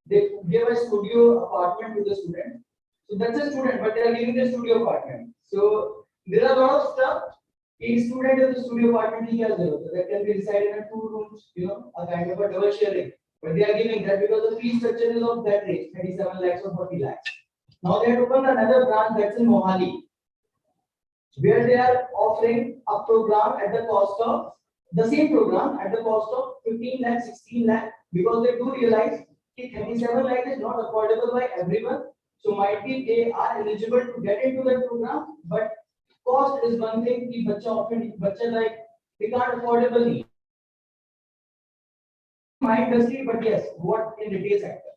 They give a studio apartment to the student. So that's a student, but they are giving the studio apartment. So there are a lot of stuff A student in the studio apartment he has that can be resided in 2 rooms, a kind of a double sharing. But they are giving that because the fee structure is of that range, 37 lakhs or 40 lakhs. Now they have opened another branch that's in Mohali, where they are offering a program at the cost of the same program at the cost of 15 lakh, 16 lakh, because they do realize that 37 lakh is not affordable by everyone. So might be they are eligible to get into that program, but cost is one thing. The bacha like they can't affordably. My industry, but yes, what in retail sector.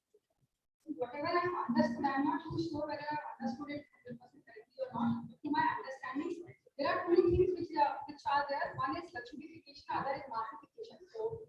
Whatever I've understood, I'm not too sure whether I've understood it 100% correctly or not. To my understanding, there are two things which are there. One is luxurification, other is massification. So,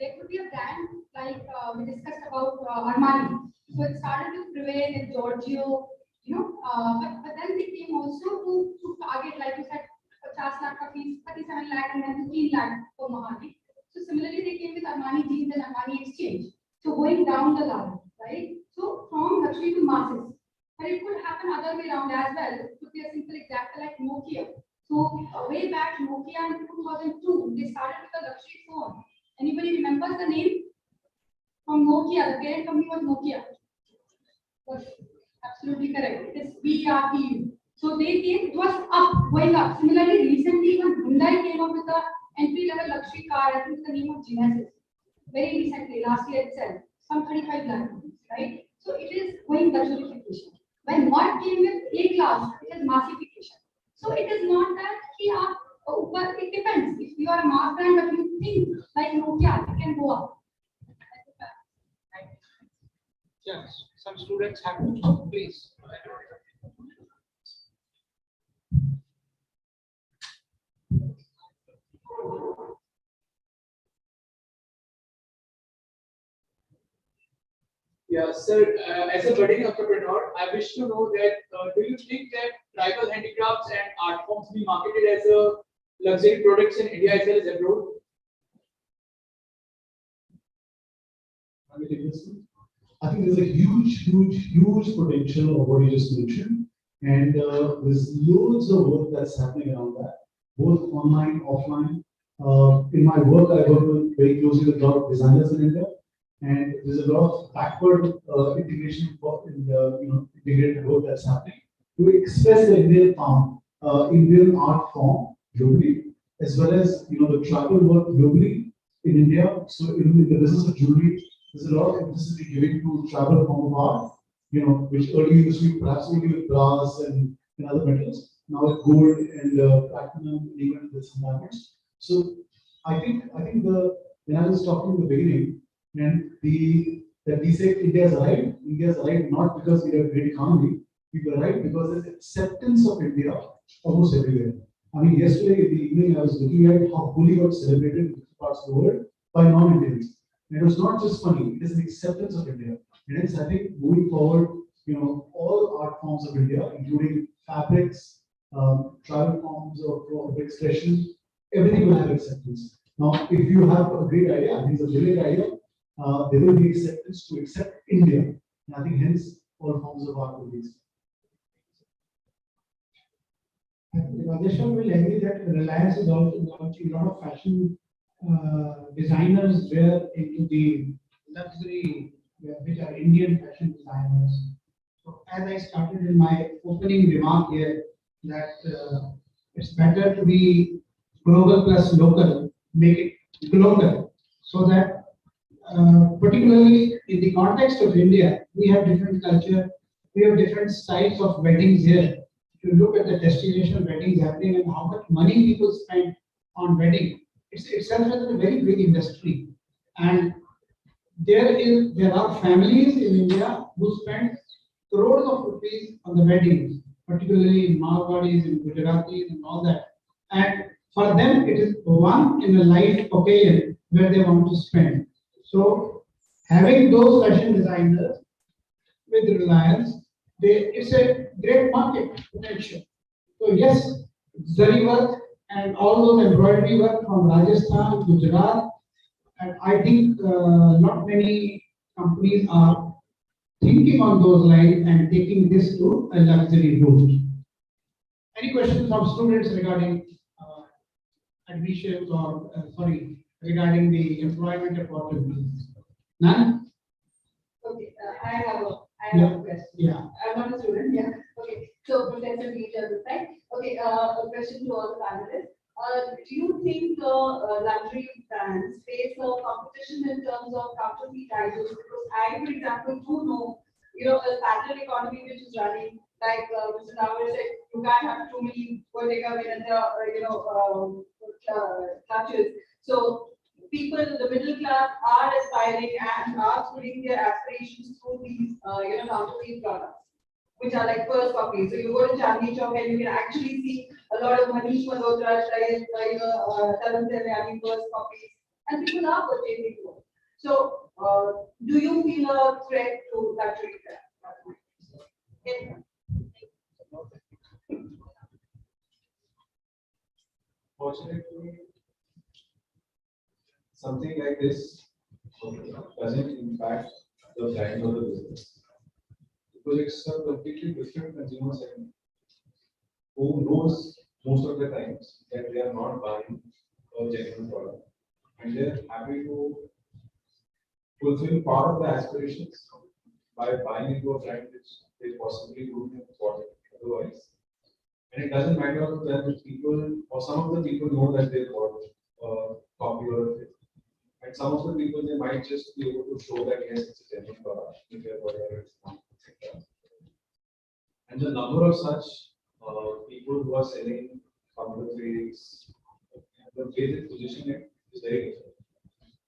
there could be a brand like we discussed about Armani. So it started to prevail in Giorgio, but then they came also to target, like you said, 50 lakh ka fees, 37 lakh, and then 15 lakh for Mohali. So similarly, they came with Armani jeans and Armani exchange. So going down the line, right? So from luxury to masses. But it could happen other way around as well. It could be a simple example like Nokia. So way back Nokia in 2002, they started with a luxury phone. Anybody remembers the name? From Nokia, the parent company was Nokia. Was absolutely correct. It is VRTU. So they came, it was up, going up. Similarly, recently when Hyundai came up with the entry-level luxury car, I think the name of Genesis. Very recently, last year itself, some 35 lakh, right? So it is going luxurification. When Merc came with A-class, it is massification. So it is not that but it depends. If you are a mass brand, but you think like Nokia, it can go up. Yes, some students have to talk, please. Yeah, sir, as a budding entrepreneur, I wish to know that do you think that tribal handicrafts and art forms be marketed as a luxury products in India as well as abroad? I think there's a huge potential of what you just mentioned, and there's loads of work that's happening around that, both online, offline. In my work, I work very closely with a lot of designers in India, and there's a lot of backward integration in the integrated work that's happening to express the Indian Indian art form globally, as well as the travel work globally in India. So in the business of jewelry, there's a lot of emphasis we're giving to travel form of art, which earlier used to be perhaps only with brass and other metals. Now with gold and platinum, and even with some diamonds. So I think when I was talking in the beginning, and that we say India's arrived not because we have a great economy, we arrived because there's acceptance of India almost everywhere. I mean, yesterday in the evening I was looking at how Holi got celebrated in different parts of the world by non-Indians. And it was not just funny, it is an acceptance of India. And hence I think moving forward, all art forms of India, including fabrics, travel forms of expression, everything will have acceptance. Now, if you have a great idea, I think it's a brilliant idea, there will be acceptance to accept India. And I think hence all forms of art will be accepted. Rajesh will agree that Reliance is also launching a lot of fashion designers where into the luxury, which are Indian fashion designers. So as I started in my opening remark here, that it's better to be global plus local, make it global, so that particularly in the context of India, we have different culture, we have different styles of weddings here. If you look at the destination weddings happening and how much money people spend on wedding, it's itself a very big industry. And there are families in India who spend crores of rupees on the weddings, particularly in Marwadis, in Gujaratis and all that. And for them, it is one in a life occasion where they want to spend. So having those fashion designers with Reliance, it's a great market potential. So yes, zari work and all those embroidery work from Rajasthan, Gujarat, and I think not many companies are thinking on those lines and taking this to a luxury route. Any questions from students regarding admissions or, sorry, regarding the employment opportunities? None? Okay, I have a question. Yeah. I'm not a student, yeah. Okay, so Professor Teacher, right? Okay, a question to all the panelists. Do you think luxury brands face a competition in terms of counterfeit items? Because I, for example, do know, a pattern economy which is running, like Mr. Nawar said, you can't have too many Bottega Veneta, clutches. So people, the middle class, are aspiring and are putting their aspirations through these, counterfeit products, which are like first copies. So you go to Chandni Chowk and you can actually see a lot of Manish Malhotra, Tarun Tahiliani first copies, and people are purchasing those. So, do you feel a threat to luxury brands? Okay. Fortunately, something like this doesn't impact the brand or the business because it's a completely different consumer segment who knows most of the times that they are not buying a genuine product and they're happy to fulfill part of the aspirations by buying into a brand which they possibly wouldn't have bought otherwise. And it doesn't matter to them if people or some of the people know that they bought a copy or a fake. And some of the people they might just be able to show that yes, it's a genuine product, whatever it's not, etc. And the number of such people who are selling counterfeits, the way they position it is very different.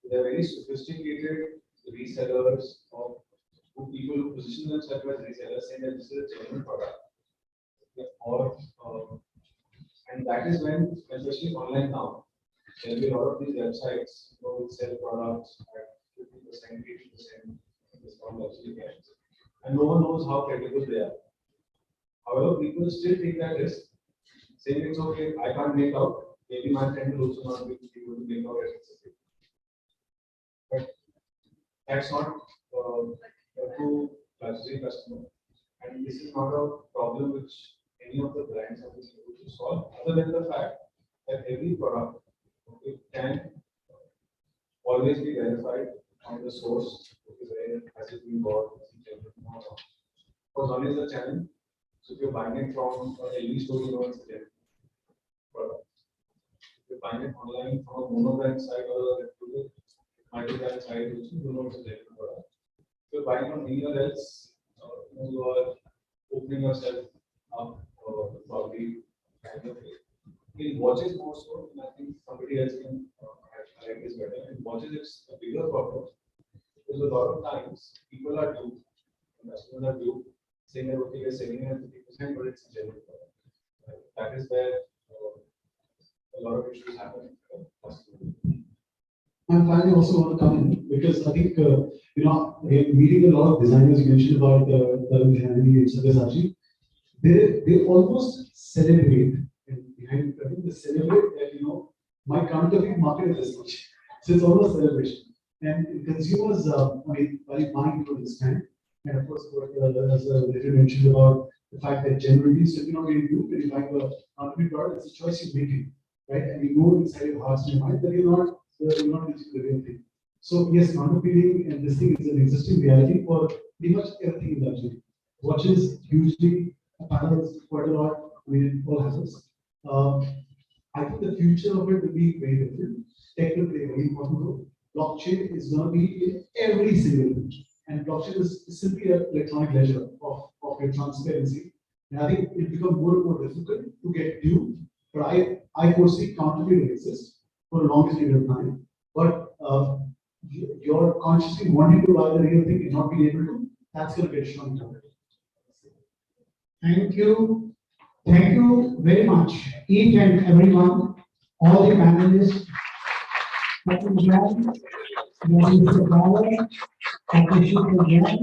They're very sophisticated resellers of people who position themselves as resellers, saying that this is a genuine product. Or and that is when, especially online now, there will be a lot of these websites which sell products at 50%, 80% discount luxury brands, and no one knows how credible they are. However, people still take that risk, saying it's okay, I can't make out. Maybe my friend will also not be able to make out as it's okay. But that's not a true luxury customer, and this is not a problem which any of the brands have been able to solve, other than the fact that every product can always be verified on the source, where has it been bought, because one is the channel. So if you're buying it from a LV store, you know it's a genuine product. If you're buying it online from a monobrand site or a multi-brand site, you know it's a genuine product. If you're buying from anywhere else, you are opening yourself up probably kind of in watches more so, and I think somebody else can highlight this better. In watches, it's a bigger problem because a lot of times people are duped, customers are duped, saying that okay, we're selling it at 50%, but it's a genuine product. That is where a lot of issues happen. And finally, also want to come in because I think meeting a lot of designers, you mentioned about Tarun Tahiliani and Sabyasachi. They almost celebrate, and behind they celebrate that my counterfeit market is this much. So it's almost celebration. And consumers, while buying, people understand. And of course, what as Little mentioned about the fact that generally, so when you buy a counterfeit product, it's a choice you're making, right? And you know inside your heart and your mind that you're not using the real thing. So yes, counterfeiting and this thing is an existing reality for pretty much everything in luxury. Watches hugely, apparel quite a lot. I mean, it all happens. I think the future of it will be very different. Tech will play a very important role. Blockchain is going to be in every single thing. And blockchain is simply an electronic ledger of your transparency. And I think it becomes more and more difficult to get due. But I foresee counterfeit will exist for the longest period of time. But you're consciously wanting to buy the real thing and not being able to, that's going to get shown down. Thank you. Thank you very much, each and everyone, all the panelists. Dr. Jan, Mr. Bauer, Dr. Jan,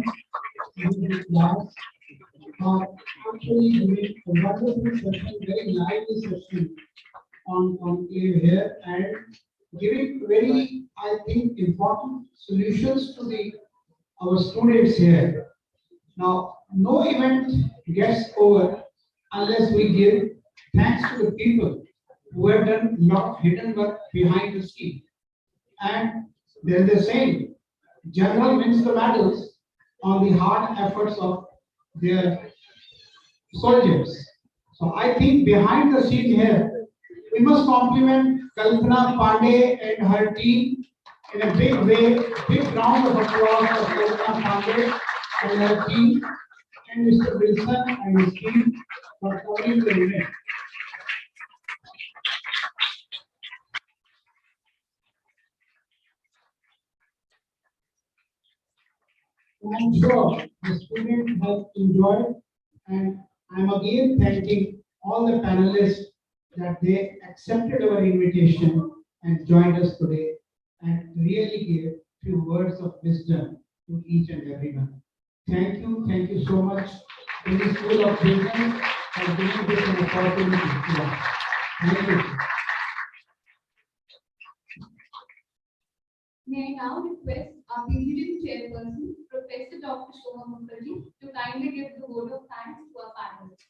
actually doing a wonderful session, very lively session on Conclave here and giving very, I think, important solutions to our students here. Now, no event gets over unless we give thanks to the people who have done lot of hidden work behind the scene. And there's a saying, general wins the battles on the hard efforts of their soldiers. So I think behind the scene here, we must compliment Kalpana Pandey and her team in a big way. Big round of applause for Kalpana Pandey and her team, and Mr. Wilson and his team for covering the event. I'm sure the students have enjoyed, and I'm again thanking all the panelists that they accepted our invitation and joined us today and really gave few words of wisdom to each and everyone. Thank you so much to the School of Business for giving this an opportunity to us. Thank you. May I now request our PGD chairperson, Professor Dr. Shoma Mukherjee, to kindly give the vote of thanks to our panelists.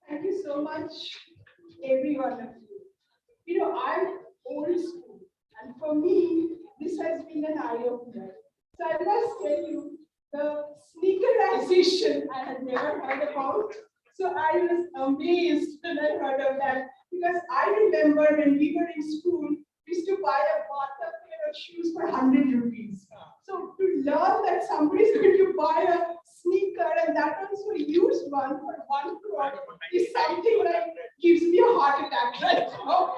Thank you so much, every one of you. You know, I'm old school, and for me, this has been an eye-opener. So I must tell you, the sneakerization I had never heard about. So I was amazed when I heard of that, because I remember when we were in school, we used to buy a Bata pair of shoes for 100 rupees. So to learn that somebody is going to buy a sneaker and that also used one for 1 crore is something that gives me a heart attack right now.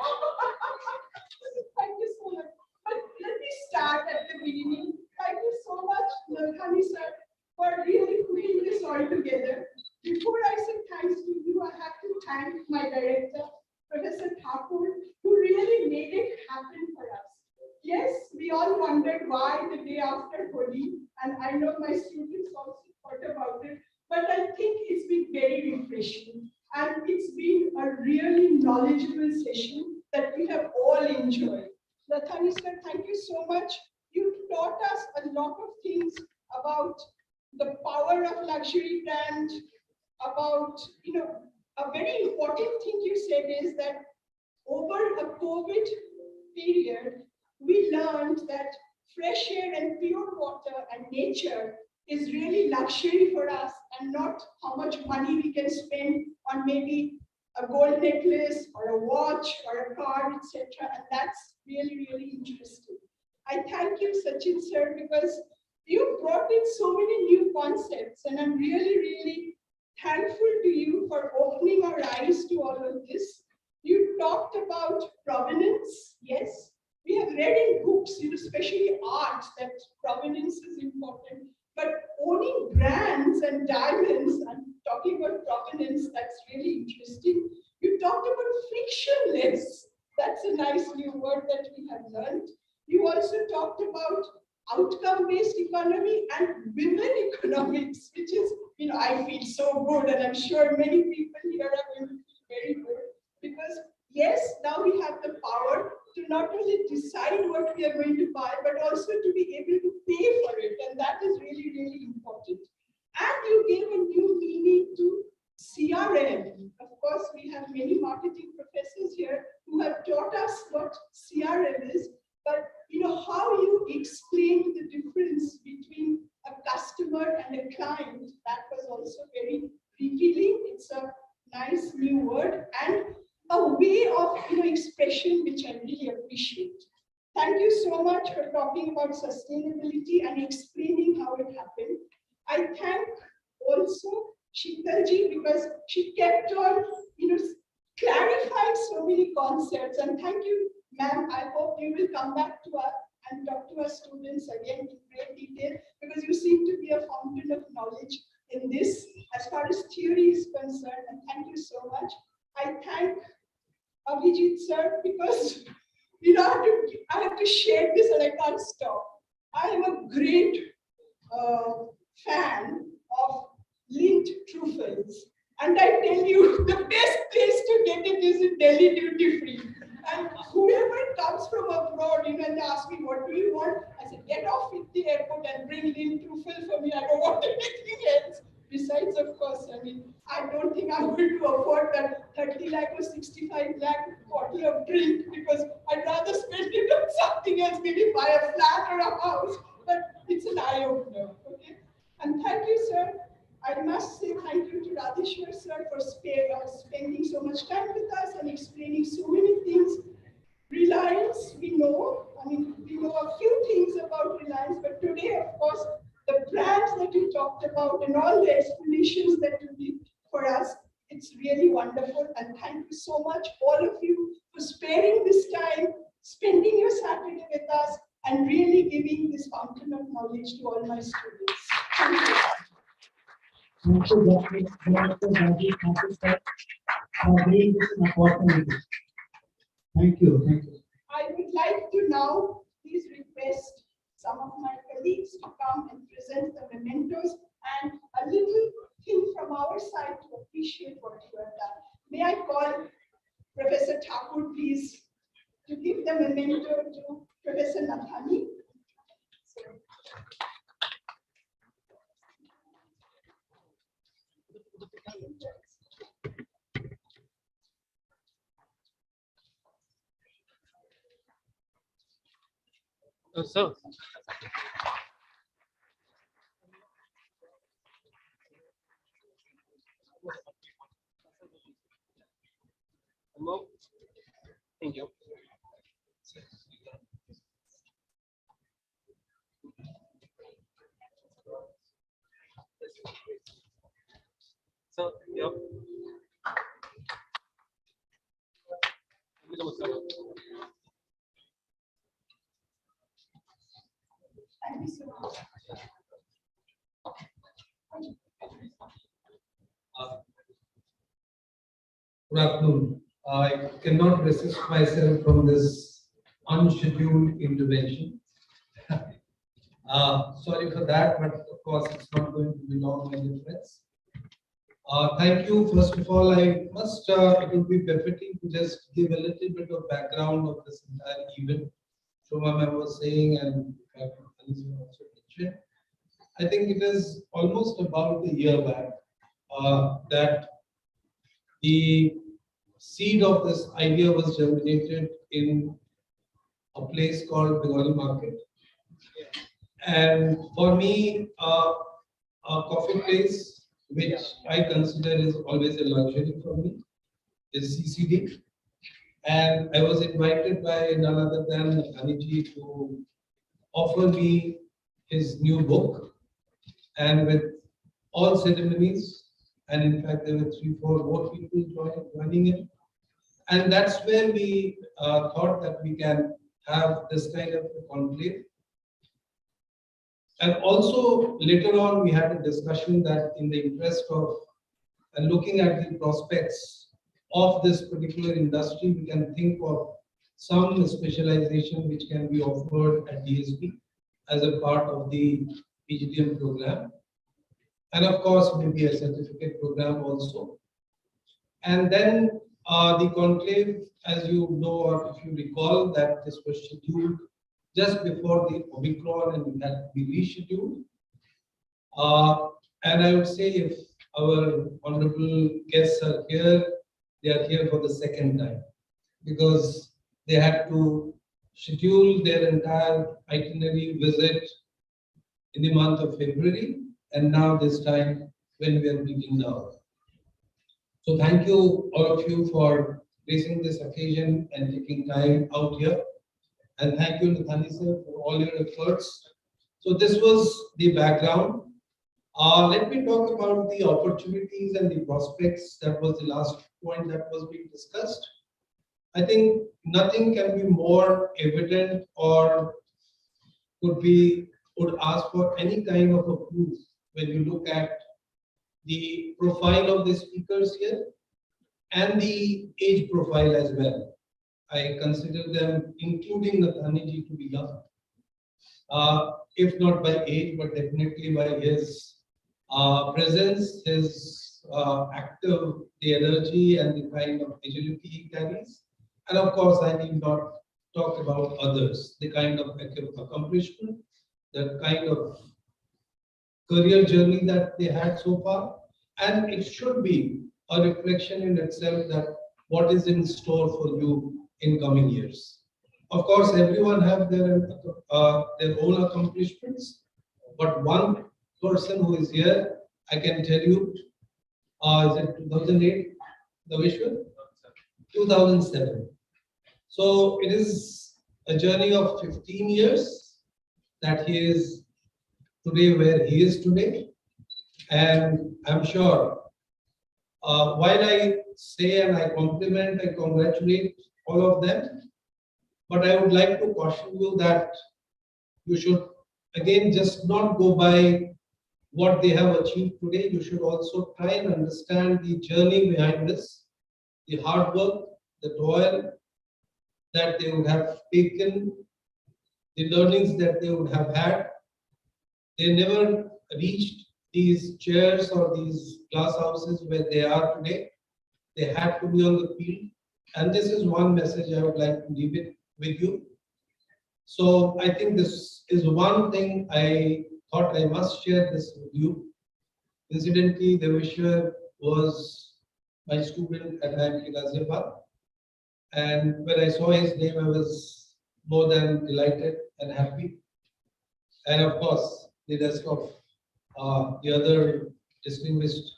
Thank you so much. But let me start at the beginning. Thank you so much, Nalkhani sir, for really putting this all together. Before I say thanks to you, I have to thank my director, Professor Thakur, who really made it happen for us. Yes, we all wondered why the day after Holi, and I know my students also thought about it, but I think it's been very refreshing, and it's been a really knowledgeable session that we have all enjoyed. Lathani sir, thank you so much. You taught us a lot of things about the power of luxury brand, about, a very important thing you said is that over a COVID period, we learned that fresh air and pure water and nature is really luxury for us, and not how much money we can spend on maybe a gold necklace or a watch or a car, etc. And that's really, really interesting. I thank you, Sachin sir, because you brought in so many new concepts, and I'm really, really thankful to you for opening our eyes to all of this. You talked about provenance. Yes, we have read in books, especially art, that provenance is important. But owning brands and diamonds and talking about provenance, that's really interesting. You talked about frictionless. That's a nice new word that we have learned. You also talked about outcome-based economy and women economics, which is, I feel so good, and I'm sure many people here are going to feel very good, because yes, now we have the power to not only decide what we are going to buy, but also to be able to pay for it, and that is really, really important. And you gave a new meaning to CRM. Of course, we have many marketing professors here who have taught us what CRM is, but how you explain the difference between a customer and a client, that was also very revealing. It's a nice new word and a way of expression which I really appreciate. Thank you so much for talking about sustainability and explaining how it happened. I thank also Sheetalji, because she kept on clarifying so many concepts, and thank you, ma'am. I hope you will come back to us and talk to our students again in great detail, because you seem to be a fountain of knowledge in this as far as theory is concerned, and thank you so much. I thank Abhijit sir, because I have to share this and I can't stop. I am a great fan of Lindt truffles, and I tell you, the best place to get it is in Delhi duty free. And whoever comes from abroad, and they ask me, what do you want? I said, get off at the airport and bring lean truffle for me. I don't want anything else. Besides, of course, I don't think I'm going to afford that 30 lakh or 65 lakh bottle of drink because I'd rather spend it on something else, maybe buy a flat or a house. But it's an eye-opener, okay? And thank you, sir. I must say thank you to Radheshwar sir for spending so much time with us and explaining so many things. Reliance, we know, we know a few things about Reliance, but today, of course, the brands that you talked about and all the explanations that you did for us, it's really wonderful. And thank you so much, all of you, for sparing this time, spending your Saturday with us, and really giving this fountain of knowledge to all my students. Thank you. Thank you, Dr. Rajesh. Thank you, sir, for doing this important. Thank you. Thank you. I would like to now please request some of my colleagues to come and present the mementos and a little thing from our side to appreciate what you have done. May I call Professor Thakur, please, to give the memento to Professor Nathani. Sir. Hello. Thank you. So, yeah. Thank you so much. Good afternoon. I cannot resist myself from this unscheduled intervention. Sorry for that, but of course it's not going to be long, my dear friends. Thank you. First of all, I must, it would be befitting to just give a little bit of background of this entire event. Shomam was saying, and also mentioned, I think it is almost about a year back that the seed of this idea was germinated in a place called Bengali Market. And for me, a coffee place, which I consider is always a luxury for me, is CCD. And I was invited by none other than Nathani to offer me his new book. And with all ceremonies, and in fact, there were 3-4 more people joining in. And that's where we thought that we can have this kind of a conclave. And also later on, we had a discussion that in the interest of looking at the prospects of this particular industry, we can think of some specialization which can be offered at DSP as a part of the PGDM program. And of course, maybe a certificate program also. And then the conclave, as you know, or if you recall, that this was scheduled just before the Omicron and had to be rescheduled. And I would say if our honorable guests are here, they are here for the second time because they had to schedule their entire itinerary visit in the month of February, and now this time when we are meeting now. So thank you all of you for gracing this occasion and taking time out here. And thank you, Nathani sir, for all your efforts. So this was the background. Let me talk about the opportunities and the prospects. That was the last point that was being discussed. I think nothing can be more evident or would ask for any kind of a proof when you look at the profile of the speakers here and the age profile as well. I consider them, including Nathani to be young. If not by age, but definitely by his presence, his active, the energy and the kind of agility he carries. And of course, I need not talk about others, the kind of accomplishment, the kind of career journey that they had so far. And it should be a reflection in itself that what is in store for you in coming years. Of course, everyone have their own accomplishments, but one person who is here, I can tell you, is it 2008, the Vishwa? 2007. So it is a journey of 15 years that he is today where he is today. And I'm sure, while I say and I compliment, I congratulate all of them, but I would like to caution you that you should again just not go by what they have achieved today. You should also try and understand the journey behind this, the hard work, the toil that they would have taken, the learnings that they would have had. They never reached these chairs or these glass houses where they are today. They had to be on the field. And this is one message I would like to leave it with you. So I think this is one thing I thought I must share this with you. Incidentally, Deveshwar was my student at IIT Ghaziabad. And when I saw his name, I was more than delighted and happy. And of course, the rest of the other distinguished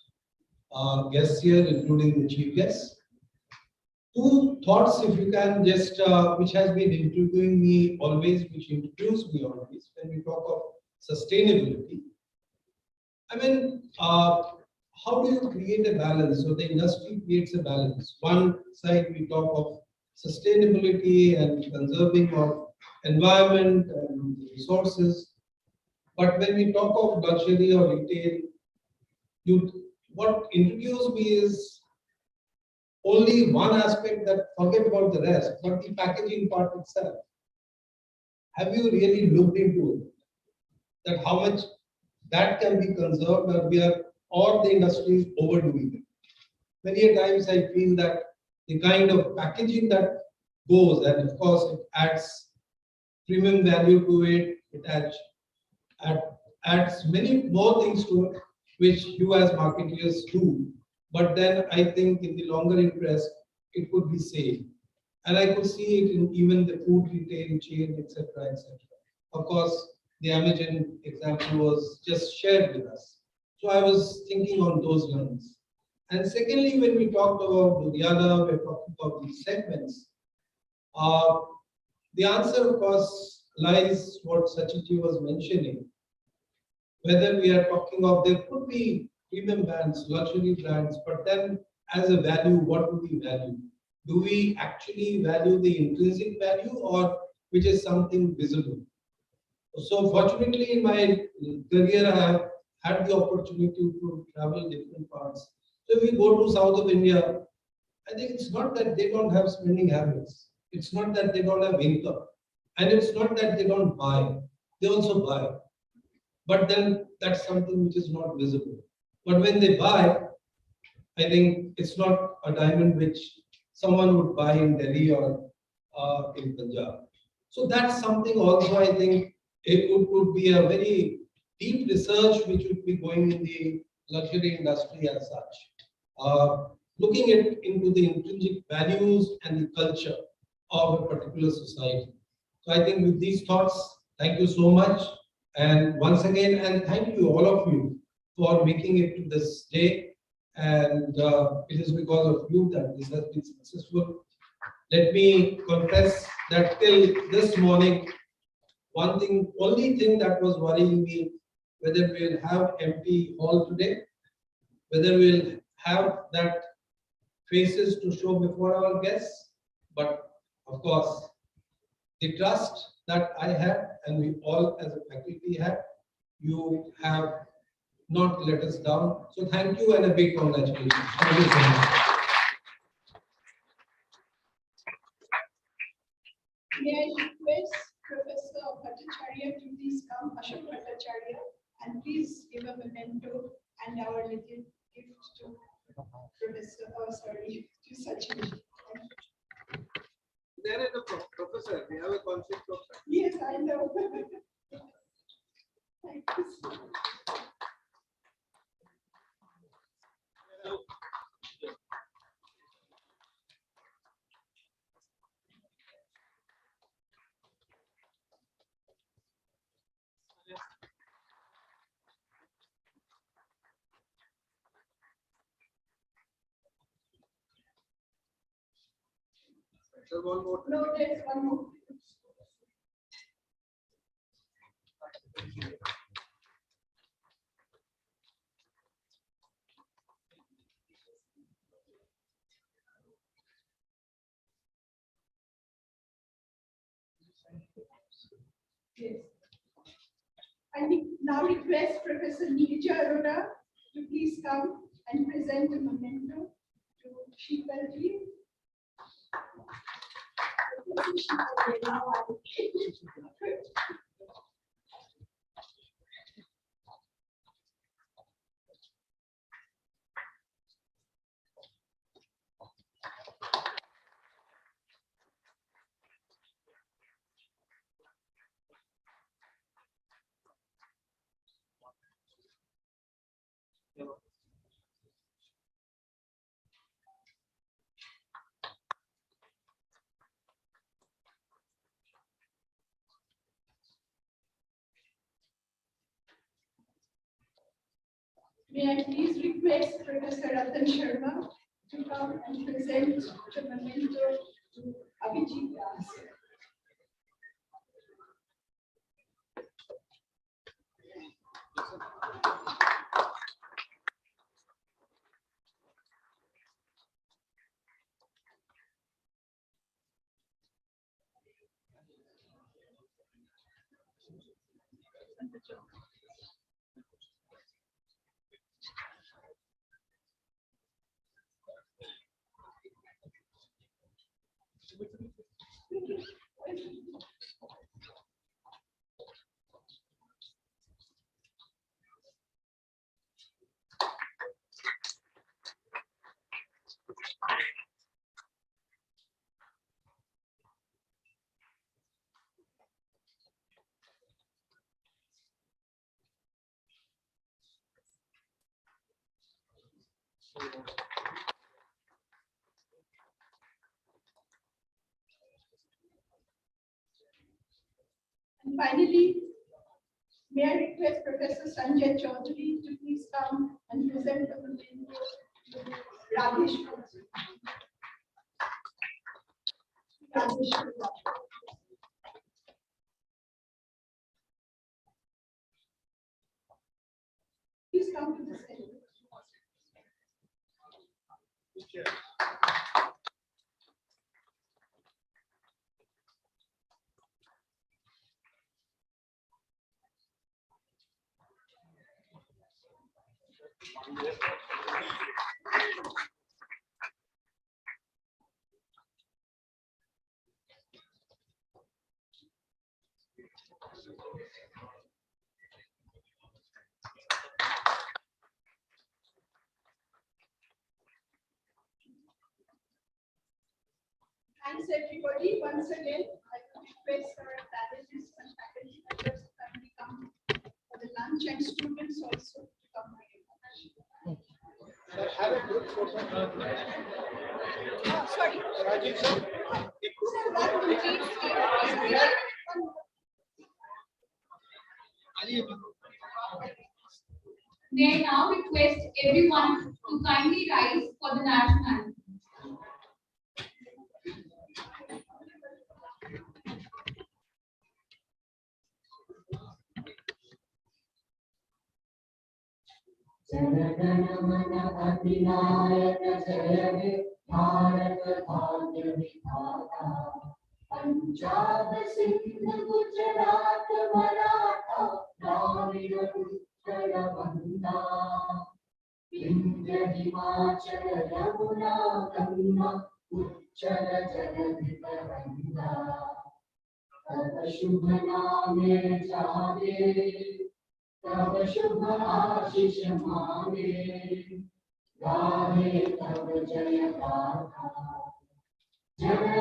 guests here, including the chief guest. Two thoughts, if you can just, which has been intriguing me always, which intrigues me always when we talk of sustainability. I mean, how do you create a balance? So the industry creates a balance. One side we talk of sustainability and conserving of environment and resources. But when we talk of luxury or retail, what intrigues me is only one aspect that forget about the rest, but the packaging part itself. Have you really looked into it? That how much that can be conserved or the industry is overdoing it? Many a times I feel that the kind of packaging that goes, and of course it adds premium value to it, it adds many more things to it, which you as marketeers do. But then I think in the longer interest, it could be safe. And I could see it in even the food retail chain, etc., etc. Of course, the Amazon example was just shared with us. So I was thinking on those lines. And secondly, when we talked about Ludhiana, we're talking about these segments. The answer, of course, lies what Sachiti was mentioning. Whether we are talking of, there could be premium brands, luxury brands, but then as a value, what do we value? Do we actually value the intrinsic value or which is something visible? So fortunately in my career, I have had the opportunity to travel different parts. So if we go to south of India, I think it's not that they don't have spending habits. It's not that they don't have income. And it's not that they don't buy. They also buy. But then that's something which is not visible. But when they buy, I think it's not a diamond which someone would buy in Delhi or in Punjab. So that's something also I think it would be a very deep research which would be going in the luxury industry as such. Looking into the intrinsic values and the culture of a particular society. So I think with these thoughts, thank you so much. And once again, and thank you all of you for making it to this day. And it is because of you that this has been successful. Let me confess that till this morning, only thing that was worrying me, whether we'll have empty hall today, whether we'll have that faces to show before our guests. But of course, the trust that I had and we all as a faculty had, you have not let us down. So thank you and a big congratulations. Thank you so much. May I request Professor Bhattacharya to please come, Ashok Bhattacharya, and please give a memento and our little gift to Professor, to Sachin. are a professor. We have a concept of. Yes, I know. Thank you. So one more. No, there's one more. Yes. I now request Professor Neerja Arora to please come and present a memento to Sheetalji. May I please request Professor Ratan Sharma to come and present the memento to Abhijit Das. And finally, may I request Professor Sanjay Chaudhary to please come and present the memento to Rajesh. Rajesh. Please come to the stage. Thanks everybody. Once again, I would request our panelists and faculty members to kindly come for the lunch and students also to come. Have a group photo. Sorry. Rajesh sir. May I now request everyone to kindly rise for the national anthem. Jana Gana Mana अधिनायक जय हे भारत भाग्य विधाता पंजाब सिंध गुजरात मराठा द्राविड़ उत्कल बंगा विंध्य हिमाचल यमुना गंगा उच्चल जलधि तरंगा तव शुभ नामे जागे तब शुभ आशीष मांगे गाहे तब जय गाथा You can,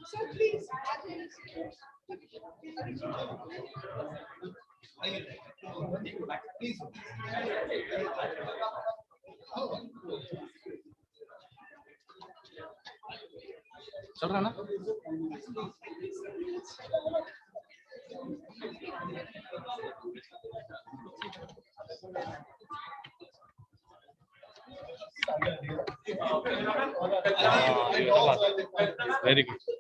So please. Please. चल रहा ना वेरी गुड